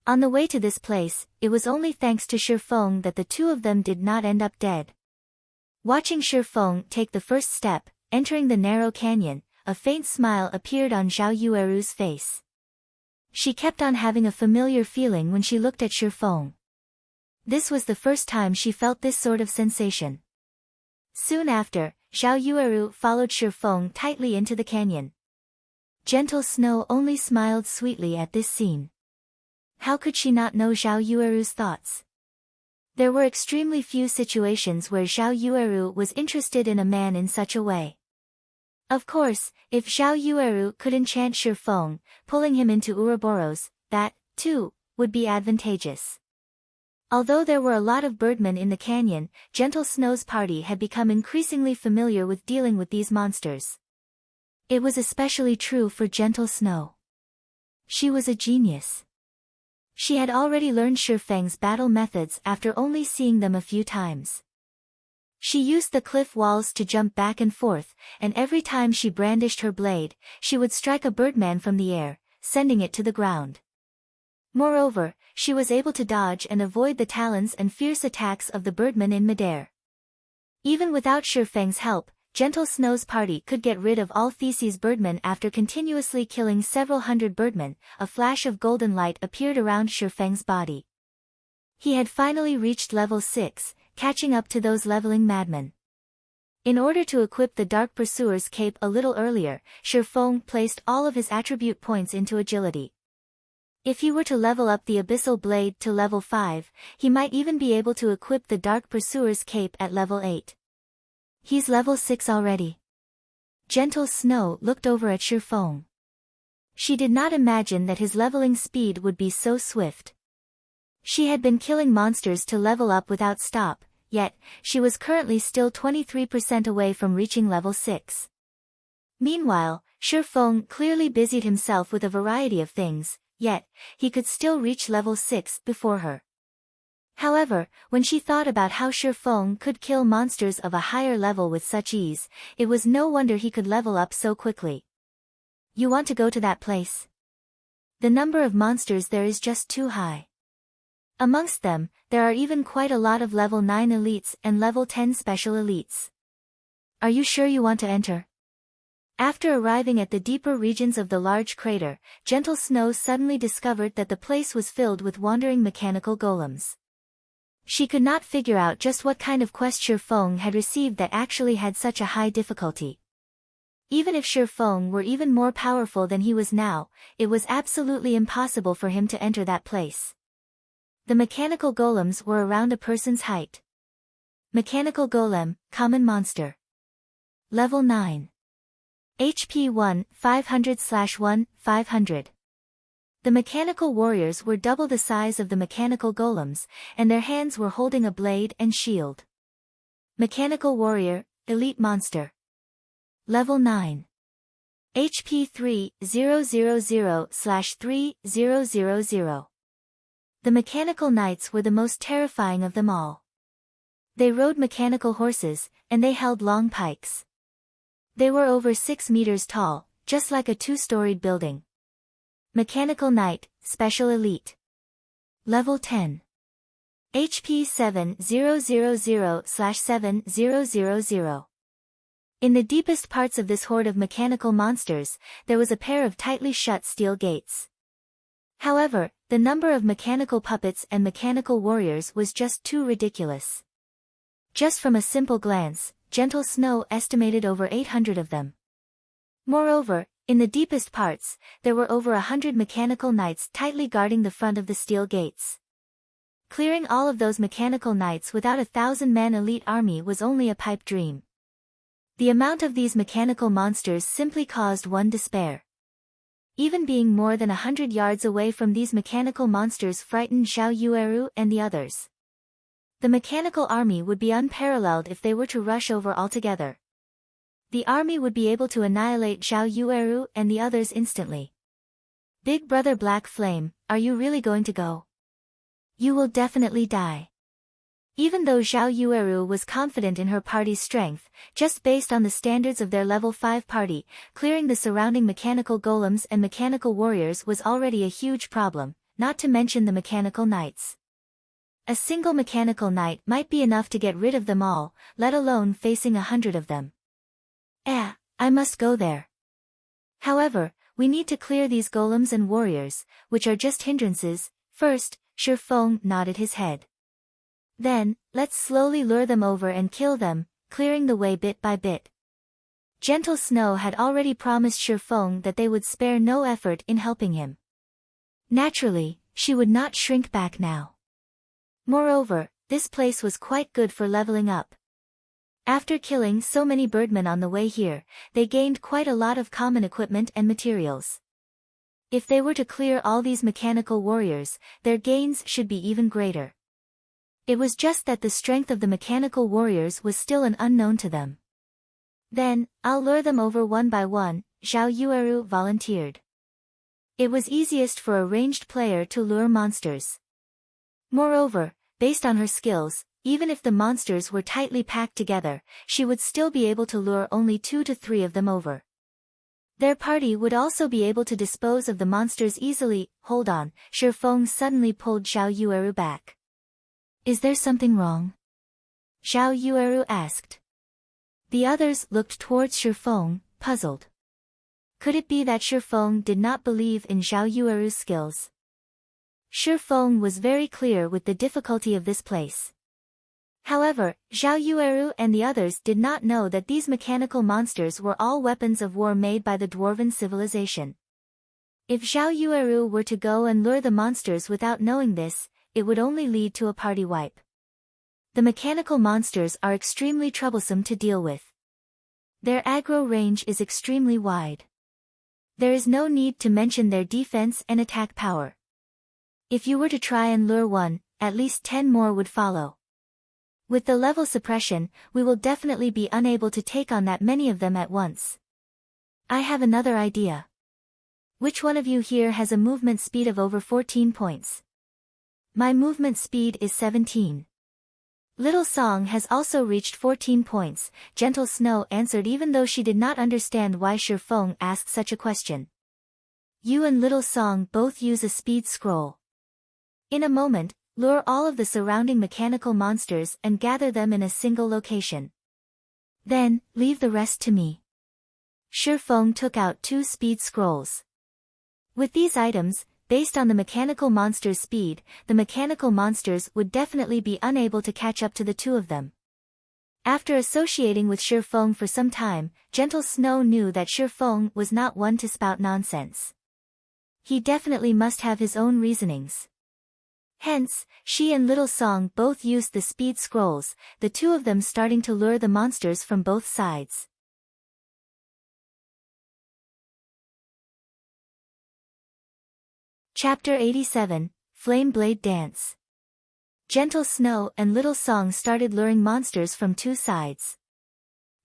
On the way to this place, it was only thanks to Shifeng that the two of them did not end up dead. Watching Shifeng take the first step, entering the narrow canyon, a faint smile appeared on Zhao Yueru's face. She kept on having a familiar feeling when she looked at Shifeng. This was the first time she felt this sort of sensation. Soon after, Zhao Yueru followed Shifeng tightly into the canyon. Gentle Snow only smiled sweetly at this scene. How could she not know Zhao Yueru's thoughts? There were extremely few situations where Zhao Yueru was interested in a man in such a way. Of course, if Zhao Yueru could enchant Shifeng, pulling him into Ouroboros, that, too, would be advantageous. Although there were a lot of Birdmen in the canyon, Gentle Snow's party had become increasingly familiar with dealing with these monsters. It was especially true for Gentle Snow. She was a genius. She had already learned Shifeng's battle methods after only seeing them a few times. She used the cliff walls to jump back and forth, and every time she brandished her blade, she would strike a Birdman from the air, sending it to the ground. Moreover, she was able to dodge and avoid the talons and fierce attacks of the Birdman in midair. Even without Shifeng's help, Gentle Snow's party could get rid of all Theseus Birdmen after continuously killing several hundred Birdmen. A flash of golden light appeared around Shifeng's body. He had finally reached level 6, catching up to those leveling madmen. In order to equip the Dark Pursuer's cape a little earlier, Shifeng placed all of his attribute points into agility. If he were to level up the Abyssal Blade to level 5, he might even be able to equip the Dark Pursuer's cape at level 8. He's level 6 already. Gentle Snow looked over at Shifeng. She did not imagine that his leveling speed would be so swift. She had been killing monsters to level up without stop, yet, she was currently still 23% away from reaching level 6. Meanwhile, Shi Feng clearly busied himself with a variety of things, yet, he could still reach level 6 before her. However, when she thought about how Shi Feng could kill monsters of a higher level with such ease, it was no wonder he could level up so quickly. You want to go to that place? The number of monsters there is just too high. Amongst them, there are even quite a lot of level 9 elites and level 10 special elites. Are you sure you want to enter? After arriving at the deeper regions of the large crater, Gentle Snow suddenly discovered that the place was filled with wandering mechanical golems. She could not figure out just what kind of quest Shi Feng had received that actually had such a high difficulty. Even if Shi Feng were even more powerful than he was now, it was absolutely impossible for him to enter that place. The mechanical golems were around a person's height. Mechanical golem, common monster. Level 9. HP 1, 500/1, 500. The mechanical warriors were double the size of the mechanical golems, and their hands were holding a blade and shield. Mechanical warrior, elite monster. Level 9. HP 3,000/3,000. The mechanical knights were the most terrifying of them all. They rode mechanical horses, and they held long pikes. They were over 6 meters tall, just like a 2-storied building. Mechanical Knight, Special Elite. Level 10. HP 7,000/7,000. In the deepest parts of this horde of mechanical monsters, there was a pair of tightly shut steel gates. However, the number of mechanical puppets and mechanical warriors was just too ridiculous. Just from a simple glance, Gentle Snow estimated over 800 of them. Moreover, in the deepest parts, there were over 100 mechanical knights tightly guarding the front of the steel gates. Clearing all of those mechanical knights without a 1,000-man elite army was only a pipe dream. The amount of these mechanical monsters simply caused one despair. Even being more than 100 yards away from these mechanical monsters frightened Zhao Yueru and the others. The mechanical army would be unparalleled if they were to rush over altogether. The army would be able to annihilate Zhao Yueru and the others instantly. Big Brother Black Flame, are you really going to go? You will definitely die. Even though Zhao Yueru was confident in her party's strength, just based on the standards of their level 5 party, clearing the surrounding mechanical golems and mechanical warriors was already a huge problem, not to mention the mechanical knights. A single mechanical knight might be enough to get rid of them all, let alone facing 100 of them. I must go there. However, we need to clear these golems and warriors, which are just hindrances. First, Shi Feng nodded his head. Then, let's slowly lure them over and kill them, clearing the way bit by bit. Gentle Snow had already promised Shi Feng that they would spare no effort in helping him. Naturally, she would not shrink back now. Moreover, this place was quite good for leveling up. After killing so many birdmen on the way here, they gained quite a lot of common equipment and materials. If they were to clear all these mechanical warriors, their gains should be even greater. It was just that the strength of the mechanical warriors was still an unknown to them. Then, I'll lure them over one by one, Zhao Yueru volunteered. It was easiest for a ranged player to lure monsters. Moreover, based on her skills, even if the monsters were tightly packed together, she would still be able to lure only 2 to 3 of them over. Their party would also be able to dispose of the monsters easily. Hold on, Shi Feng suddenly pulled Zhao Yueru back. Is there something wrong? Zhao Yueru asked. The others looked towards Shi Feng, puzzled. Could it be that Shi Feng did not believe in Zhao Yueru's skills? Shi Feng was very clear with the difficulty of this place. However, Zhao Yueru and the others did not know that these mechanical monsters were all weapons of war made by the dwarven civilization. If Zhao Yueru were to go and lure the monsters without knowing this, it would only lead to a party wipe. The mechanical monsters are extremely troublesome to deal with. Their aggro range is extremely wide. There is no need to mention their defense and attack power. If you were to try and lure one, at least 10 more would follow. With the level suppression, we will definitely be unable to take on that many of them at once. I have another idea. Which one of you here has a movement speed of over 14 points? My movement speed is 17. Little Song has also reached 14 points, Gentle Snow answered even though she did not understand why Shifeng asked such a question. You and Little Song both use a speed scroll. In a moment, lure all of the surrounding mechanical monsters and gather them in a single location. Then, leave the rest to me. Shifeng took out 2 speed scrolls. With these items, based on the mechanical monster's speed, the mechanical monsters would definitely be unable to catch up to the 2 of them. After associating with Shifeng for some time, Gentle Snow knew that Shifeng was not one to spout nonsense. He definitely must have his own reasonings. Hence, she and Little Song both used the speed scrolls, the 2 of them starting to lure the monsters from both sides. Chapter 87, Flame Blade Dance. Gentle Snow and Little Song started luring monsters from 2 sides.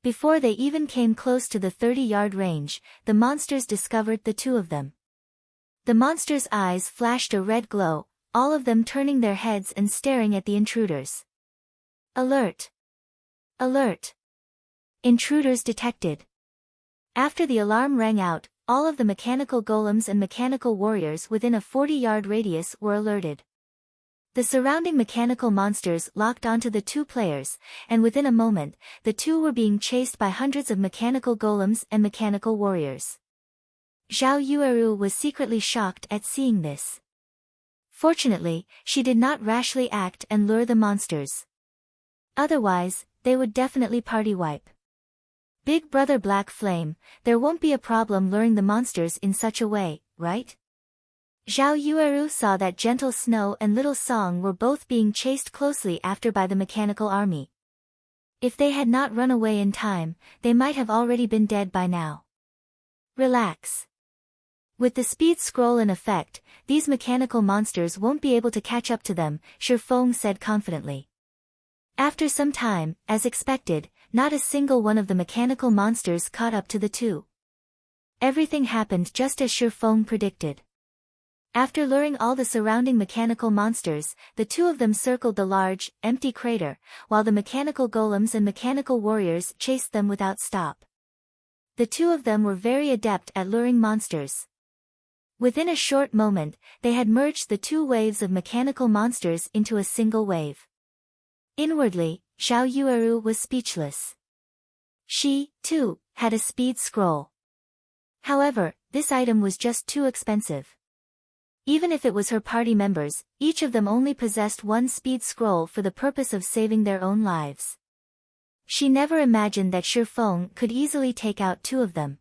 Before they even came close to the 30-yard range, the monsters discovered the 2 of them. The monsters' eyes flashed a red glow, all of them turning their heads and staring at the intruders. Alert! Alert! Intruders detected. After the alarm rang out, all of the mechanical golems and mechanical warriors within a 40-yard radius were alerted. The surrounding mechanical monsters locked onto the 2 players, and within a moment, the 2 were being chased by hundreds of mechanical golems and mechanical warriors. Zhao Yueru was secretly shocked at seeing this. Fortunately, she did not rashly act and lure the monsters. Otherwise, they would definitely party wipe. Big Brother Black Flame, there won't be a problem luring the monsters in such a way, right? Zhao Yueru saw that Gentle Snow and Little Song were both being chased closely after by the mechanical army. If they had not run away in time, they might have already been dead by now. Relax. With the speed scroll in effect, these mechanical monsters won't be able to catch up to them, Shifeng said confidently. After some time, as expected, not a single one of the mechanical monsters caught up to the 2. Everything happened just as Shifeng predicted. After luring all the surrounding mechanical monsters, the 2 of them circled the large, empty crater, while the mechanical golems and mechanical warriors chased them without stop. The 2 of them were very adept at luring monsters. Within a short moment, they had merged the 2 waves of mechanical monsters into a single wave. Inwardly, Zhao Yueru was speechless. She, too, had a speed scroll. However, this item was just too expensive. Even if it was her party members, each of them only possessed 1 speed scroll for the purpose of saving their own lives. She never imagined that Shifeng could easily take out 2 of them.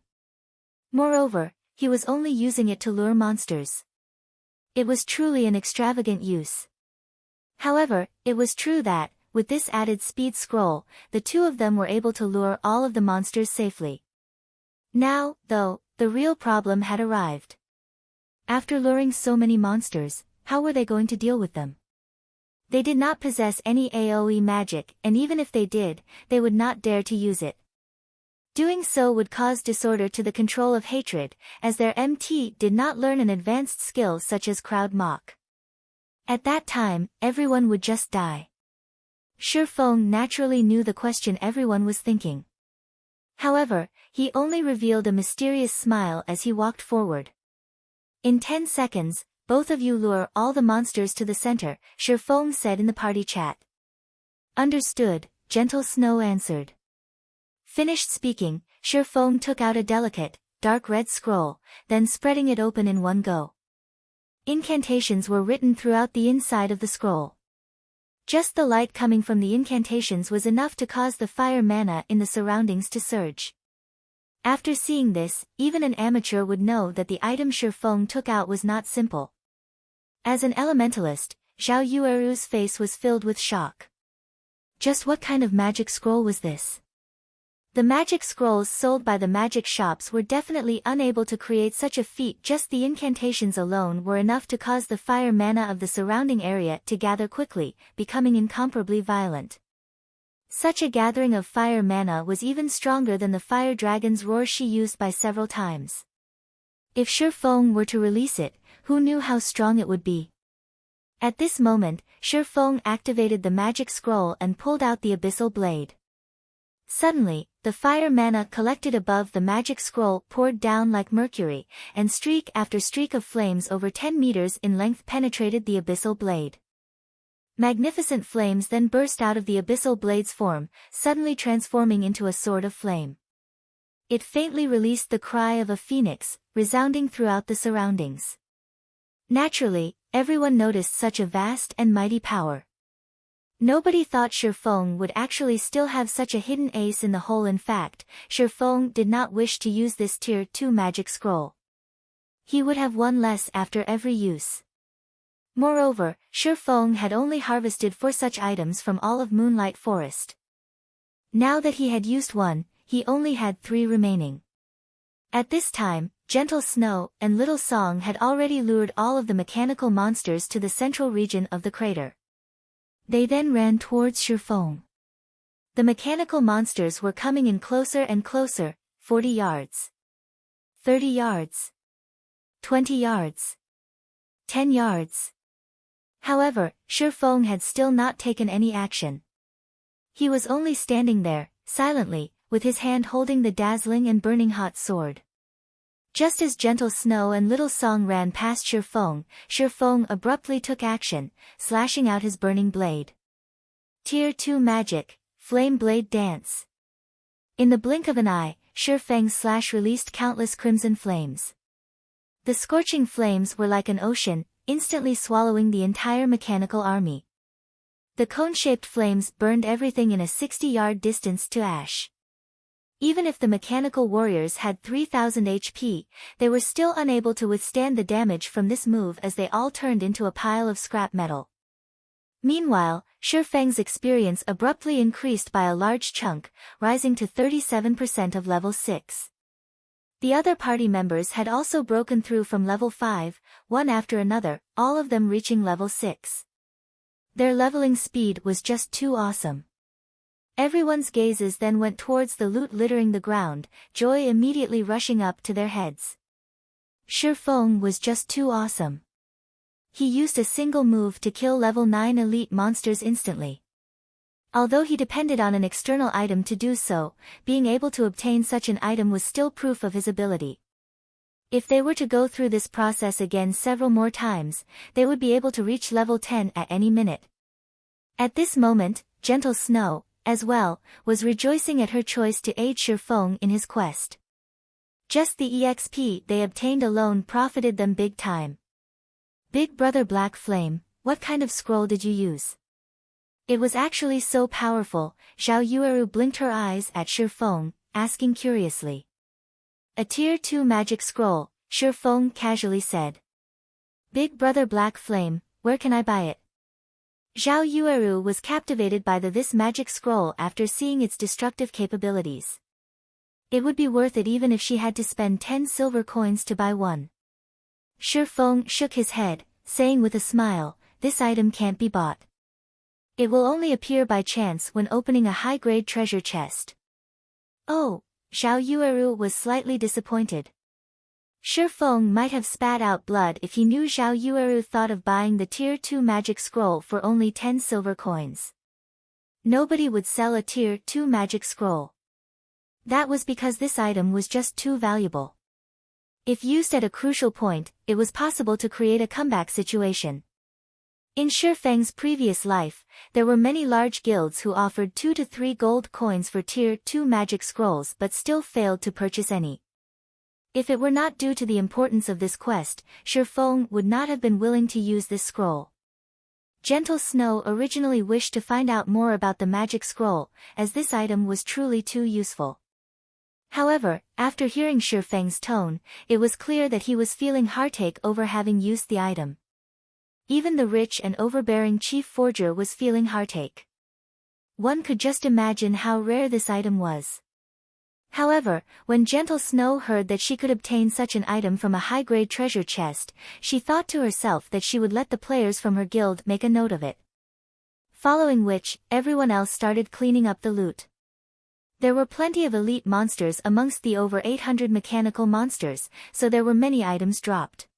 Moreover, he was only using it to lure monsters. It was truly an extravagant use. However, it was true that, with this added speed scroll, the 2 of them were able to lure all of the monsters safely. Now, though, the real problem had arrived. After luring so many monsters, how were they going to deal with them? They did not possess any AoE magic, and even if they did, they would not dare to use it. Doing so would cause disorder to the control of hatred, as their MT did not learn an advanced skill such as Crowd Mock. At that time, everyone would just die. Shifeng naturally knew the question everyone was thinking. However, he only revealed a mysterious smile as he walked forward. In 10 seconds, both of you lure all the monsters to the center, Shifeng said in the party chat. Understood, Gentle Snow answered. Finished speaking, Shifeng took out a delicate, dark red scroll, then spreading it open in one go. Incantations were written throughout the inside of the scroll. Just the light coming from the incantations was enough to cause the fire mana in the surroundings to surge. After seeing this, even an amateur would know that the item Shifeng took out was not simple. As an elementalist, Zhao Yueru's face was filled with shock. Just what kind of magic scroll was this? The magic scrolls sold by the magic shops were definitely unable to create such a feat. Just the incantations alone were enough to cause the fire mana of the surrounding area to gather quickly, becoming incomparably violent. Such a gathering of fire mana was even stronger than the fire dragon's roar she used by several times. If Shifeng were to release it, who knew how strong it would be? At this moment, Shifeng activated the magic scroll and pulled out the abyssal blade. Suddenly, the fire mana collected above the magic scroll poured down like mercury, and streak after streak of flames over 10 meters in length penetrated the abyssal blade. Magnificent flames then burst out of the abyssal blade's form, suddenly transforming into a sword of flame. It faintly released the cry of a phoenix, resounding throughout the surroundings. Naturally, everyone noticed such a vast and mighty power. Nobody thought Shifeng would actually still have such a hidden ace in the hole. In fact, Shifeng did not wish to use this Tier 2 magic scroll. He would have one less after every use. Moreover, Shifeng had only harvested 4 such items from all of Moonlight Forest. Now that he had used one, he only had 3 remaining. At this time, Gentle Snow and Little Song had already lured all of the mechanical monsters to the central region of the crater. They then ran towards Shifeng. The mechanical monsters were coming in closer and closer, 40 yards. 30 yards. 20 yards. 10 yards. However, Shifeng had still not taken any action. He was only standing there, silently, with his hand holding the dazzling and burning hot sword. Just as Gentle Snow and Little Song ran past Shifeng, Shifeng abruptly took action, slashing out his burning blade. Tier 2 Magic, Flame Blade Dance. In the blink of an eye, Shifeng's slash released countless crimson flames. The scorching flames were like an ocean, instantly swallowing the entire mechanical army. The cone-shaped flames burned everything in a 60-yard distance to ash. Even if the mechanical warriors had 3000 HP, they were still unable to withstand the damage from this move as they all turned into a pile of scrap metal. Meanwhile, Shifeng's experience abruptly increased by a large chunk, rising to 37% of level 6. The other party members had also broken through from level 5, one after another, all of them reaching level 6. Their leveling speed was just too awesome. Everyone's gazes then went towards the loot littering the ground, joy immediately rushing up to their heads. Shifeng was just too awesome. He used a single move to kill level 9 elite monsters instantly. Although he depended on an external item to do so, being able to obtain such an item was still proof of his ability. If they were to go through this process again several more times, they would be able to reach level 10 at any minute. At this moment, Gentle Snow, as well, was rejoicing at her choice to aid Shifeng in his quest. Just the EXP they obtained alone profited them big time. Big Brother Black Flame, what kind of scroll did you use? It was actually so powerful. Zhao Yueru blinked her eyes at Shifeng, asking curiously. A Tier 2 magic scroll, Shifeng casually said. Big Brother Black Flame, where can I buy it? Zhao Yueru was captivated by this magic scroll after seeing its destructive capabilities. It would be worth it even if she had to spend 10 silver coins to buy one. Shifeng shook his head, saying with a smile, this item can't be bought. It will only appear by chance when opening a high-grade treasure chest. Oh, Zhao Yueru was slightly disappointed. Shifeng might have spat out blood if he knew Zhao Yueru thought of buying the Tier 2 magic scroll for only 10 silver coins. Nobody would sell a Tier 2 magic scroll. That was because this item was just too valuable. If used at a crucial point, it was possible to create a comeback situation. In Shifeng's previous life, there were many large guilds who offered 2 to 3 gold coins for Tier 2 magic scrolls but still failed to purchase any. If it were not due to the importance of this quest, Shifeng would not have been willing to use this scroll. Gentle Snow originally wished to find out more about the magic scroll, as this item was truly too useful. However, after hearing Shifeng's tone, it was clear that he was feeling heartache over having used the item. Even the rich and overbearing chief forger was feeling heartache. One could just imagine how rare this item was. However, when Gentle Snow heard that she could obtain such an item from a high-grade treasure chest, she thought to herself that she would let the players from her guild make a note of it. Following which, everyone else started cleaning up the loot. There were plenty of elite monsters amongst the over 800 mechanical monsters, so there were many items dropped.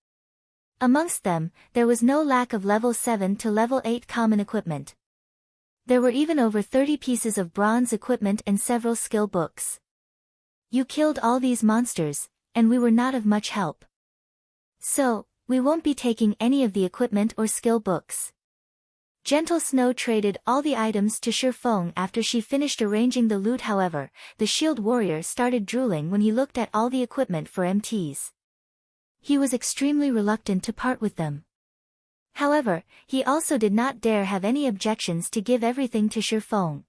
Amongst them, there was no lack of level 7 to level 8 common equipment. There were even over 30 pieces of bronze equipment and several skill books. You killed all these monsters, and we were not of much help. So, we won't be taking any of the equipment or skill books. Gentle Snow traded all the items to Shifeng after she finished arranging the loot. However, the shield warrior started drooling when he looked at all the equipment for MTs. He was extremely reluctant to part with them. However, he also did not dare have any objections to give everything to Shifeng.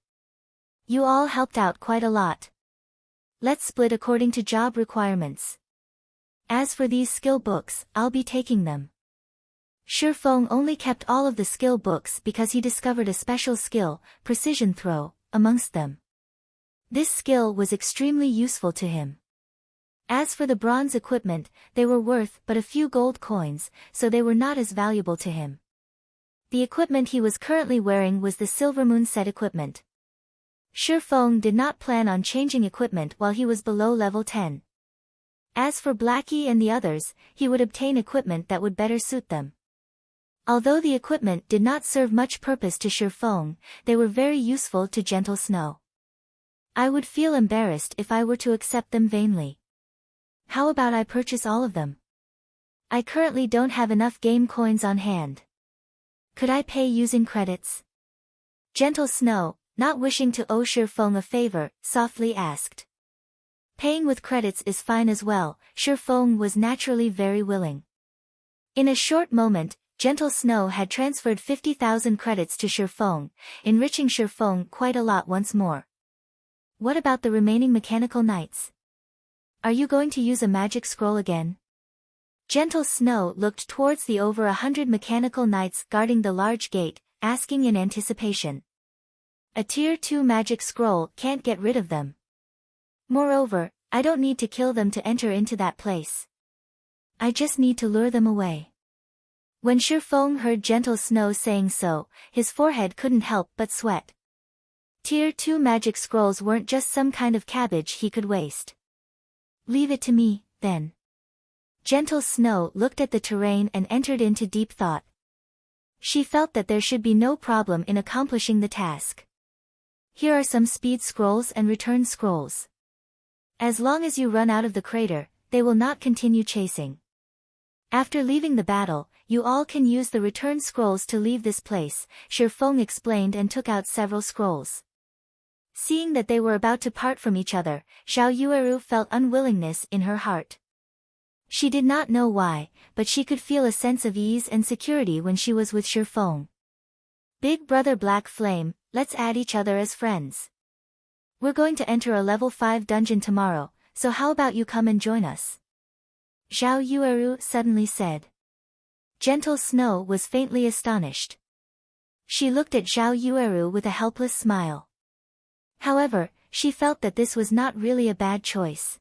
You all helped out quite a lot. Let's split according to job requirements. As for these skill books, I'll be taking them. Shifeng only kept all of the skill books because he discovered a special skill, precision throw, amongst them. This skill was extremely useful to him. As for the bronze equipment, they were worth but a few gold coins, so they were not as valuable to him. The equipment he was currently wearing was the Silvermoon set equipment. Shifeng did not plan on changing equipment while he was below level 10. As for Blackie and the others, he would obtain equipment that would better suit them. Although the equipment did not serve much purpose to Shifeng, they were very useful to Gentle Snow. I would feel embarrassed if I were to accept them vainly. How about I purchase all of them? I currently don't have enough game coins on hand. Could I pay using credits? Gentle Snow, not wishing to owe Shifeng a favor, softly asked. Paying with credits is fine as well. Shifeng was naturally very willing. In a short moment, Gentle Snow had transferred 50,000 credits to Shifeng, enriching Shifeng quite a lot once more. What about the remaining mechanical knights? Are you going to use a magic scroll again? Gentle Snow looked towards the over 100 mechanical knights guarding the large gate, asking in anticipation. A tier 2 magic scroll can't get rid of them. Moreover, I don't need to kill them to enter into that place. I just need to lure them away. When Shifeng heard Gentle Snow saying so, his forehead couldn't help but sweat. Tier 2 magic scrolls weren't just some kind of cabbage he could waste. Leave it to me, then. Gentle Snow looked at the terrain and entered into deep thought. She felt that there should be no problem in accomplishing the task. Here are some speed scrolls and return scrolls. As long as you run out of the crater, they will not continue chasing. After leaving the battle, you all can use the return scrolls to leave this place, Shifeng explained and took out several scrolls. Seeing that they were about to part from each other, Xiao Yueru felt unwillingness in her heart. She did not know why, but she could feel a sense of ease and security when she was with Shifeng. Big brother Black Flame, let's add each other as friends. We're going to enter a level 5 dungeon tomorrow, so how about you come and join us? Xiao Yueru suddenly said. Gentle Snow was faintly astonished. She looked at Xiao Yueru with a helpless smile. However, she felt that this was not really a bad choice.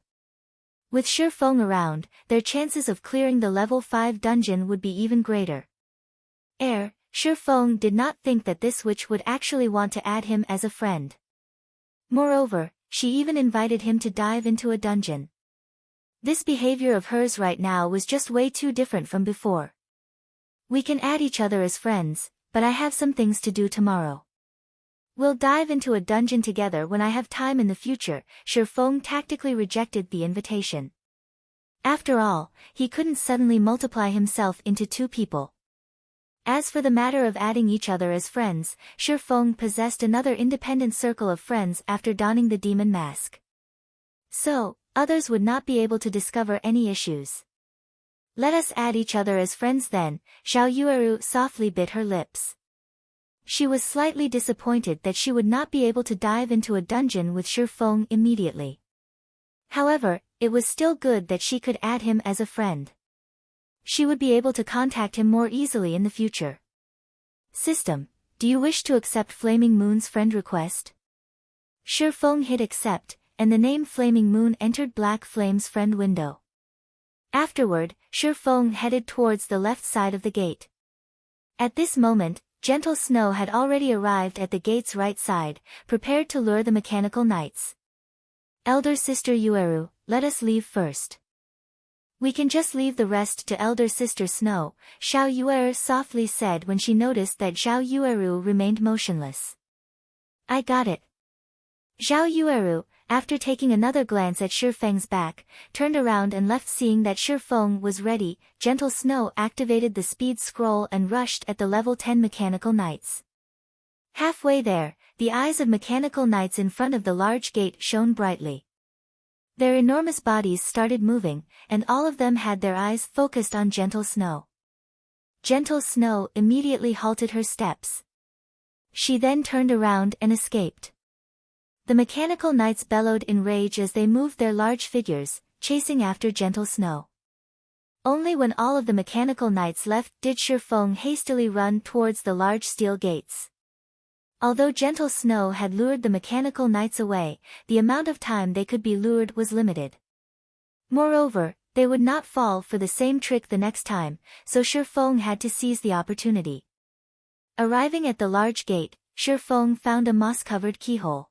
With Shifeng around, their chances of clearing the level 5 dungeon would be even greater. Shifeng did not think that this witch would actually want to add him as a friend. Moreover, she even invited him to dive into a dungeon. This behavior of hers right now was just way too different from before. We can add each other as friends, but I have some things to do tomorrow. We'll dive into a dungeon together when I have time in the future. Shifeng tactically rejected the invitation. After all, he couldn't suddenly multiply himself into 2 people. As for the matter of adding each other as friends, Shifeng possessed another independent circle of friends after donning the demon mask. So, others would not be able to discover any issues. Let us add each other as friends then. Xiao Yueru softly bit her lips. She was slightly disappointed that she would not be able to dive into a dungeon with Shifeng immediately. However, it was still good that she could add him as a friend. She would be able to contact him more easily in the future. System, do you wish to accept Flaming Moon's friend request? Shifeng hit accept, and the name Flaming Moon entered Black Flame's friend window. Afterward, Shifeng headed towards the left side of the gate. At this moment, Gentle Snow had already arrived at the gate's right side, prepared to lure the mechanical knights. Elder Sister Yueru, let us leave first. We can just leave the rest to Elder Sister Snow, Xiao Yueru softly said when she noticed that Xiao Yueru remained motionless. I got it. Xiao Yueru, after taking another glance at Shifeng's back, turned around and left seeing that Shifeng was ready. Gentle Snow activated the speed scroll and rushed at the level 10 mechanical knights. Halfway there, the eyes of mechanical knights in front of the large gate shone brightly. Their enormous bodies started moving, and all of them had their eyes focused on Gentle Snow. Gentle Snow immediately halted her steps. She then turned around and escaped. The mechanical knights bellowed in rage as they moved their large figures, chasing after Gentle Snow. Only when all of the mechanical knights left did Shifeng hastily run towards the large steel gates. Although Gentle Snow had lured the mechanical knights away, the amount of time they could be lured was limited. Moreover, they would not fall for the same trick the next time, so Shifeng had to seize the opportunity. Arriving at the large gate, Shifeng found a moss-covered keyhole.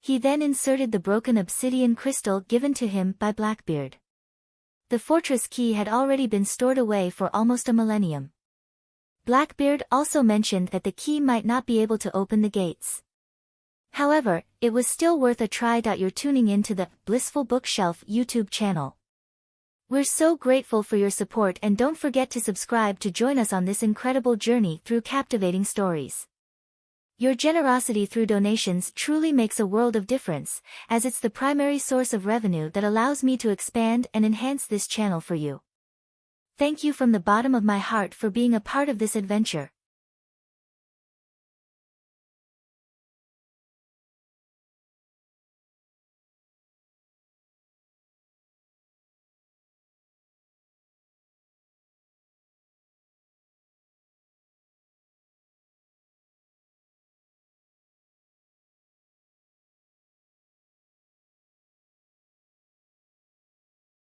He then inserted the broken obsidian crystal given to him by Blackbeard. The fortress key had already been stored away for almost a millennium. Blackbeard also mentioned that the key might not be able to open the gates. However, it was still worth a try. You're tuning into the Blissful Bookshelf YouTube channel. We're so grateful for your support, and don't forget to subscribe to join us on this incredible journey through captivating stories. Your generosity through donations truly makes a world of difference, as it's the primary source of revenue that allows me to expand and enhance this channel for you. Thank you from the bottom of my heart for being a part of this adventure.